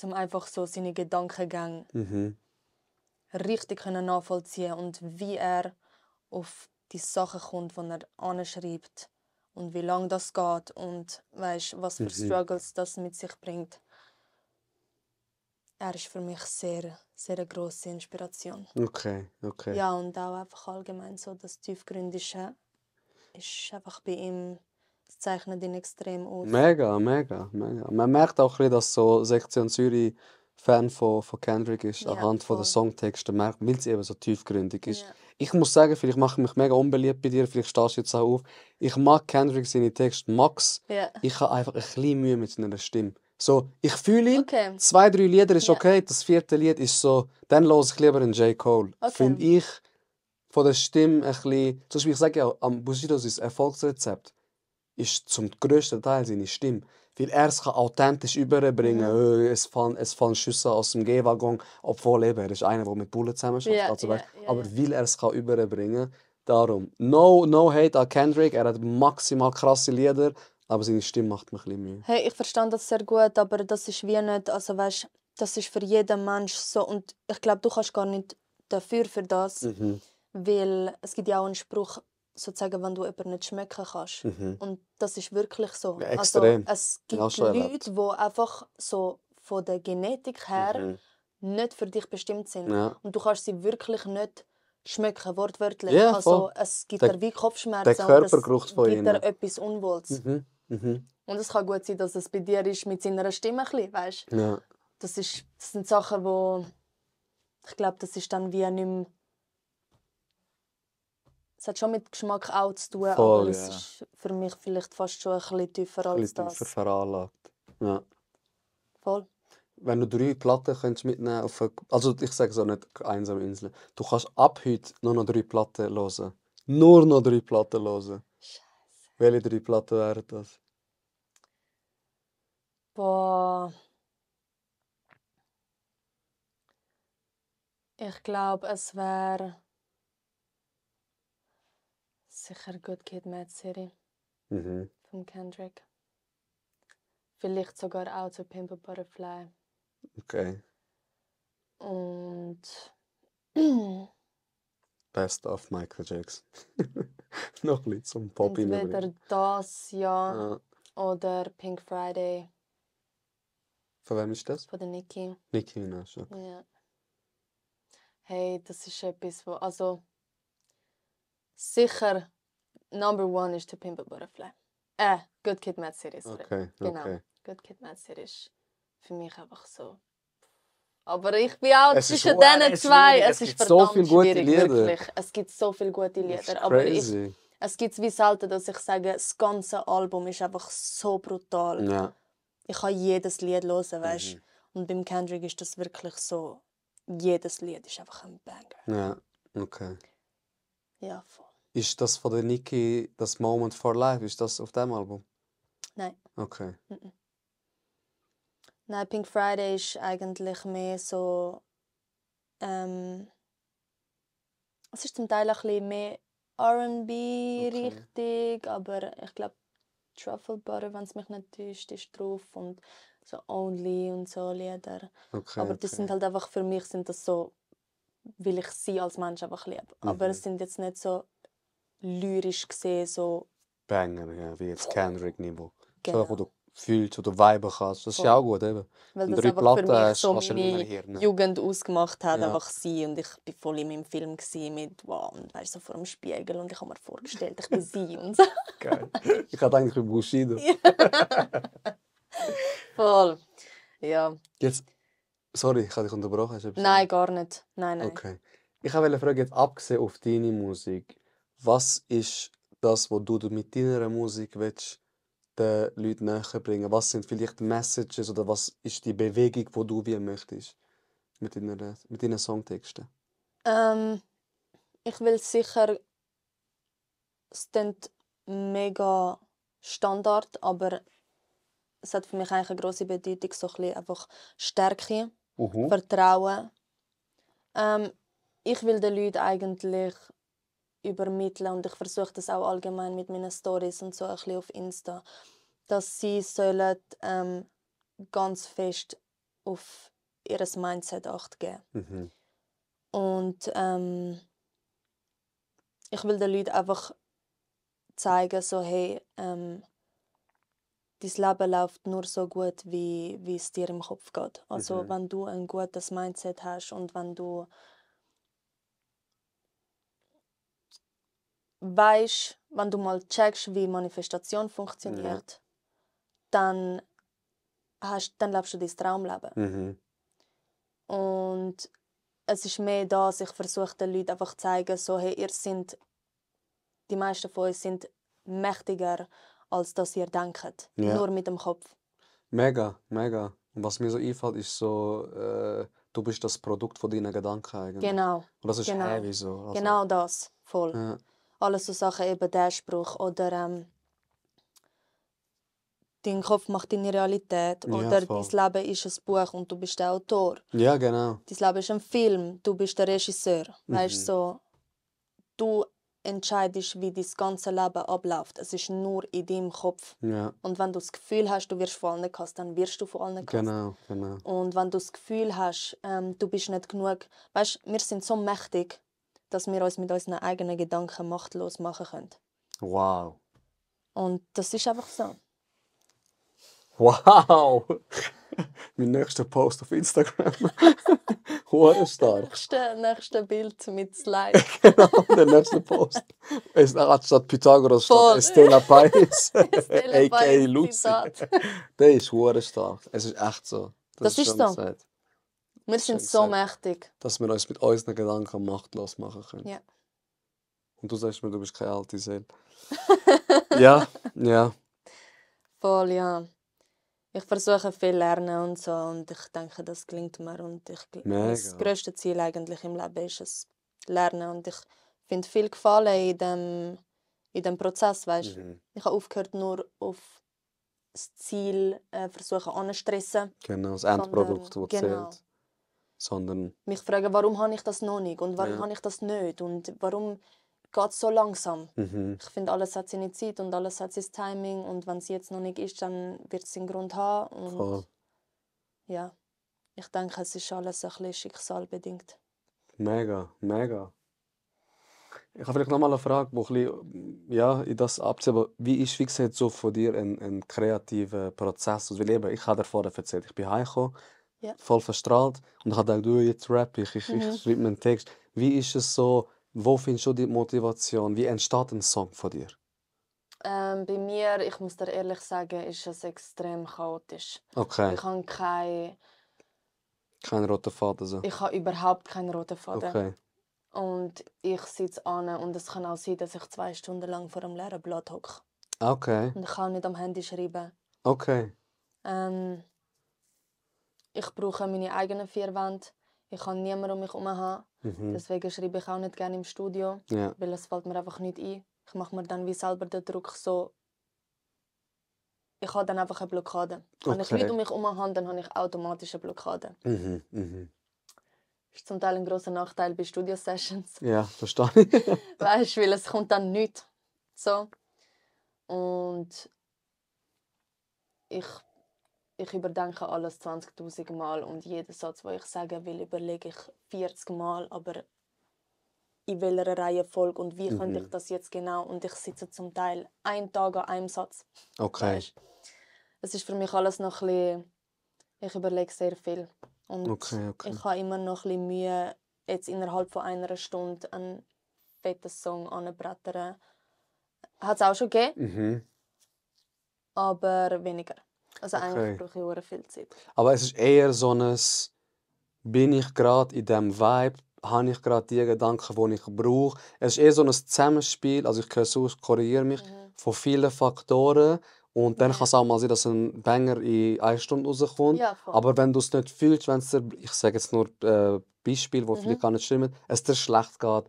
Speaker 4: um einfach so seine Gedankengänge
Speaker 3: Mhm.
Speaker 4: richtig nachvollziehen und wie er auf die Sachen kommt, die er anschreibt und wie lange das geht und was für Struggles das mit sich bringt. Er ist für mich sehr, sehr eine grosse Inspiration.
Speaker 3: Okay.
Speaker 4: Ja, und auch einfach allgemein so das Tiefgründige ist einfach bei ihm, es zeichnet ihn extrem aus.
Speaker 3: Mega. Man merkt auch ein bisschen, dass so Sektion Zürich Fan von Kendrick ist,
Speaker 4: Ja,
Speaker 3: anhand von
Speaker 4: voll.
Speaker 3: den Songtexten, merkt, weil es eben so tiefgründig ist.
Speaker 4: Ja.
Speaker 3: Ich muss sagen, vielleicht mache ich mich mega unbeliebt bei dir, vielleicht stehst du jetzt auch auf. Ich mag Kendrick seine Texte, Max.
Speaker 4: Ja.
Speaker 3: Ich habe einfach ein bisschen Mühe mit seiner Stimme. So, ich fühle ihn,
Speaker 4: Okay.
Speaker 3: 2, 3 Lieder ist
Speaker 4: Ja.
Speaker 3: okay, das 4. Lied ist so, dann höre ich lieber einen J. Cole.
Speaker 4: Okay.
Speaker 3: Finde ich von der Stimme ein bisschen, zum Beispiel, ich sage ja, am Bushidos Erfolgsrezept ist zum grössten Teil seine Stimme. Weil er es authentisch überbringen kann. Es fallen Schüsse aus dem G-Waggon, obwohl eben, er ist einer, der mit Bullen zusammenarbeitet.
Speaker 4: Ja,
Speaker 3: Also,
Speaker 4: ja,
Speaker 3: weißt,
Speaker 4: ja,
Speaker 3: aber
Speaker 4: ja.
Speaker 3: weil er es überbringen kann, darum. No hate an Kendrick, er hat maximal krasse Lieder, aber seine Stimme macht mir ein bisschen Mühe.
Speaker 4: Hey, ich verstehe das sehr gut, aber das ist wie nicht, also das ist für jeden Mensch so und ich glaube, du kannst gar nicht dafür für das, weil es gibt ja auch einen Spruch, sozusagen, wenn du jemanden nicht schmecken kannst. Und das ist wirklich so.
Speaker 3: Ja, extrem.
Speaker 4: Also, es gibt
Speaker 3: Ja, schon
Speaker 4: Leute, die einfach so von der Genetik her nicht für dich bestimmt sind.
Speaker 3: Ja.
Speaker 4: Und du kannst sie wirklich nicht schmecken, wortwörtlich.
Speaker 3: Ja,
Speaker 4: also
Speaker 3: voll.
Speaker 4: es gibt
Speaker 3: Der-
Speaker 4: dir wie Kopfschmerzen
Speaker 3: der Körpergeruch
Speaker 4: oder
Speaker 3: von
Speaker 4: es gibt dir
Speaker 3: ihnen.
Speaker 4: etwas Unwohles. Und es kann gut sein, dass es bei dir ist mit seiner Stimme ein bisschen, weißt?
Speaker 3: Ja.
Speaker 4: Das sind Sachen, wo ich glaube, das ist dann wie nicht mehr. Es hat schon mit Geschmack auch zu tun,
Speaker 3: Voll,
Speaker 4: aber es
Speaker 3: ja.
Speaker 4: ist für mich vielleicht fast schon ein bisschen tiefer
Speaker 3: Ein
Speaker 4: als
Speaker 3: bisschen
Speaker 4: das.
Speaker 3: tiefer veranlagt. Ja.
Speaker 4: Voll.
Speaker 3: Wenn du 3 Platten könntest mitnehmen auf eine, also ich sage so nicht einsame Insel. Du kannst ab heute nur noch 3 Platten hören. Nur noch 3 Platten hören.
Speaker 4: Scheiße.
Speaker 3: Welche 3 Platten wären das?
Speaker 4: Boah. Ich glaube, es wäre sicher Good Kid, Mad City von Kendrick. Vielleicht sogar auch zu Pimp a Butterfly.
Speaker 3: Okay.
Speaker 4: Und
Speaker 3: Best of Michael Jackson. Noch ein bisschen zum Pop
Speaker 4: entweder
Speaker 3: reinbringen.
Speaker 4: das, ja,
Speaker 3: Ja.
Speaker 4: oder Pink Friday
Speaker 3: Von wem ist das?
Speaker 4: von der Nicki.
Speaker 3: Nicki Minaj. Okay.
Speaker 4: Ja. Hey, das ist etwas, wo, also sicher Number 1 ist To Pimp a Butterfly. Good Kid, Mad City. Sorry.
Speaker 3: Okay,
Speaker 4: Genau.
Speaker 3: okay.
Speaker 4: Good Kid, Mad City ist für mich einfach so. Aber ich bin auch
Speaker 3: Es ist
Speaker 4: zwischen
Speaker 3: verdammt
Speaker 4: diesen zwei.
Speaker 3: schwierig.
Speaker 4: Es
Speaker 3: Es
Speaker 4: ist
Speaker 3: gibt so
Speaker 4: verdammt
Speaker 3: viele gute
Speaker 4: schwierig,
Speaker 3: Lieder.
Speaker 4: wirklich. Es gibt so viele gute
Speaker 3: Das ist
Speaker 4: Lieder. Aber
Speaker 3: crazy.
Speaker 4: es gibt wie selten, dass ich sage, das ganze Album ist einfach so brutal.
Speaker 3: Ja.
Speaker 4: Ich kann jedes Lied hören, weißt du? Und beim Kendrick ist das wirklich so, jedes Lied ist einfach ein Banger.
Speaker 3: Ja. Okay.
Speaker 4: Ja, voll.
Speaker 3: Ist das von der Nicki, das Moment for Life, ist das auf dem Album?
Speaker 4: Nein.
Speaker 3: Okay.
Speaker 4: Nein, Pink Friday ist eigentlich mehr so. Es ist zum Teil ein bisschen mehr R&B richtig, aber ich glaube Truffle Butter, wenn es mich nicht täuscht, ist drauf und so Only und so Lieder.
Speaker 3: Okay,
Speaker 4: Aber das sind halt einfach, für mich sind das so, weil ich sie als Mensch einfach liebe. Aber es sind jetzt nicht so lyrisch gesehen so.
Speaker 3: Banger, ja, wie jetzt Kendrick-Niveau.
Speaker 4: Genau.
Speaker 3: So, wo du fühlst, wo du viben kannst. Das ist ja auch gut, eben.
Speaker 4: Weil
Speaker 3: Wenn
Speaker 4: das
Speaker 3: du 3
Speaker 4: einfach für
Speaker 3: Platten
Speaker 4: mich
Speaker 3: hast,
Speaker 4: so
Speaker 3: kannst du nicht mehr
Speaker 4: meine
Speaker 3: Hirn.
Speaker 4: Jugend ausgemacht hat,
Speaker 3: Ja.
Speaker 4: einfach sie. Und ich war voll in meinem Film mit wow, und weißt, so vor dem Spiegel und ich habe mir vorgestellt, ich bin sie und so.
Speaker 3: Geil. Ich hatte eigentlich Bushido.
Speaker 4: Voll. Ja.
Speaker 3: Jetzt, sorry, ich habe dich unterbrochen. Hast du etwas
Speaker 4: Nein, gar nicht. Nein.
Speaker 3: Okay. Ich wollte fragen, jetzt abgesehen auf deine Musik, was ist das, was du mit deiner Musik willst, den Leuten näher bringen? Was sind vielleicht Messages oder was ist die Bewegung, die du wie möchtest mit deinen Songtexten?
Speaker 4: Ich will sicher, es klingt mega Standard, aber es hat für mich eigentlich eine grosse Bedeutung, so ein bisschen einfach Stärke, Vertrauen. Ich will den Leuten eigentlich übermitteln und ich versuche das auch allgemein mit meinen Stories und so ein bisschen auf Insta, dass sie sollen ganz fest auf ihr Mindset Acht geben. Und ich will den Leuten einfach zeigen, so hey, dein Leben läuft nur so gut, wie es dir im Kopf geht. Also wenn du ein gutes Mindset hast und wenn du weißt, wenn du mal checkst, wie Manifestation funktioniert, dann lebst du dein Traumleben. Und es ist mehr das, ich versuche den Leuten einfach zu zeigen, so, hey, die meisten von uns sind mächtiger, als dass ihr denkt.
Speaker 3: Ja.
Speaker 4: Nur mit dem Kopf.
Speaker 3: Mega, mega. Und was mir so einfällt, ist so, du bist das Produkt von deinen Gedanken eigentlich.
Speaker 4: Genau.
Speaker 3: Und das ist
Speaker 4: genau.
Speaker 3: heavy so. Also,
Speaker 4: Genau das, voll.
Speaker 3: Ja.
Speaker 4: Alles so Sachen, eben der Spruch oder dein Kopf macht deine Realität
Speaker 3: Ja,
Speaker 4: oder
Speaker 3: voll.
Speaker 4: dein Leben ist ein Buch und du bist der Autor.
Speaker 3: Ja, genau.
Speaker 4: Dein Leben ist ein Film, du bist der Regisseur. Weißt so, du entscheidest, wie dein ganze Leben abläuft. Es ist nur in deinem Kopf.
Speaker 3: Ja,
Speaker 4: Und wenn du das Gefühl hast, du wirst von allen gehasst, dann wirst du von allen gehasst.
Speaker 3: genau, genau.
Speaker 4: Und wenn du das Gefühl hast, du bist nicht genug, weißt, wir sind so mächtig, dass wir uns mit unseren eigenen Gedanken machtlos machen können.
Speaker 3: Wow.
Speaker 4: Und das ist einfach so.
Speaker 3: Wow! Mein nächster Post auf Instagram. Hure stark.
Speaker 4: Nächste Bild mit Slide.
Speaker 3: Genau, der nächste Post. Es statt Pythagoras
Speaker 4: Voll.
Speaker 3: steht Stella Pais,
Speaker 4: Stella
Speaker 3: a.k.a.
Speaker 4: Pais,
Speaker 3: Lucy.
Speaker 4: Zitat.
Speaker 3: Der ist hure stark. Es ist echt so.
Speaker 4: Das ist
Speaker 3: schön
Speaker 4: so.
Speaker 3: gesagt,
Speaker 4: Wir
Speaker 3: schön
Speaker 4: sind so
Speaker 3: gesagt.
Speaker 4: mächtig.
Speaker 3: dass wir uns mit unseren Gedanken machtlos machen können.
Speaker 4: Ja.
Speaker 3: Und du sagst mir, du bist keine alte Seele. Ja, ja.
Speaker 4: Voll, ja. Ich versuche viel lernen und so und ich denke, das gelingt mir. Und
Speaker 3: Mega.
Speaker 4: das grösste Ziel eigentlich im Leben ist es Lernen. Und ich finde viel Gefallen in dem Prozess, weißt? Ich habe aufgehört, nur auf das Ziel versuchen anzustressen.
Speaker 3: Genau, das Endprodukt, das
Speaker 4: Genau.
Speaker 3: zählt. Sondern,
Speaker 4: Mich fragen, warum habe ich das noch nicht und warum
Speaker 3: Ja.
Speaker 4: habe ich das nicht und warum geht es so langsam.
Speaker 3: mhm.
Speaker 4: Ich finde, alles hat seine Zeit und alles hat sein Timing und wenn es jetzt noch nicht ist, dann wird es seinen Grund haben. Und
Speaker 3: Voll.
Speaker 4: ja, ich denke, es ist alles ein bisschen schicksalbedingt.
Speaker 3: Mega, mega. Ich habe vielleicht noch mal eine Frage, die ein bisschen, ja, in das abzieht. Aber wie sieht so von dir ein kreativer Prozess aus? Weil eben, ich habe dir vorher erzählt, ich bin heimgekommen,
Speaker 4: Ja.
Speaker 3: voll verstrahlt und ich habe gedacht, du, jetzt rap ich schreibe mir einen Text. Wie ist es so, wo findest du die Motivation? Wie entsteht ein Song von dir?
Speaker 4: Bei mir, ich muss dir ehrlich sagen, ist es extrem chaotisch.
Speaker 3: Okay,
Speaker 4: Ich habe
Speaker 3: kein roter Faden so.
Speaker 4: ich habe überhaupt keinen roten Faden.
Speaker 3: Okay,
Speaker 4: Und ich sitze an und es kann auch sein, dass ich 2 Stunden lang vor einem leeren Blatt hocke.
Speaker 3: okay,
Speaker 4: Und ich kann nicht am Handy schreiben.
Speaker 3: okay.
Speaker 4: Ich brauche meine eigenen 4 Wände. Ich kann niemanden um mich herum haben. Deswegen schreibe ich auch nicht gerne im Studio,
Speaker 3: Ja,
Speaker 4: weil es fällt mir einfach nicht ein. Ich mache mir dann wie selber den Druck so. Ich habe dann einfach eine Blockade. Wenn ich
Speaker 3: Okay.
Speaker 4: Leute um mich herum habe, dann habe ich automatisch eine Blockade. Das ist zum Teil ein grosser Nachteil bei Studio-Sessions.
Speaker 3: Ja, verstehe ich.
Speaker 4: Weißt du, weil es kommt dann nichts. So. Und ich überdenke alles 20.000 Mal und jeden Satz, den ich sagen will, überlege ich 40 Mal, aber in welcher Reihenfolge und wie könnte ich das jetzt genau. Und ich sitze zum Teil einen Tag an einem Satz.
Speaker 3: Okay,
Speaker 4: Weißt? Es ist für mich alles noch ein bisschen, ich überlege sehr viel. Und
Speaker 3: Okay.
Speaker 4: ich habe immer noch ein bisschen Mühe, jetzt innerhalb von einer Stunde einen fetten Song anzubrettern. Hat es auch schon gegeben, aber weniger. Also
Speaker 3: Okay.
Speaker 4: eigentlich brauche ich sehr viel Zeit.
Speaker 3: Aber es ist eher so ein, bin ich gerade in diesem Vibe, habe ich gerade die Gedanken, die ich brauche. Es ist eher so ein Zusammenspiel, also ich höre so, korrigiere mich, von vielen Faktoren. Und dann
Speaker 4: Ja.
Speaker 3: kann es auch mal sein, dass ein Banger in 1 Stunde rauskommt.
Speaker 4: Ja, voll.
Speaker 3: Aber wenn du es nicht fühlst, wenn es dir, ich sage jetzt nur Beispiel, wo vielleicht gar nicht stimmt, es dir schlecht geht,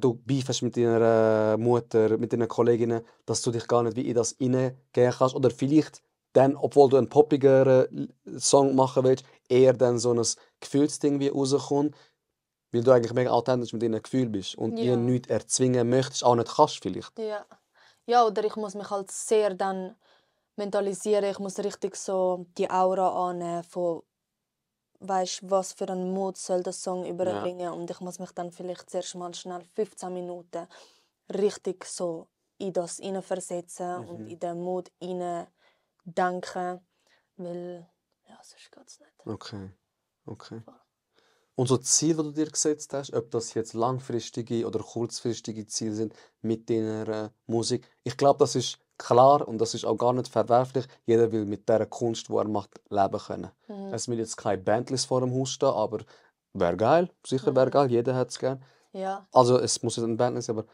Speaker 3: du beefst mit deiner Mutter, mit deinen Kolleginnen, dass du dich gar nicht wie in das hineingehen kannst. Oder vielleicht dann, obwohl du einen poppigeren Song machen willst, eher dann so ein Gefühlsding wie rauskommt, weil du eigentlich mega authentisch mit deinen Gefühlen bist und
Speaker 4: Ja.
Speaker 3: ihnen nichts erzwingen möchtest, auch nicht kannst vielleicht.
Speaker 4: Ja. Ja, oder ich muss mich halt sehr dann mentalisieren. Ich muss richtig so die Aura annehmen von, weißt, was für einen Mut soll der Song überbringen. Und ich muss mich dann vielleicht zuerst mal schnell 15 Minuten richtig so in das hineinversetzen und in den Mut denken, weil ja, sonst geht es nicht.
Speaker 3: Okay. Und so Ziele, die du dir gesetzt hast, ob das jetzt langfristige oder kurzfristige Ziele sind mit deiner Musik, ich glaube, das ist klar und das ist auch gar nicht verwerflich. Jeder will mit der Kunst, die er macht, leben können. Es will jetzt keine Bentleys vor dem Haus stehen, aber wäre geil, sicher wäre geil, jeder hätte es gern.
Speaker 4: Ja,
Speaker 3: Also es muss nicht ein Bentley sein, aber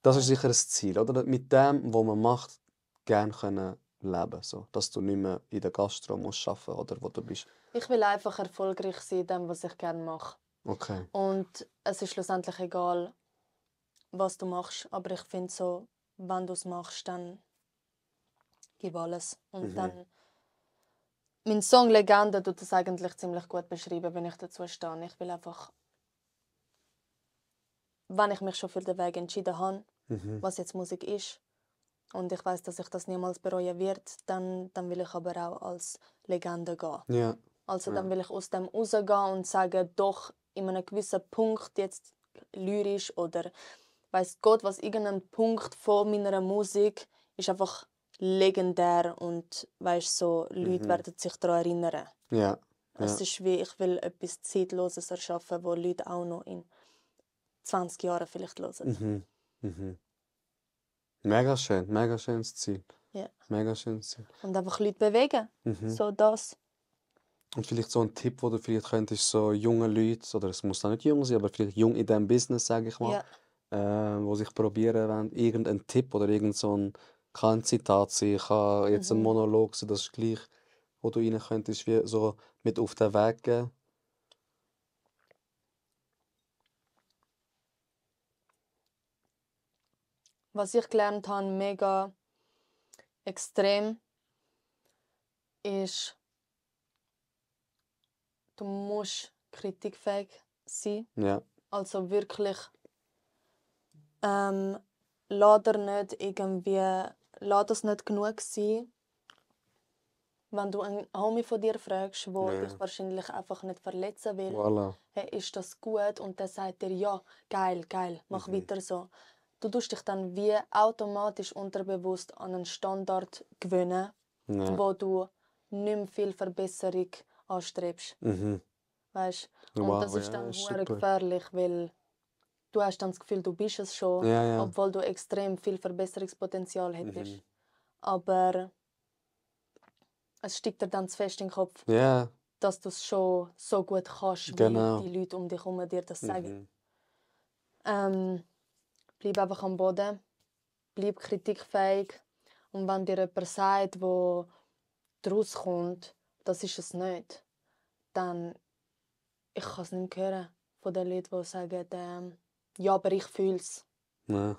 Speaker 3: das ist sicher ein Ziel, oder? Mit dem, was man macht, gerne können leben, so, dass du nicht mehr in der Gastro musst arbeiten oder wo du bist.
Speaker 4: ich will einfach erfolgreich sein in dem, was ich gerne mache.
Speaker 3: Okay.
Speaker 4: Und es ist schlussendlich egal, was du machst. Aber ich finde so, wenn du es machst, dann gib alles. Und dann... Mein Song «Legende» tut das eigentlich ziemlich gut beschreiben, wenn ich dazu stehe. Ich will einfach... Wenn ich mich schon für den Weg entschieden habe, was jetzt Musik ist, und ich weiß, dass ich das niemals bereuen werde, dann will ich aber auch als Legende gehen.
Speaker 3: Ja.
Speaker 4: Also dann will ich aus dem rausgehen und sagen, doch, in einem gewissen Punkt, jetzt lyrisch oder weiss Gott was, irgendein Punkt von meiner Musik ist einfach legendär und weißt so, Leute werden sich daran erinnern.
Speaker 3: Ja.
Speaker 4: Es ist wie, ich will etwas Zeitloses erschaffen, wo Leute auch noch in 20 Jahren vielleicht hören.
Speaker 3: Mega schönes Ziel.
Speaker 4: Ja.
Speaker 3: Mega schönes Ziel.
Speaker 4: Und einfach Leute bewegen. So das.
Speaker 3: Und vielleicht so ein Tipp, den du vielleicht könntest, so junge Leute, oder es muss auch nicht jung sein, aber vielleicht jung in diesem Business, sage ich mal, wo sich probieren wollen, irgendein Tipp oder irgend so ein, kann ein Zitat sein, kann jetzt ein Monolog sein, das ist gleich, wo du ihnen könntest wie so mit auf den Weg geben.
Speaker 4: Was ich gelernt habe, mega extrem, ist, du musst kritikfähig sein.
Speaker 3: Ja.
Speaker 4: Also wirklich, lass dir nicht irgendwie, lass das nicht genug sein, wenn du einen Homie von dir fragst, der dich wahrscheinlich einfach nicht verletzen will.
Speaker 3: Voilà.
Speaker 4: Hey, ist das gut? Und der sagt dir, ja, geil, mach weiter so. Du tust dich dann wie automatisch unterbewusst an einen Standard gewöhnen, wo du nicht mehr viel Verbesserung anstrebst. Weißt? Und
Speaker 3: Wow,
Speaker 4: das ist
Speaker 3: ja,
Speaker 4: dann
Speaker 3: ist
Speaker 4: sehr
Speaker 3: super.
Speaker 4: gefährlich, weil du hast dann das Gefühl, du bist es schon,
Speaker 3: Ja.
Speaker 4: obwohl du extrem viel Verbesserungspotenzial hättest. Aber es steckt dir dann zu fest in den Kopf,
Speaker 3: Ja.
Speaker 4: dass du es schon so gut kannst,
Speaker 3: Genau.
Speaker 4: wie die Leute um dich herum dir das sagen. Bleib einfach am Boden, bleib kritikfähig. Und wenn dir jemand sagt, wo daraus kommt, das ist es nicht, dann ich kann es nicht mehr hören von den Leuten, die sagen, ja, aber ich fühle es.
Speaker 3: Ja.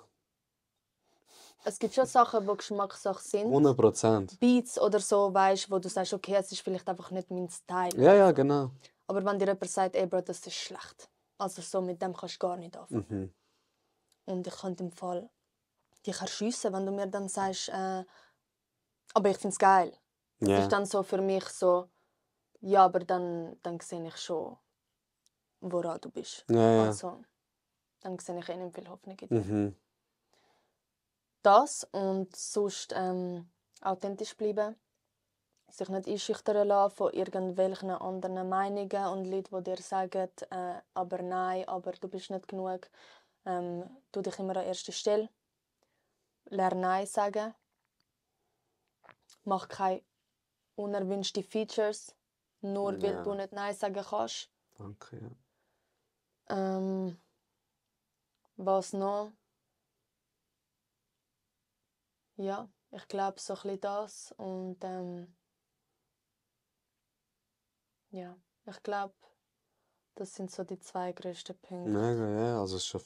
Speaker 4: Es gibt schon Sachen, die Geschmackssache sind.
Speaker 3: 100%.
Speaker 4: Beats oder so, weißt, wo du sagst, okay, es ist vielleicht einfach nicht mein Style.
Speaker 3: Ja, genau.
Speaker 4: Aber wenn dir jemand sagt, ey Bro, das ist schlecht. Also so, mit dem kannst du gar nicht anfangen. Und ich könnte im Fall dich erschiessen, wenn du mir dann sagst, aber ich finde es geil. Das ist dann so für mich so, ja, aber dann sehe ich schon, woran du bist.
Speaker 3: Ja.
Speaker 4: Also, dann sehe ich nicht viel Hoffnung in dir. Das und sonst authentisch bleiben. Sich nicht einschüchtern lassen von irgendwelchen anderen Meinungen und Leuten, die dir sagen, aber nein, aber du bist nicht genug. Tu dich immer an erster Stelle. Lern Nein sagen. Mach keine unerwünschten Features, nur weil du nicht Nein sagen kannst.
Speaker 3: Danke, ja.
Speaker 4: Was noch? Ja, ich glaube so ein bisschen das. Und ja, ich glaube, das sind so die 2 grössten Punkte.
Speaker 3: Mega, ja. Also ist schon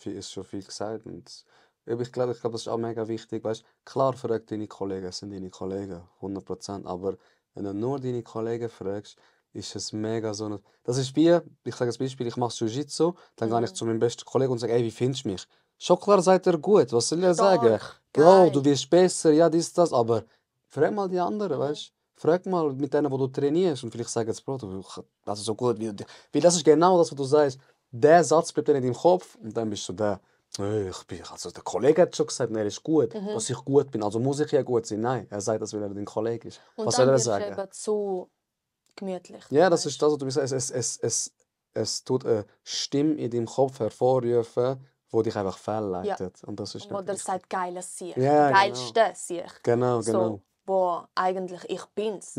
Speaker 3: viel gesagt. Und ich glaube, das ist auch mega wichtig. Weißt, klar, frag deine Kollegen, es sind deine Kollegen, 100%. Aber wenn du nur deine Kollegen fragst, ist es mega so. Das ist wie, ich sage als Beispiel, ich mache Jiu-Jitsu, dann gehe ich zu meinem besten Kollegen und sage, ey, wie findest du mich? Schon klar sagt er gut, was soll er sagen? Bro,
Speaker 4: geil.
Speaker 3: du wirst besser, ja, das, aber frag mal die anderen, weißt? Frag mal mit denen, wo du trainierst und vielleicht sagen sie, Bro, das ist so gut, wie du. Weil das ist genau das, was du sagst. Der Satz bleibt dann in deinem Kopf und dann bist du der, also der Kollege hat schon gesagt, er ist gut, dass ich gut bin, also muss ich ja gut sein. Nein, er sagt das, weil er dein Kollege ist.
Speaker 4: Und
Speaker 3: Was
Speaker 4: dann
Speaker 3: soll er
Speaker 4: wirst du
Speaker 3: sagen?
Speaker 4: eben zu gemütlich.
Speaker 3: Ja, das ist das, was du sagst. Es tut eine Stimme in deinem Kopf hervorrufen, die dich einfach fehlleitet. Und das ist
Speaker 4: Wo
Speaker 3: nicht
Speaker 4: der
Speaker 3: richtig.
Speaker 4: sagt, geiles Sieg.
Speaker 3: Ja,
Speaker 4: Geilste Sieg.
Speaker 3: Genau.
Speaker 4: So, wo eigentlich ich bin's.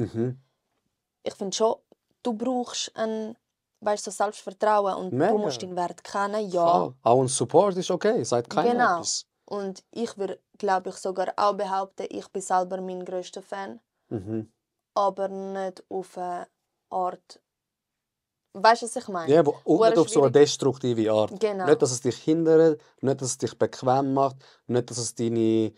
Speaker 4: Ich finde schon, du brauchst so Selbstvertrauen und
Speaker 3: Mega.
Speaker 4: du musst deinen Wert kennen, ja.
Speaker 3: Klar. Auch ein Support ist okay, sagt keiner
Speaker 4: Genau.
Speaker 3: etwas.
Speaker 4: Und ich würde, glaube ich, sogar auch behaupten, ich bin selber mein grösster Fan. Aber nicht auf eine Art. Weißt du, was ich meine?
Speaker 3: Ja, aber nicht auf so eine destruktive Art.
Speaker 4: Genau.
Speaker 3: Nicht, dass es dich hindert, nicht, dass es dich bequem macht, nicht, dass es deine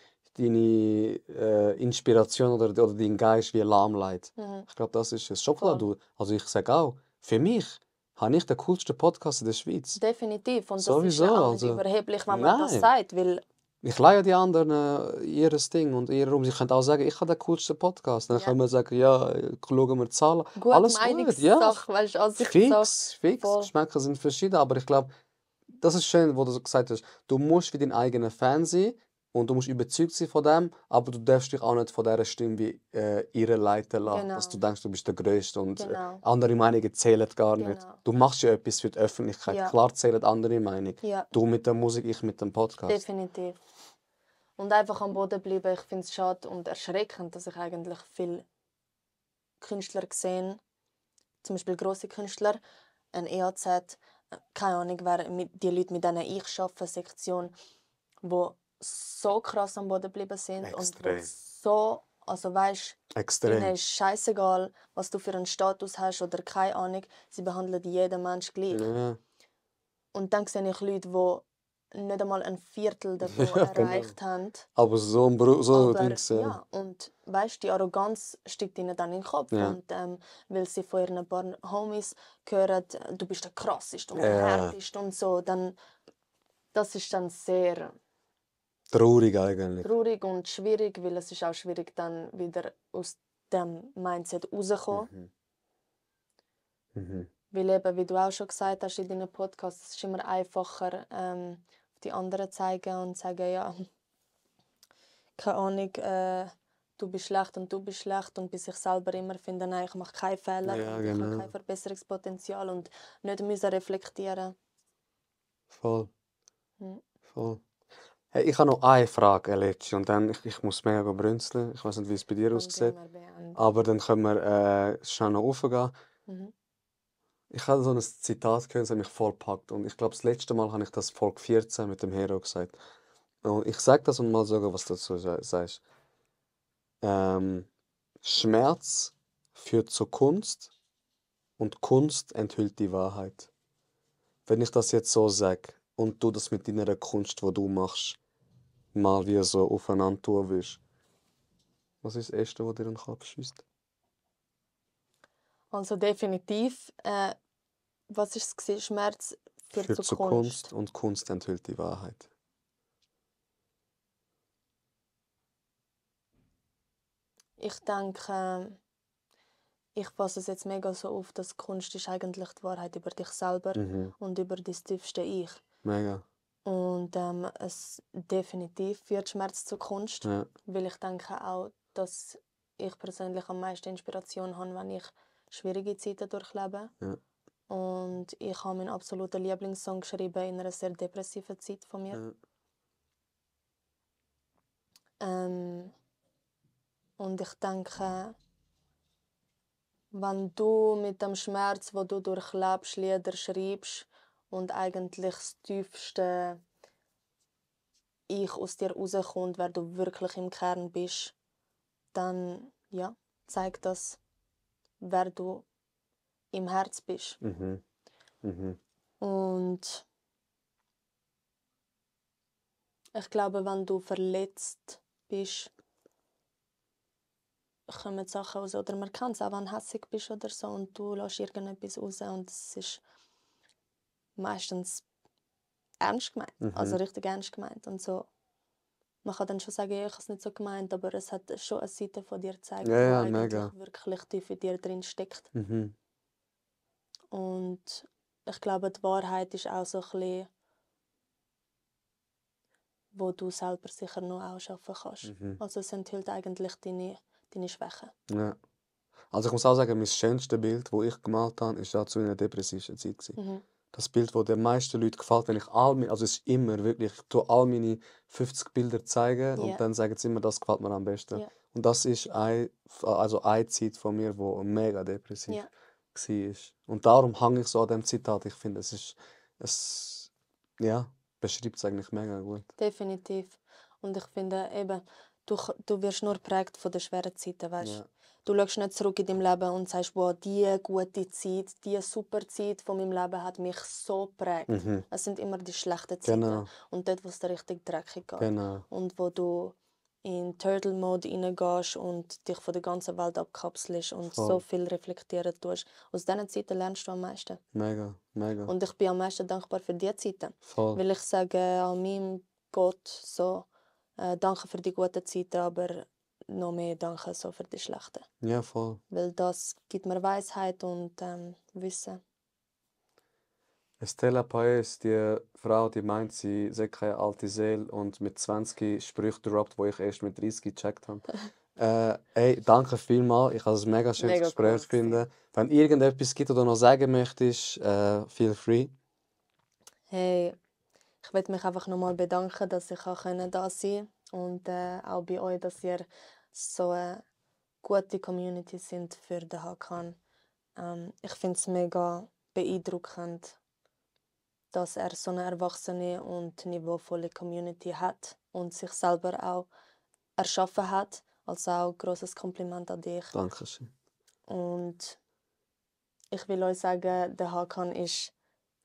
Speaker 3: Inspiration oder deinen Geist wie lahmlegt. Ich glaube, das ist es. Schon klar, also ich sage auch, für mich habe ich den coolsten Podcast in der Schweiz.
Speaker 4: Definitiv. Und das
Speaker 3: Sowieso,
Speaker 4: ist auch
Speaker 3: also,
Speaker 4: nicht überheblich, wenn man das
Speaker 3: nein.
Speaker 4: sagt. Weil
Speaker 3: Ich leihe die anderen ihr Ding und ihr Raum. Sie können auch sagen, ich habe den coolsten Podcast. Dann können wir sagen, ja, schauen wir die Zahlen. Alles gut, ja.
Speaker 4: Meinungssache, weißt du, Ansichtssache.
Speaker 3: Fix.
Speaker 4: Voll.
Speaker 3: Geschmäcker sind verschieden, aber ich glaube, das ist schön, wo du so gesagt hast, du musst wie dein eigener Fan sein und du musst überzeugt sein von dem, aber du darfst dich auch nicht von dieser Stimme wie ihre leiten lassen,
Speaker 4: Genau.
Speaker 3: dass du denkst, du bist der Größte und
Speaker 4: Genau.
Speaker 3: andere Meinungen zählen gar nicht.
Speaker 4: Genau.
Speaker 3: Du machst ja etwas für die Öffentlichkeit.
Speaker 4: Ja.
Speaker 3: Klar zählen andere Meinungen.
Speaker 4: Ja.
Speaker 3: Du mit der Musik, ich mit dem Podcast.
Speaker 4: Definitiv. Und einfach am Boden bleiben. Ich finde es schade und erschreckend, dass ich eigentlich viele Künstler sehe, zum Beispiel grosse Künstler, ein EAZ, keine Ahnung, wer die Leute, mit denen ich arbeite, Sektion, die so krass am Boden geblieben sind
Speaker 3: Extrem.
Speaker 4: und so, also weißt,
Speaker 3: Extrem.
Speaker 4: ihnen ist scheißegal, was du für einen Status hast oder keine Ahnung, sie behandeln jeden Menschen gleich.
Speaker 3: Ja.
Speaker 4: Und dann sehe ich Leute, die nicht einmal ein Viertel davon
Speaker 3: Ja, genau.
Speaker 4: erreicht haben.
Speaker 3: Aber so ein
Speaker 4: Aber
Speaker 3: Dings,
Speaker 4: ja, und weißt, die Arroganz steigt ihnen dann in den Kopf.
Speaker 3: Ja.
Speaker 4: Und weil sie von ihren paar Homies hören, du bist der krasseste und der
Speaker 3: Ja.
Speaker 4: härteste und so, dann das ist dann sehr
Speaker 3: traurig eigentlich.
Speaker 4: traurig und schwierig, weil es ist auch schwierig, dann wieder aus dem Mindset rauszukommen.
Speaker 3: Mhm.
Speaker 4: Weil eben, wie du auch schon gesagt hast in deinen Podcasts, es ist immer einfacher, auf die anderen zu zeigen und zu sagen, ja, keine Ahnung, du bist schlecht und bei sich selber immer finden, nein, ich mache keine Fehler
Speaker 3: Ja,
Speaker 4: und ich
Speaker 3: genau.
Speaker 4: habe kein Verbesserungspotenzial und nicht müssen reflektieren.
Speaker 3: Voll.
Speaker 4: Mhm.
Speaker 3: Voll. Hey, ich habe noch eine Frage, Aleci, und dann ich muss mega brünzeln. Ich weiß nicht, wie es bei dir
Speaker 4: Dann
Speaker 3: aussieht.
Speaker 4: gehen wir beenden.
Speaker 3: Aber dann können wir schnell noch raufgehen.
Speaker 4: Mhm.
Speaker 3: Ich habe so ein Zitat gehört, das hat mich voll gepackt. Und ich glaube, das letzte Mal habe ich das Folge 14 mit dem Hero gesagt. Und ich sage das und mal sagen, was du dazu sagst. Schmerz führt zur Kunst und Kunst enthüllt die Wahrheit. Wenn ich das jetzt so sage und du das mit deiner Kunst, die du machst, mal wie so aufeinander tun willst, was ist das Erste, was dir in den Kopf schießt?
Speaker 4: Also definitiv, was ist es? Schmerz führt
Speaker 3: Führt
Speaker 4: zu
Speaker 3: zur
Speaker 4: Kunst.
Speaker 3: Kunst und Kunst enthüllt die Wahrheit.
Speaker 4: Ich denke, ich fasse es jetzt mega so auf, dass Kunst ist eigentlich die Wahrheit über dich selber und über dein tiefste Ich.
Speaker 3: Mega.
Speaker 4: Und es definitiv führt Schmerz zur Kunst,
Speaker 3: Ja.
Speaker 4: weil ich denke auch, dass ich persönlich am meisten Inspiration habe, wenn ich schwierige Zeiten durchlebe.
Speaker 3: Ja.
Speaker 4: Und ich habe meinen absoluten Lieblingssong geschrieben in einer sehr depressiven Zeit von mir.
Speaker 3: Ja.
Speaker 4: Und ich denke, wenn du mit dem Schmerz, wo du durchlebst, Lieder schreibst und eigentlich das tiefste Ich aus dir rauskommt, wer du wirklich im Kern bist, dann ja, zeigt das, wer du im Herz bist.
Speaker 3: Mhm. Mhm.
Speaker 4: Und ich glaube, wenn du verletzt bist, kommen Sachen raus. Oder man kann es auch, wenn du hässig bist oder so und du lässt irgendetwas raus und es ist meistens ernst gemeint. Also richtig ernst gemeint. Und so, man kann dann schon sagen, ja, ich habe es nicht so gemeint, aber es hat schon eine Seite von dir gezeigt,
Speaker 3: Ja, ja,
Speaker 4: die eigentlich
Speaker 3: mega.
Speaker 4: wirklich tief in dir drin steckt.
Speaker 3: Mhm.
Speaker 4: Und ich glaube, die Wahrheit ist auch so ein bisschen, wo du selber sicher noch auch schaffen kannst. Also es enthüllt eigentlich deine Schwächen.
Speaker 3: Ja. Also ich muss auch sagen, mein schönstes Bild, das ich gemalt habe, war auch zu einer depressiven Zeit gewesen. Das Bild, das den meisten Leuten gefällt, wenn ich also es ist immer wirklich, ich tue all meine 50 Bilder zeigen und dann sagen sie immer, das gefällt mir am besten.
Speaker 4: Ja.
Speaker 3: Und das ist eine Zeit von mir, die mega depressiv
Speaker 4: Ja.
Speaker 3: war. Und darum hänge ich so an dem Zitat. Ich finde, es beschreibt es eigentlich mega gut.
Speaker 4: Definitiv. Und ich finde eben, du wirst nur geprägt von den schweren Zeiten, weißt?
Speaker 3: Ja.
Speaker 4: Du schaust nicht zurück in deinem Leben und sagst, wow, diese gute Zeit, diese super Zeit von meinem Leben hat mich so geprägt. Es sind immer die schlechten Zeiten.
Speaker 3: Genau.
Speaker 4: Und dort, wo es dir richtig dreckig geht.
Speaker 3: Genau.
Speaker 4: Und wo du in Turtle-Mode reingehst und dich von der ganzen Welt abkapselst und so viel reflektieren tust. Aus diesen Zeiten lernst du am meisten.
Speaker 3: Mega, mega.
Speaker 4: Und ich bin am meisten dankbar für diese Zeiten.
Speaker 3: Voll.
Speaker 4: Weil ich sage an meinem Gott so, danke für die guten Zeiten, aber noch mehr danke so für die schlechten.
Speaker 3: Ja, voll.
Speaker 4: Weil das gibt mir Weisheit und Wissen.
Speaker 3: Estella Paes, die Frau, die meint, sie sei keine alte Seele und mit 20 Sprüche droppt, wo ich erst mit 30 gecheckt habe. Ey, danke vielmals. Ich habe es ein mega schönes
Speaker 4: Mega
Speaker 3: Gespräch
Speaker 4: cool
Speaker 3: gefunden. Wenn irgendetwas gibt oder noch sagen möchtest, feel free.
Speaker 4: Hey, ich möchte mich einfach nochmal bedanken, dass ich da sein konnte und auch bei euch, dass ihr so eine gute Community sind für den Hakan. Ich finde es mega beeindruckend, dass er so eine erwachsene und niveauvolle Community hat und sich selber auch erschaffen hat. Also auch ein grosses Kompliment an dich.
Speaker 3: Dankeschön.
Speaker 4: Und ich will euch sagen, der Hakan ist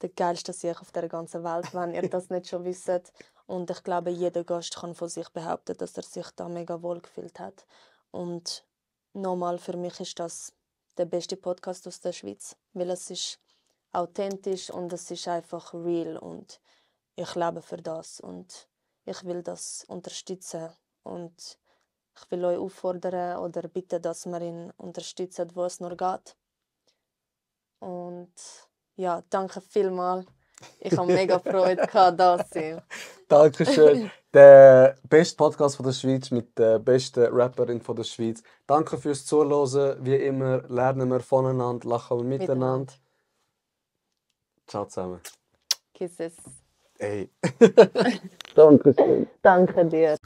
Speaker 4: der geilste Sieg auf der ganzen Welt, wenn ihr das nicht schon wisst. Und ich glaube, jeder Gast kann von sich behaupten, dass er sich da mega wohl gefühlt hat. Und nochmal, für mich ist das der beste Podcast aus der Schweiz, weil es ist authentisch und es ist einfach real und ich lebe für das und ich will das unterstützen und ich will euch auffordern oder bitten, dass wir ihn unterstützen, wo es nur geht. Und ja, danke vielmals. Ich habe mega Freude gehabt, da zu sein.
Speaker 3: Dankeschön. Der beste Podcast von der Schweiz mit der besten Rapperin von der Schweiz. Danke fürs Zuhören. Wie immer lernen wir voneinander, lachen wir miteinander. Ciao zusammen.
Speaker 4: Kisses.
Speaker 3: Ey.
Speaker 4: Danke dir.